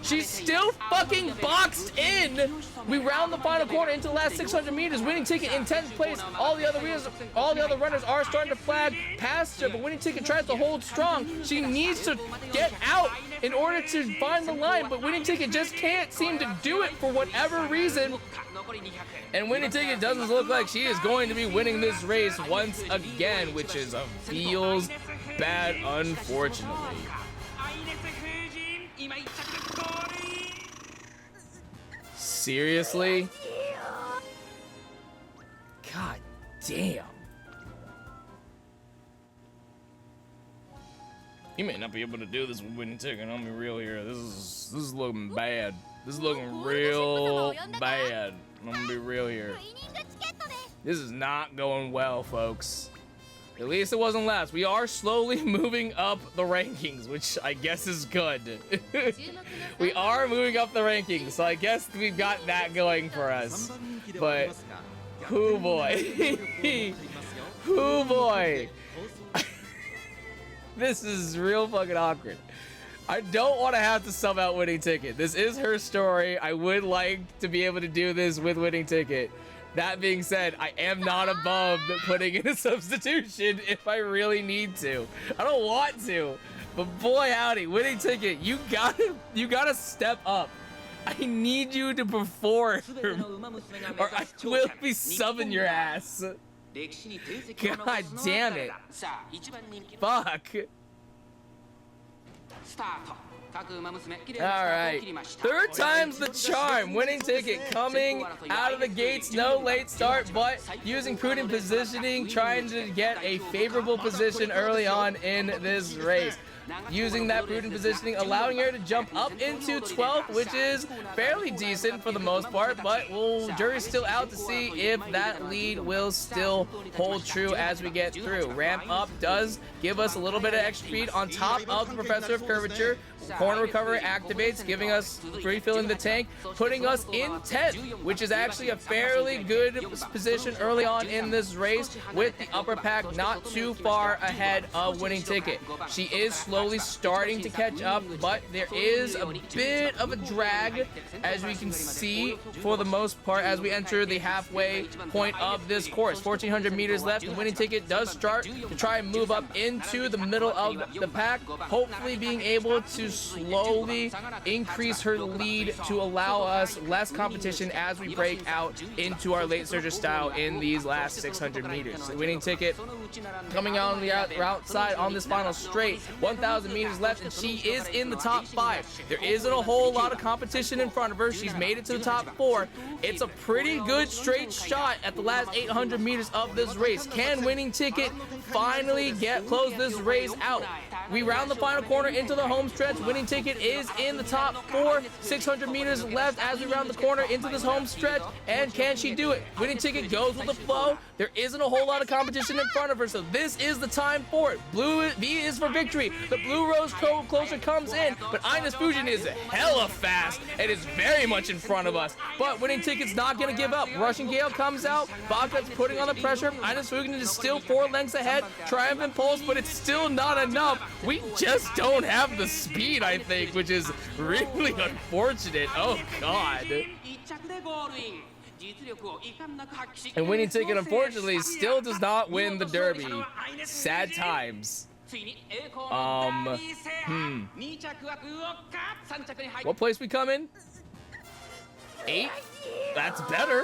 Speaker 1: she's still fucking boxed in. We round the final corner into the last 600 meters. Winning Ticket in 10th place. All the other runners are starting to flag past her, but Winning Ticket tries to hold strong. She needs to get out in order to find the line, but Winning Ticket just can't seem to do it for whatever reason. And Winning Ticket doesn't look like she is going to be winning this race once again, which is feels bad, unfortunately. Seriously? God damn. You may not be able to do this with Winning Ticket. I'm be real here. This is looking bad. This is looking real bad. I'm gonna be real here. This is not going well, folks. At least it wasn't last. We are slowly moving up the rankings, which I guess is good. We are moving up the rankings, so I guess we've got that going for us. But, hoo boy. Hoo boy. This is real fucking awkward. I don't want to have to sub out Winning Ticket. This is her story. I would like to be able to do this with Winning Ticket. That being said, I am not above putting in a substitution if I really need to. I don't want to, but boy howdy, Winning Ticket, you gotta step up. I need you to perform, or I will be subbing your ass. God damn it. Fuck. Alright, third time's the charm. Winning Ticket coming out of the gates, no late start, but using prudent positioning, trying to get a favorable position early on in this race. Using that prudent positioning, allowing her to jump up into 12th, which is fairly decent for the most part, but jury's still out to see if that lead will still hold true as we get through. Ramp up does give us a little bit of extra speed on top of the Professor of Curvature. Corner recovery activates, giving us refilling the tank, putting us in 10th, which is actually a fairly good position early on in this race, with the upper pack not too far ahead of Winning Ticket. She is slowly starting to catch up, but there is a bit of a drag, as we can see, for the most part, as we enter the halfway point of this course. 1400 meters left, and Winning Ticket does start to try and move up into the middle of the pack, hopefully being able to slowly increase her lead to allow us less competition as we break out into our late surger style in these last 600 meters. The Winning Ticket coming on the outside on this final straight. 1000 5,000 meters left, and she is in the top 5. There isn't a whole lot of competition in front of her. She's made it to the top 4. It's a pretty good straight shot at the last 800 meters of this race. Can Winning Ticket finally close this race out? We round the final corner into the home stretch. Winning Ticket is in the top 4. 600 meters left as we round the corner into this home stretch. And can she do it? Winning Ticket goes with the flow. There isn't a whole lot of competition in front of her, so this is the time for it. Blue V is for victory. The blue rose closer comes in, but Ines Fusion is hella fast and is very much in front of us. But Winning Ticket's not going to give up. Russian Gale comes out. Bobcat's putting on the pressure. Ines Fusion is still 4 lengths ahead. Triumphant Pulse, but it's still not enough. We just don't have the speed, I think, which is really unfortunate. Oh, God. And Winning Ticket, unfortunately, still does not win the Derby. Sad times. What place we come in? 8? That's better.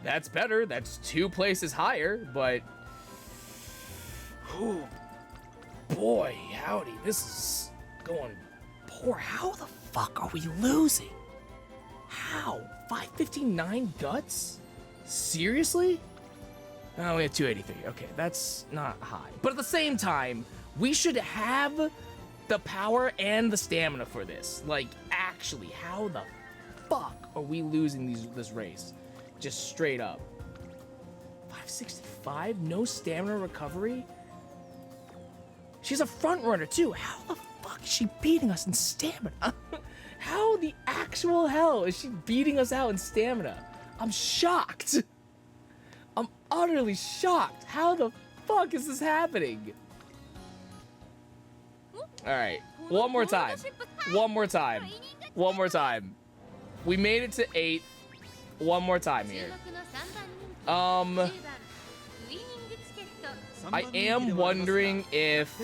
Speaker 1: That's better. That's 2 places higher, but... Whew. Boy, howdy, this is going poor. How the fuck are we losing? How? 559 guts? Seriously? Oh, we have 283. Okay, that's not high. But at the same time, we should have the power and the stamina for this. Like, actually, how the fuck are we losing this race? Just straight up. 565? No stamina recovery? She's a front runner too. How the fuck is she beating us in stamina? How the actual hell is she beating us out in stamina? I'm shocked. I'm utterly shocked. How the fuck is this happening? All right, one more time. One more time. One more time. We made it to 8. One more time here. I am wondering if...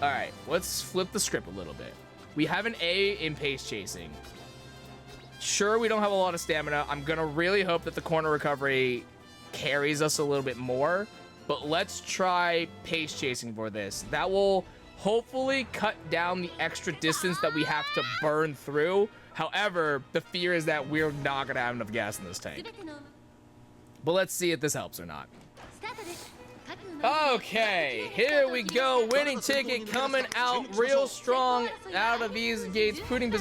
Speaker 1: Alright, let's flip the script a little bit. We have an A in pace chasing. Sure, we don't have a lot of stamina. I'm gonna really hope that the corner recovery carries us a little bit more. But let's try pace chasing for this. That will hopefully cut down the extra distance that we have to burn through. However, the fear is that we're not going to have enough gas in this tank. But let's see if this helps or not. Okay, here we go. Winning Ticket coming out real strong out of these gates, putting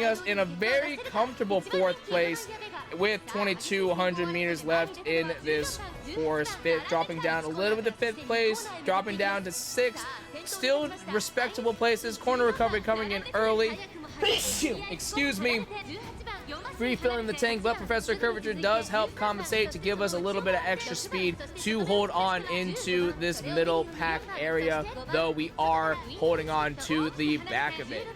Speaker 1: us in a very comfortable 4th place with 2,200 meters left in this course. Dropping down a little bit to 5th place, dropping down to 6th. Still respectable places. Corner recovery coming in early. Excuse me. Refilling the tank, but Professor Curvature does help compensate to give us a little bit of extra speed to hold on into this middle pack area, though we are holding on to the back of it.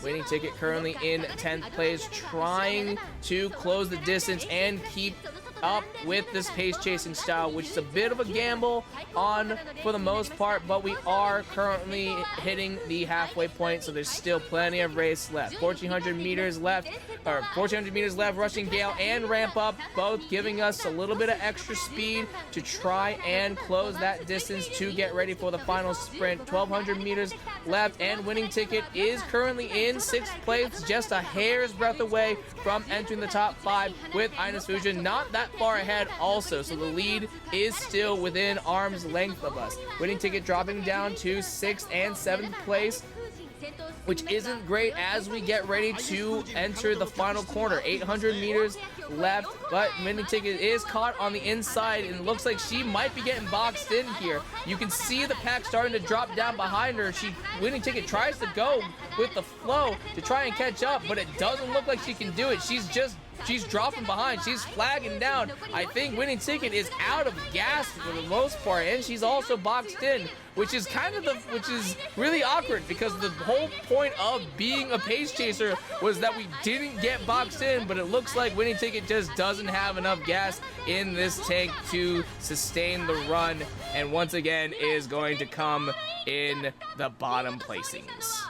Speaker 1: Winning Ticket currently in 10th place, trying to close the distance and keep up with this pace chasing style, which is a bit of a gamble on for the most part, but we are currently hitting the halfway point, so there's still plenty of race left. 1,400 meters left, or 1,400 meters left. Rushing Gale and Ramp Up both giving us a little bit of extra speed to try and close that distance to get ready for the final sprint. 1,200 meters left, and Winning Ticket is currently in 6th place, just a hair's breadth away from entering the top 5 with Ines Fusion. Not that far ahead also, so the lead is still within arm's length of us. Winning Ticket dropping down to 6th and 7th place, which isn't great as we get ready to enter the final corner. 800 meters left, but Winning Ticket is caught on the inside, and it looks like she might be getting boxed in here. You can see the pack starting to drop down behind her. Winning Ticket tries to go with the flow to try and catch up, but it doesn't look like she can do it. She's dropping behind. She's flagging down. I think Winning Ticket is out of gas for the most part, and she's also boxed in, which is really awkward, because the whole point of being a pace chaser was that we didn't get boxed in, but it looks like Winning Ticket just doesn't have enough gas in this tank to sustain the run, and once again is going to come in the bottom placings.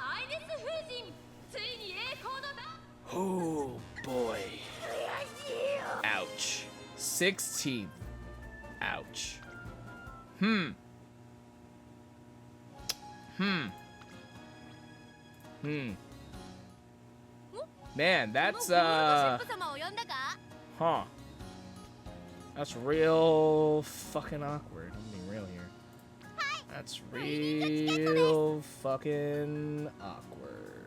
Speaker 1: Oh boy. Ouch. 16th. Ouch. Man, that's huh. That's real fucking awkward. I'm being real here. That's real fucking awkward.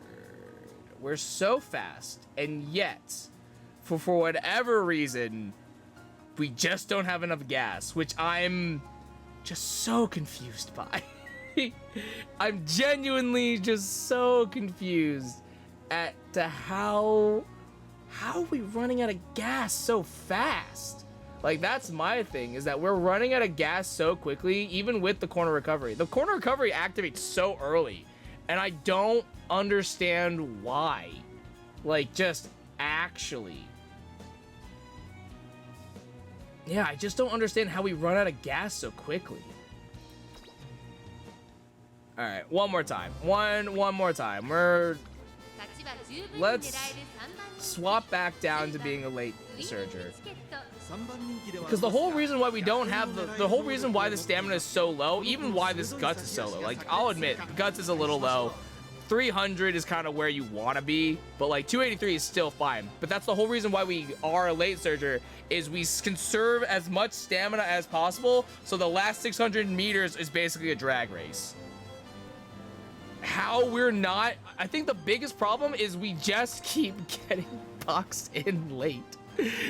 Speaker 1: We're so fast, and yet, for whatever reason, we just don't have enough gas, which I'm just so confused by. I'm genuinely just so confused at how are we running out of gas so fast? Like, that's my thing, is that we're running out of gas so quickly, even with the corner recovery. The corner recovery activates so early, and I don't understand why. Like, just actually. Yeah, I just don't understand how we run out of gas so quickly. All right, one more time. One more time. Let's swap back down to being a late surger. Because the whole reason why we don't have the whole reason why the stamina is so low, even why this guts is so low. Like, I'll admit, guts is a little low. 300 is kind of where you want to be, but like 283 is still fine. But that's the whole reason why we are a late surger, is we conserve as much stamina as possible, so the last 600 meters is basically a drag race. How we're not, I think the biggest problem is we just keep getting boxed in late.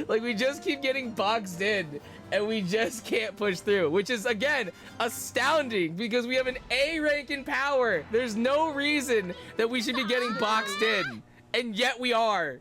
Speaker 1: Like, we just keep getting boxed in, and we just can't push through, which is, again, astounding, because we have an A rank in power. There's no reason that we should be getting boxed in, and yet we are.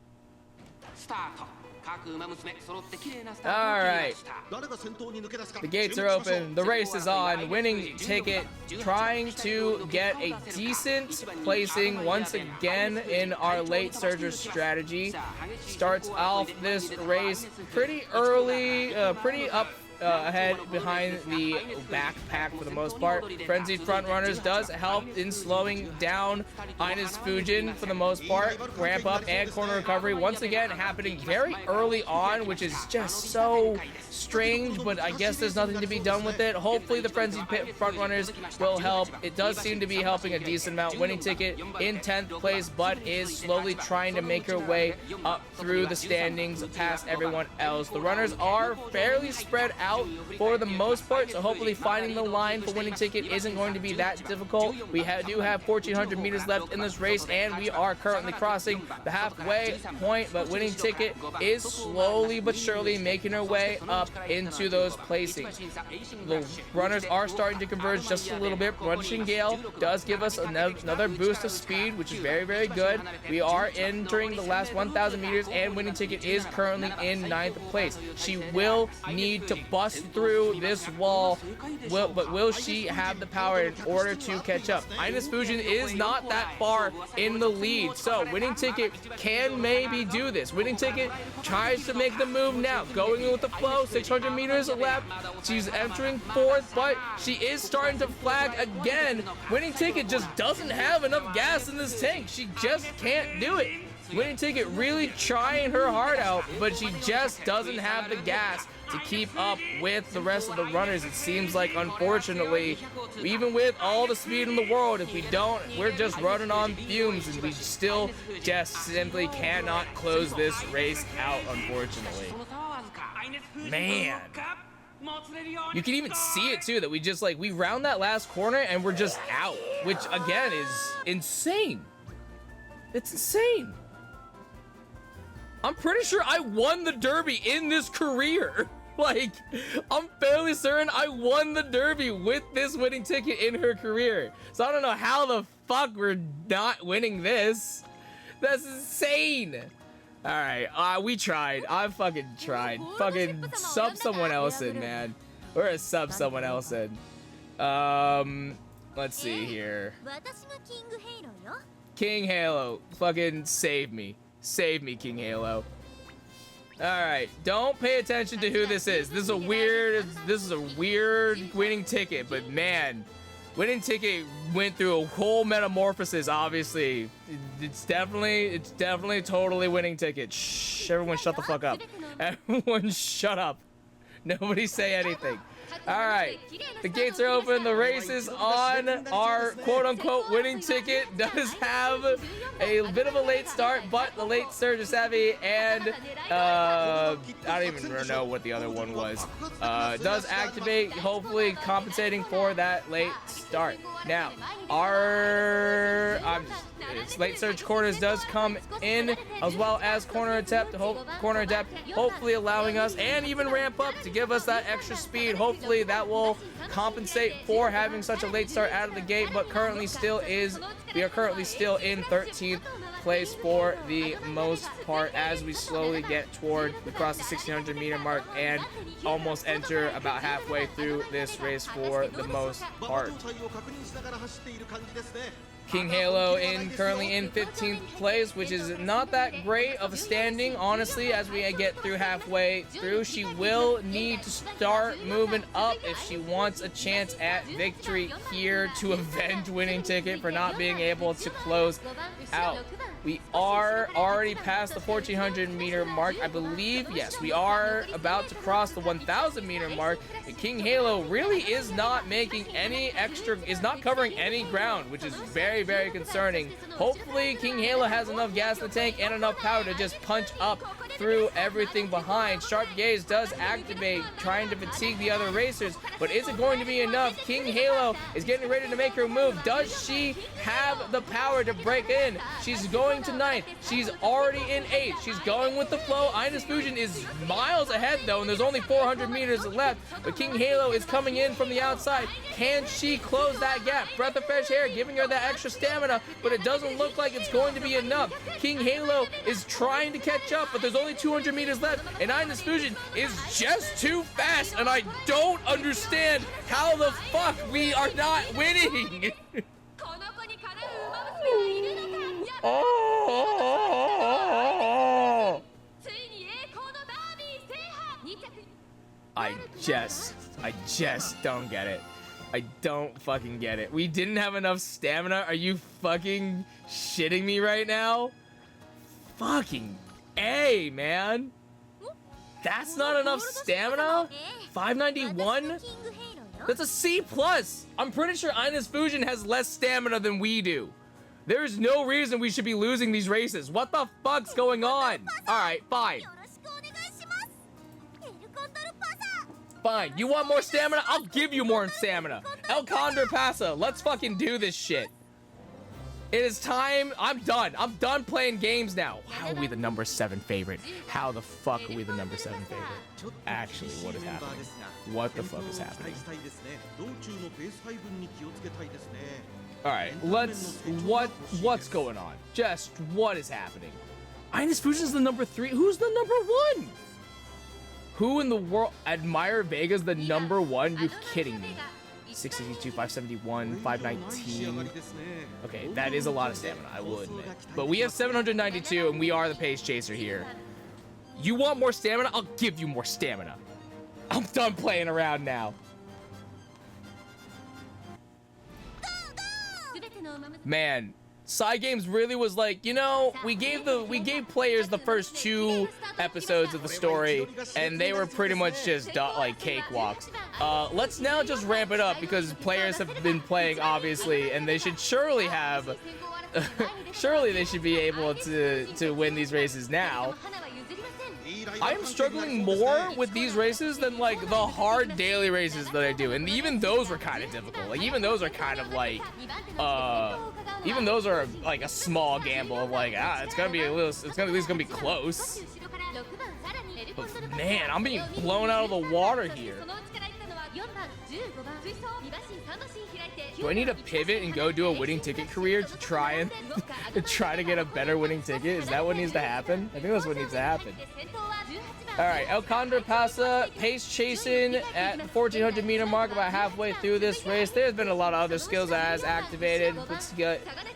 Speaker 1: Alright. The gates are open. The race is on. Winning ticket. Trying to get a decent placing once again in our late surger strategy. Starts off this race pretty early, pretty up ahead behind the backpack for the most part. Frenzied front runners does help in slowing down Ines Fujin for the most part. Ramp up and corner recovery once again happening very early on, which is just so strange, but I guess there's nothing to be done with it. Hopefully the frenzied front runners will help. It does seem to be helping a decent amount. Winning ticket in 10th place, but is slowly trying to make her way up through the standings past everyone else. The runners are fairly spread out for the most part, so hopefully finding the line for winning ticket isn't going to be that difficult. We do have 1,400 meters left in this race, and we are currently crossing the halfway point, but winning ticket is slowly but surely making her way up into those placings. The runners are starting to converge just a little bit. Rushing Gale does give us another boost of speed, which is very, very good. We are entering the last 1,000 meters, and winning ticket is currently in 9th place. She will need to bust through this wall, but will she have the power in order to catch up? Ines Fujin is not that far in the lead, so winning ticket can maybe do this. Winning ticket tries to make the move now, going in with the flow. 600 meters left. She's entering 4th, but she is starting to flag again. Winning ticket just doesn't have enough gas in this tank. She just can't do it. Winning ticket really trying her heart out, but she just doesn't have the gas to keep up with the rest of the runners. It seems like, unfortunately, even with all the speed in the world, if we don't, we're just running on fumes, and we still just simply cannot close this race out, unfortunately. Man. You can even see it too, that we just we round that last corner and we're just out, which again is insane. It's insane. I'm pretty sure I won the Derby in this career. Like, I'm fairly certain I won the Derby with this winning ticket in her career. So I don't know how the fuck we're not winning this. That's insane. All right, we tried. I fucking tried. Fucking sub someone else in, man. We're gonna sub someone else in. Let's see here. King Halo, fucking save me. Save me, King Halo. Alright, don't pay attention to who this is. This is a weird winning ticket, but man, winning ticket went through a whole metamorphosis, obviously. It's definitely totally winning ticket. Shh, everyone shut the fuck up. Everyone shut up. Nobody say anything. All right, the gates are open. The race is on. Our quote-unquote winning ticket does have a bit of a late start, but the late surge is savvy, and I don't even know what the other one was. Does activate, hopefully compensating for that late start. Now, its late surge corners does come in, as well as corner adept, hopefully allowing us and even ramp up to give us that extra speed. Hopefully that will compensate for having such a late start out of the gate, but we are currently still in 13th place for the most part as we slowly get toward, we cross the 1600 meter mark and almost enter about halfway through this race for the most part. King Halo currently in 15th place, which is not that great of a standing, honestly, as we get through halfway through. She will need to start moving up if she wants a chance at victory here to avenge winning ticket for not being able to close out. We are already past the 1400 meter mark, I believe. Yes, we are about to cross the 1000 meter mark. And King Halo really is not making any is not covering any ground, which is very, very concerning. Hopefully King Halo has enough gas in the tank and enough power to just punch up through everything behind. Sharp Gaze does activate, trying to fatigue the other racers, but is it going to be enough? King Halo is getting ready to make her move. Does she have the power to break in? She's going to 9th. She's already in 8th. She's going with the flow. Ines Fusion is miles ahead though, and there's only 400 meters left, but King Halo is coming in from the outside. Can she close that gap? Breath of fresh air giving her that extra stamina, but it doesn't look like it's going to be enough. King Halo is trying to catch up, but there's only 200 meters left, and Ines Fusion is just too fast, and I don't understand how the fuck we are not winning. Oh. I just don't get it. I don't fucking get it. We didn't have enough stamina. Are you fucking shitting me right now? Fucking A, man. That's not enough stamina? 591? That's a C+. I'm pretty sure Ines Fusion has less stamina than we do. There's no reason we should be losing these races. What the fuck's going on? All right, fine. Fine. You want more stamina? I'll give you more stamina. El Condor Pasa. Let's fucking do this shit. It is time. I'm done. I'm done playing games now. How are we the number 7 favorite? How the fuck are we the number 7 favorite? Actually, what is happening? What the fuck is happening? All right, what's going on? Just what is happening? Ines Fusion's the number 3. Who's the number 1? Who in the world? Admire Vega's the number 1? You're kidding me. 662, 571, 519. Okay, that is a lot of stamina, I will admit. But we have 792, and we are the pace chaser here. You want more stamina? I'll give you more stamina. I'm done playing around now. Man, Cygames really was like, you know, we gave players the first 2 episodes of the story, and they were pretty much just like cakewalks. Let's now just ramp it up because players have been playing, obviously, and they should surely have, surely they should be able to win these races now. I'm struggling more with these races than like the hard daily races that I do, and even those were kind of difficult. Like even those are kind of like, even those are like a small gamble of like, it's gonna be a little, it's gonna at least gonna be close. But man, I'm being blown out of the water here. Do I need to pivot and go do a winning ticket career to try to get a better winning ticket? Is that what needs to happen? I think that's what needs to happen. All right, El Condor Pasa pace chasing at the 1400 meter mark, about halfway through this race. There's been a lot of other skills that has activated,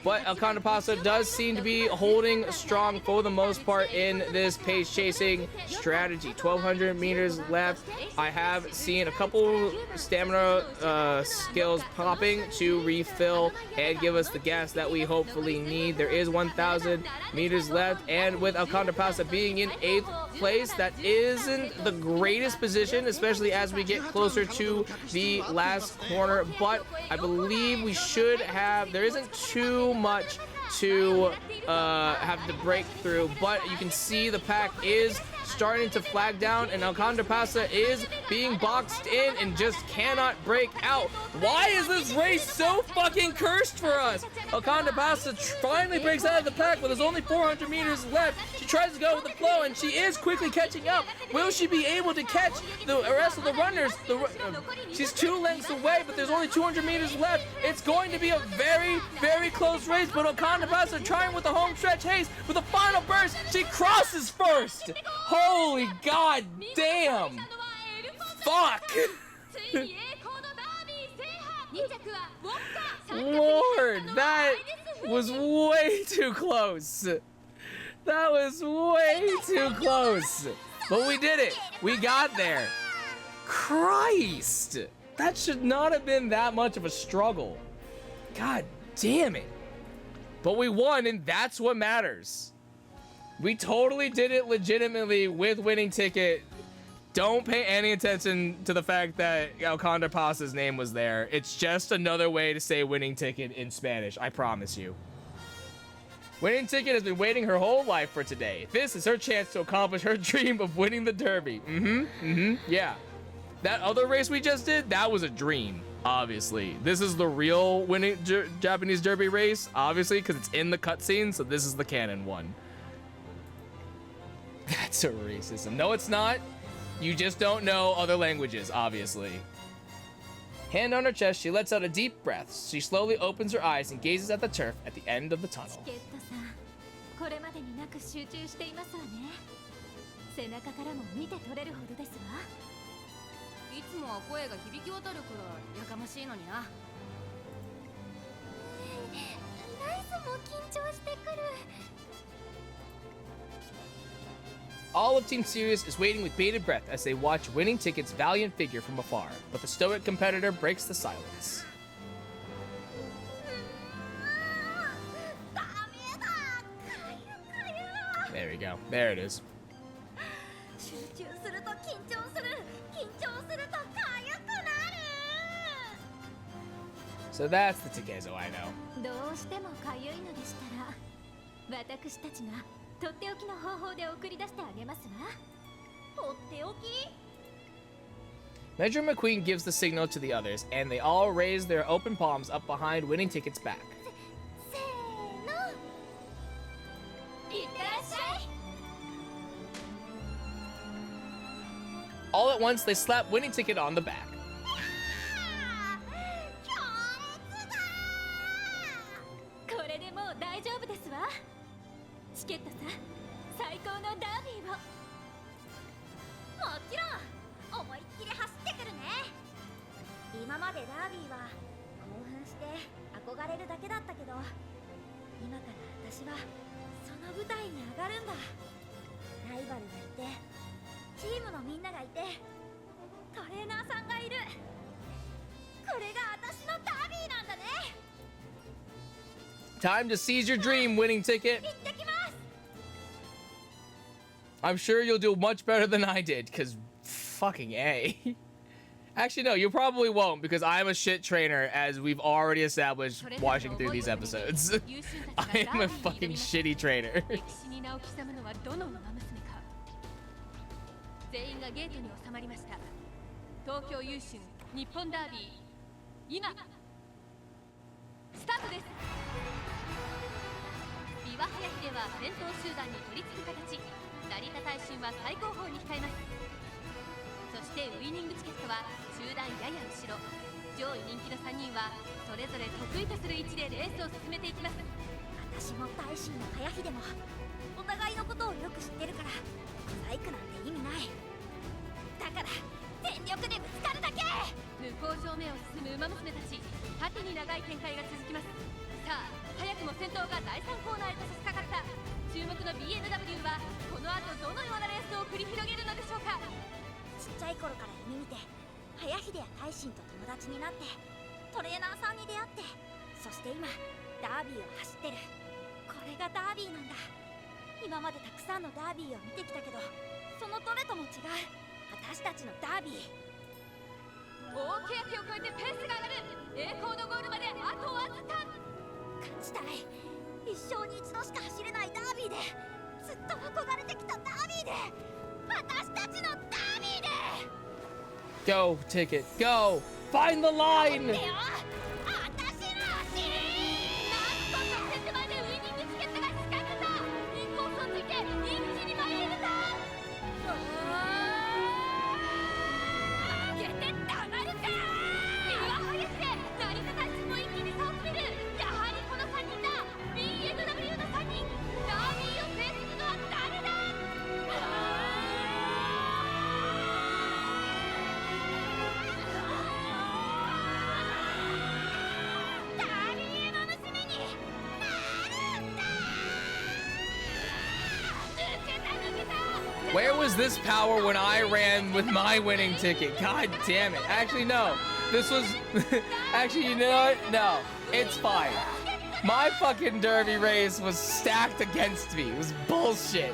Speaker 1: but El Condor Pasa does seem to be holding strong for the most part in this pace chasing strategy. 1200 meters left. I have seen a couple stamina skills popping to refill and give us the gas that we hopefully need. There is 1000 meters left, and with El Condor Pasa being in 8th place, that isn't the greatest position, especially as we get closer to the last corner, but I believe we should have, there isn't too much to have to break through, but you can see the pack is starting to flag down, and Alcondra Pasa is being boxed in and just cannot break out. Why is this race so fucking cursed for us? Alcondra Pasa finally breaks out of the pack, but there's only 400 meters left. She tries to go with the flow, and she is quickly catching up. Will she be able to catch the rest of the runners? She's 2 lengths away, but there's only 200 meters left. It's going to be a very, very close race, but Alcondra Pasa trying with the home stretch haste. With the final burst, she crosses first. Holy god damn! Fuck! Lord, that was way too close. That was way too close. But we did it. We got there. Christ! That should not have been that much of a struggle. God damn it. But we won, and that's what matters. We totally did it legitimately with winning ticket. Don't pay any attention to the fact that Alcondra Pasa's name was there. It's just another way to say winning ticket in Spanish, I promise you. Winning ticket has been waiting her whole life for today. This is her chance to accomplish her dream of winning the Derby. Yeah. That other race we just did, that was a dream, obviously. This is the real winning Japanese Derby race, obviously, because it's in the cutscene, so this is the canon one. That's a racism. No, it's not. You just don't know other languages, obviously. Hand on her chest, she lets out a deep breath. She slowly opens her eyes and gazes at the turf at the end of the tunnel. All of Team Sirius is waiting with bated breath as they watch Winning Ticket's valiant figure from afar, but the stoic competitor breaks the silence. There we go. There it is. So that's the Takezo I know. Major McQueen gives the signal to the others, and they all raise their open palms up behind Winning Ticket's back. All at once, they slap Winning Ticket on the back. Time to seize your dream, Winning Ticket. I'm sure you'll do much better than I did, because fucking A. Actually, no, you probably won't, because I'm a shit trainer, as we've already established watching through these episodes. I am a fucking shitty trainer.
Speaker 3: そのどれとも違う私たちのダービー。
Speaker 4: 大欅を越えてペースが上がる。栄光のゴールまであとわずか。
Speaker 3: 勝ちたい。一生に一度しか走れないダービーで、ずっと憧れてきたダービーで、私たちのダービーで。
Speaker 1: Go, Ticket, go! Find the line!
Speaker 3: 待ってよ、私の走り。
Speaker 4: なんと直線手前でウイニングチケットがつかめた。インコースをついてインチに前へ出た。
Speaker 3: 負けてたまるか。
Speaker 4: 身は激しで成田大地も一気に差を詰める。やはりこの3人だ。 BMW の3人。ダービーを制するのは誰だ。
Speaker 3: ダービー馬娘になるんだ。抜けた抜けた。
Speaker 1: Where was this power when I ran with my winning ticket? God damn it. Actually, no. This was... Actually, you know what? No. It's fine. My fucking derby race was stacked against me. It was bullshit.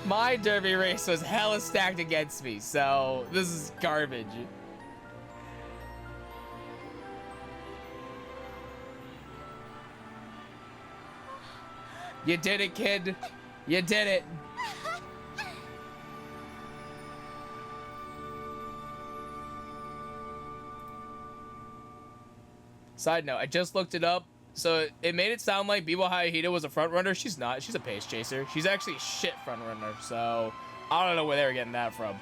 Speaker 1: My derby race was hella stacked against me, so this is garbage. You did it, kid. You did it. Side note, I just looked it up. So it made it sound like Biwa Hayahida was a front runner. She's not. She's a pace chaser. She's actually a shit front runner. So I don't know where they were getting that from.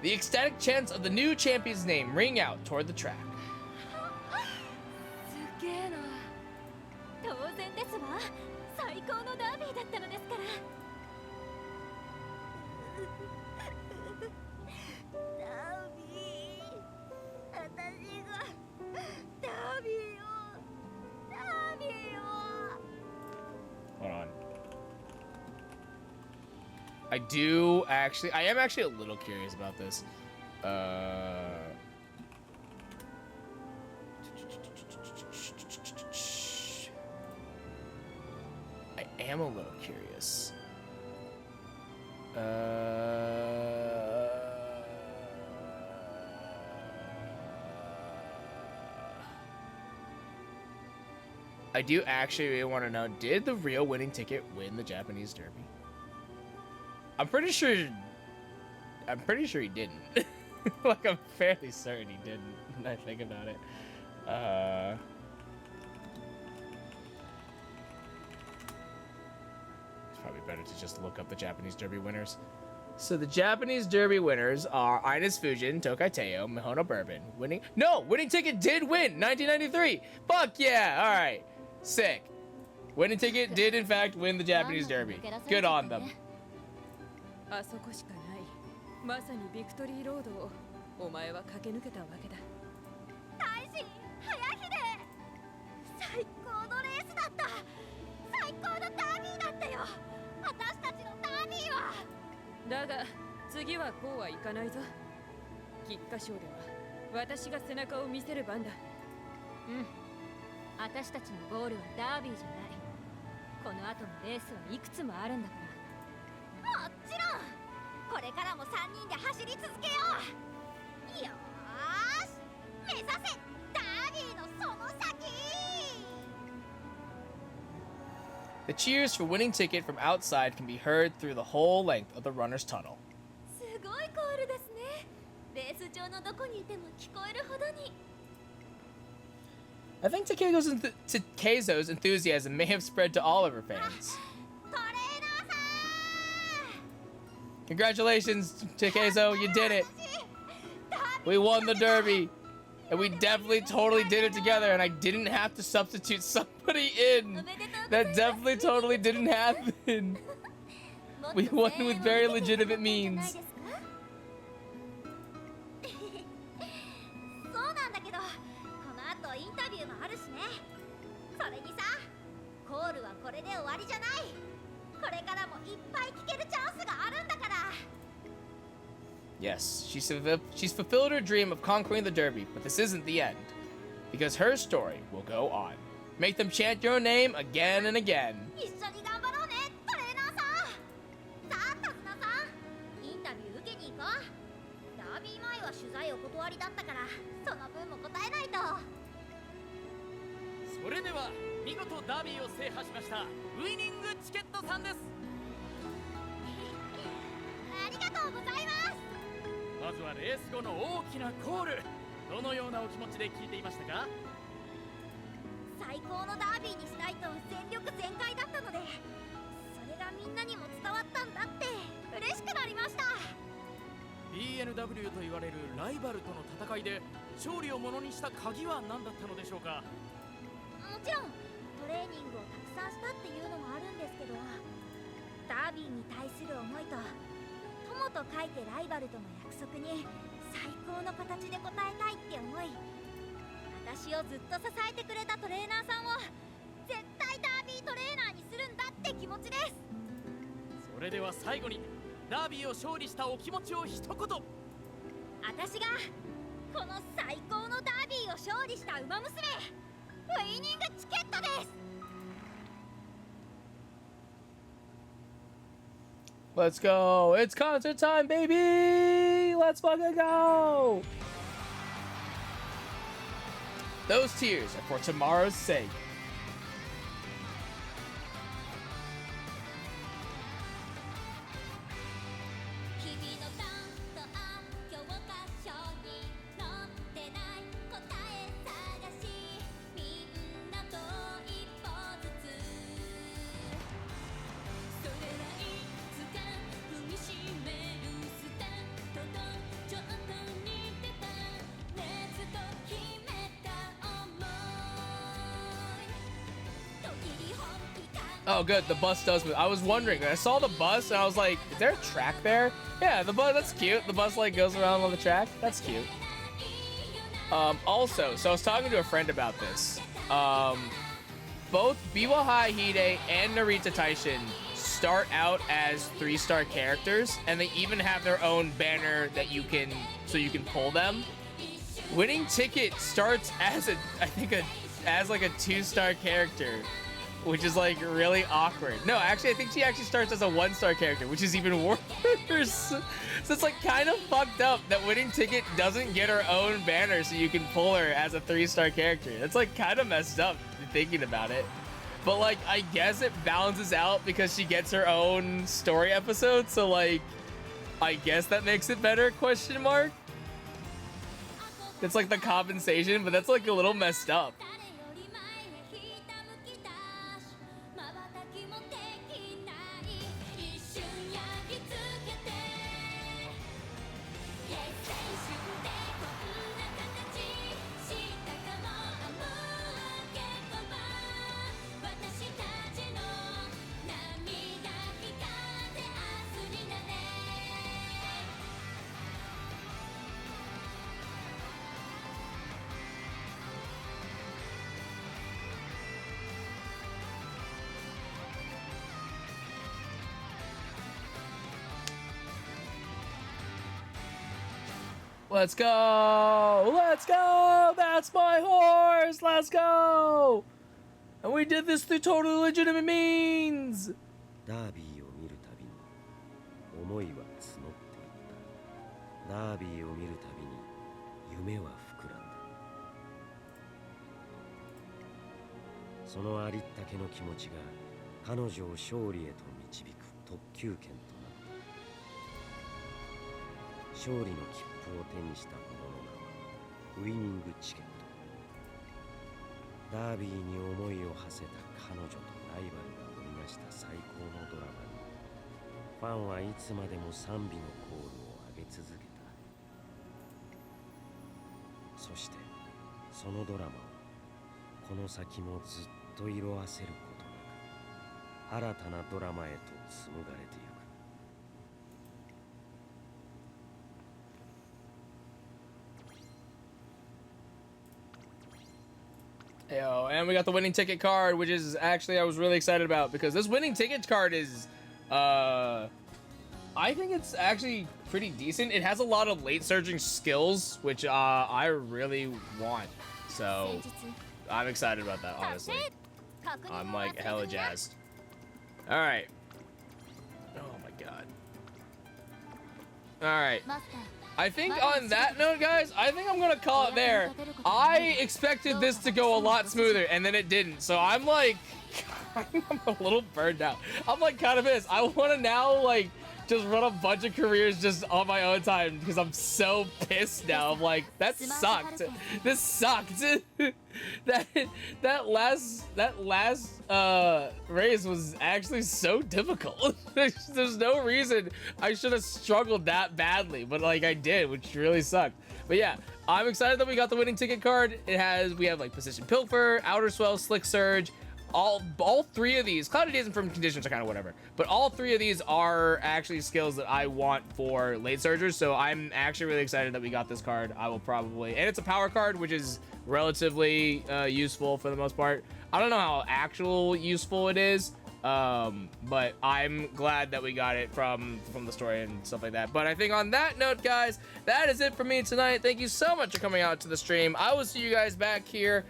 Speaker 1: The ecstatic chants of the new champion's name ring out toward the track.
Speaker 4: すげえな。当然ですわ。最高のダービーだったのですから。
Speaker 3: ダービー、私がダービーを、ダービーを。
Speaker 1: Hold on. I am actually a little curious about this. I am a little curious. I do actually really want to know, did the real winning ticket win the Japanese Derby? I'm pretty sure he didn't. Like, I'm fairly certain he didn't, when I think about it. It's probably better to just look up the Japanese Derby winners. So the Japanese Derby winners are Ines Fujin, Tokai Teo, Mihono Bourbon. Winning ticket did win, 1993. Fuck yeah, all right, sick. Winning ticket did in fact win the Japanese Derby. Good on them.
Speaker 8: あそこしかないまさにビクトリーロードをお前は駆け抜けたわけだ。
Speaker 3: 大臣早秀、最高のレースだった。最高のダービーだったよ。私たちのダービーは。
Speaker 8: だが次はこうはいかないぞ。菊花賞では私が背中を見せる番だ。
Speaker 6: うん。私たちのゴールはダービーじゃない。この後のレースはいくつもあるんだから。
Speaker 3: もちろん。これからも3人で走り続けよう。よーし、目指せダービーのその先。
Speaker 1: The cheers for winning ticket from outside can be heard through the whole length of the runner's tunnel.
Speaker 4: すごいコールですね。レース場のどこにいても聞こえるほどに。
Speaker 1: I think Takezo's enthusiasm may have spread to all of her fans.
Speaker 3: トレーナーさん。
Speaker 1: Congratulations, Takezo, you did it. We won the Derby. And we definitely totally did it together, and I didn't have to substitute somebody in. That definitely totally didn't happen. We won with very legitimate means.
Speaker 3: そうなんだけど、この後インタビューもあるしね。それにさ、コールはこれで終わりじゃない。これからもいっぱい聞けるチャンスがあるんだから。
Speaker 1: Yes, she's fulfilled her dream of conquering the Derby, but this isn't the end, because her story will go on. Make them chant your name again and again.
Speaker 3: 一緒に頑張ろうねトレーナーさん。さあタズナさん、インタビュー受けに行こう。ダービー前は取材お断りだったからその分も答えないと。
Speaker 10: それでは見事ダービーを制覇しましたウイニングチケットさんです。
Speaker 3: ありがとうございます。
Speaker 10: まずはレース後の大きなコール、どのようなお気持ちで聞いていましたか？
Speaker 3: 最高のダービーにしたいと全力全開だったので、それがみんなにも伝わったんだって嬉しくなりました。
Speaker 10: BNW と言われるライバルとの戦いで勝利をものにした鍵は何だったのでしょうか？
Speaker 3: もちろんトレーニングをたくさんしたっていうのもあるんですけど、ダービーに対する思いと友と書いてライバルとの約束に最高の形で応えたいって思い、私をずっと支えてくれたトレーナーさんを絶対ダービートレーナーにするんだって気持ちです。
Speaker 10: それでは最後にダービーを勝利したお気持ちを一言。
Speaker 3: 私がこの最高のダービーを勝利したウマ娘、ウイニングチケットです。
Speaker 1: Let's go. It's concert time, baby. Let's fucking go. Those tears are for tomorrow's sake.
Speaker 3: 君の担当教科書に載ってない答え探し、みんなと一歩ずつ、それはいつか踏みしめるスタートとちょっと似てた熱と決めた想い、時に本気か
Speaker 1: Oh, good. The bus does move. I was wondering. I saw the bus and I was like, is there a track there? Yeah, the bus. That's cute. The bus like goes around on the track. That's cute. Also, so I was talking to a friend about this. Both Biwa Hide and Narita Taishin start out as 3-star characters, and they even have their own banner that you can, so you can pull them. Winning Ticket starts as as like a 2-star character, which is like really awkward. No, actually, I think she actually starts as a 1-star character, which is even worse. So it's like kind of fucked up that Winning Ticket doesn't get her own banner so you can pull her as a 3-star character. That's like kind of messed up thinking about it. But like, I guess it balances out because she gets her own story episode. So like, I guess that makes it better, question mark. It's like the compensation, but that's like a little messed up.
Speaker 3: 誰より前へひたむきだし、瞬きもできない一瞬やりつけて、青春でこんな形したかも思うけど、私たちの涙光って明日になれ。
Speaker 1: Let's go! Let's go! That's my horse! Let's go! And we did this through totally legitimate means!
Speaker 9: ダービーを見るたびに思いは募っていった。ダービーを見るたびに夢は膨らんだ。そのありったけの気持ちが彼女を勝利へと導く特急券となった。勝利の切符を手にしたものの名はウイニングチケット。ダービーに思いを馳せた彼女とライバルが織りなした最高のドラマに、ファンはいつまでも賛美のコールを上げ続けた。そしてそのドラマをこの先もずっと色あせることなく新たなドラマへと紡がれていく。
Speaker 1: Yo, and we got the winning ticket card, which is actually I was really excited about because this winning ticket card is, I think it's actually pretty decent. It has a lot of late surging skills, which I really want. So I'm excited about that, honestly. I'm like hella jazzed. All right. Oh my god. All right. I think on that note, guys, I think I'm gonna call it there. I expected this to go a lot smoother, and then it didn't. So I'm like, I'm a little burned out. I'm like kind of pissed. I want to now like just run a bunch of careers just on my own time because I'm so pissed now. I'm like, that sucked. This sucked. that last race was actually so difficult. There's no reason I should have struggled that badly, but like I did, which really sucked. But yeah, I'm excited that we got the winning ticket card. We have like Position Pilfer, Outer Swell, Slick Surge. All three of these, Cloudy Days and Firm Conditions are kind of whatever, but all three of these are actually skills that I want for late surgers, so I'm actually really excited that we got this card. I will probably, and it's a power card, which is relatively useful for the most part. I don't know how actual useful it is, but I'm glad that we got it from the story and stuff like that. But I think on that note, guys, that is it for me tonight. Thank you so much for coming out to the stream. I will see you guys back here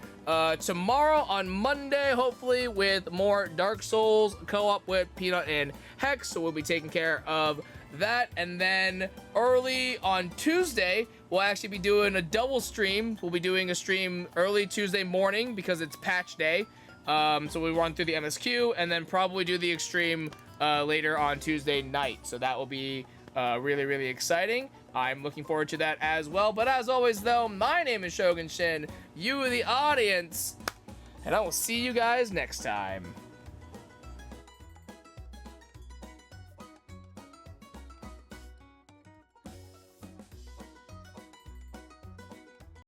Speaker 1: tomorrow on Monday, hopefully with more Dark Souls co-op with Peanut and Hex. So we'll be taking care of that. And then early on Tuesday, we'll actually be doing a double stream. We'll be doing a stream early Tuesday morning because it's patch day. So we run through the MSQ and then probably do the extreme later on Tuesday night. So that will be really, really exciting. I'm looking forward to that as well. But as always, though, my name is Shogun Shin, you the audience, and I will see you guys next time.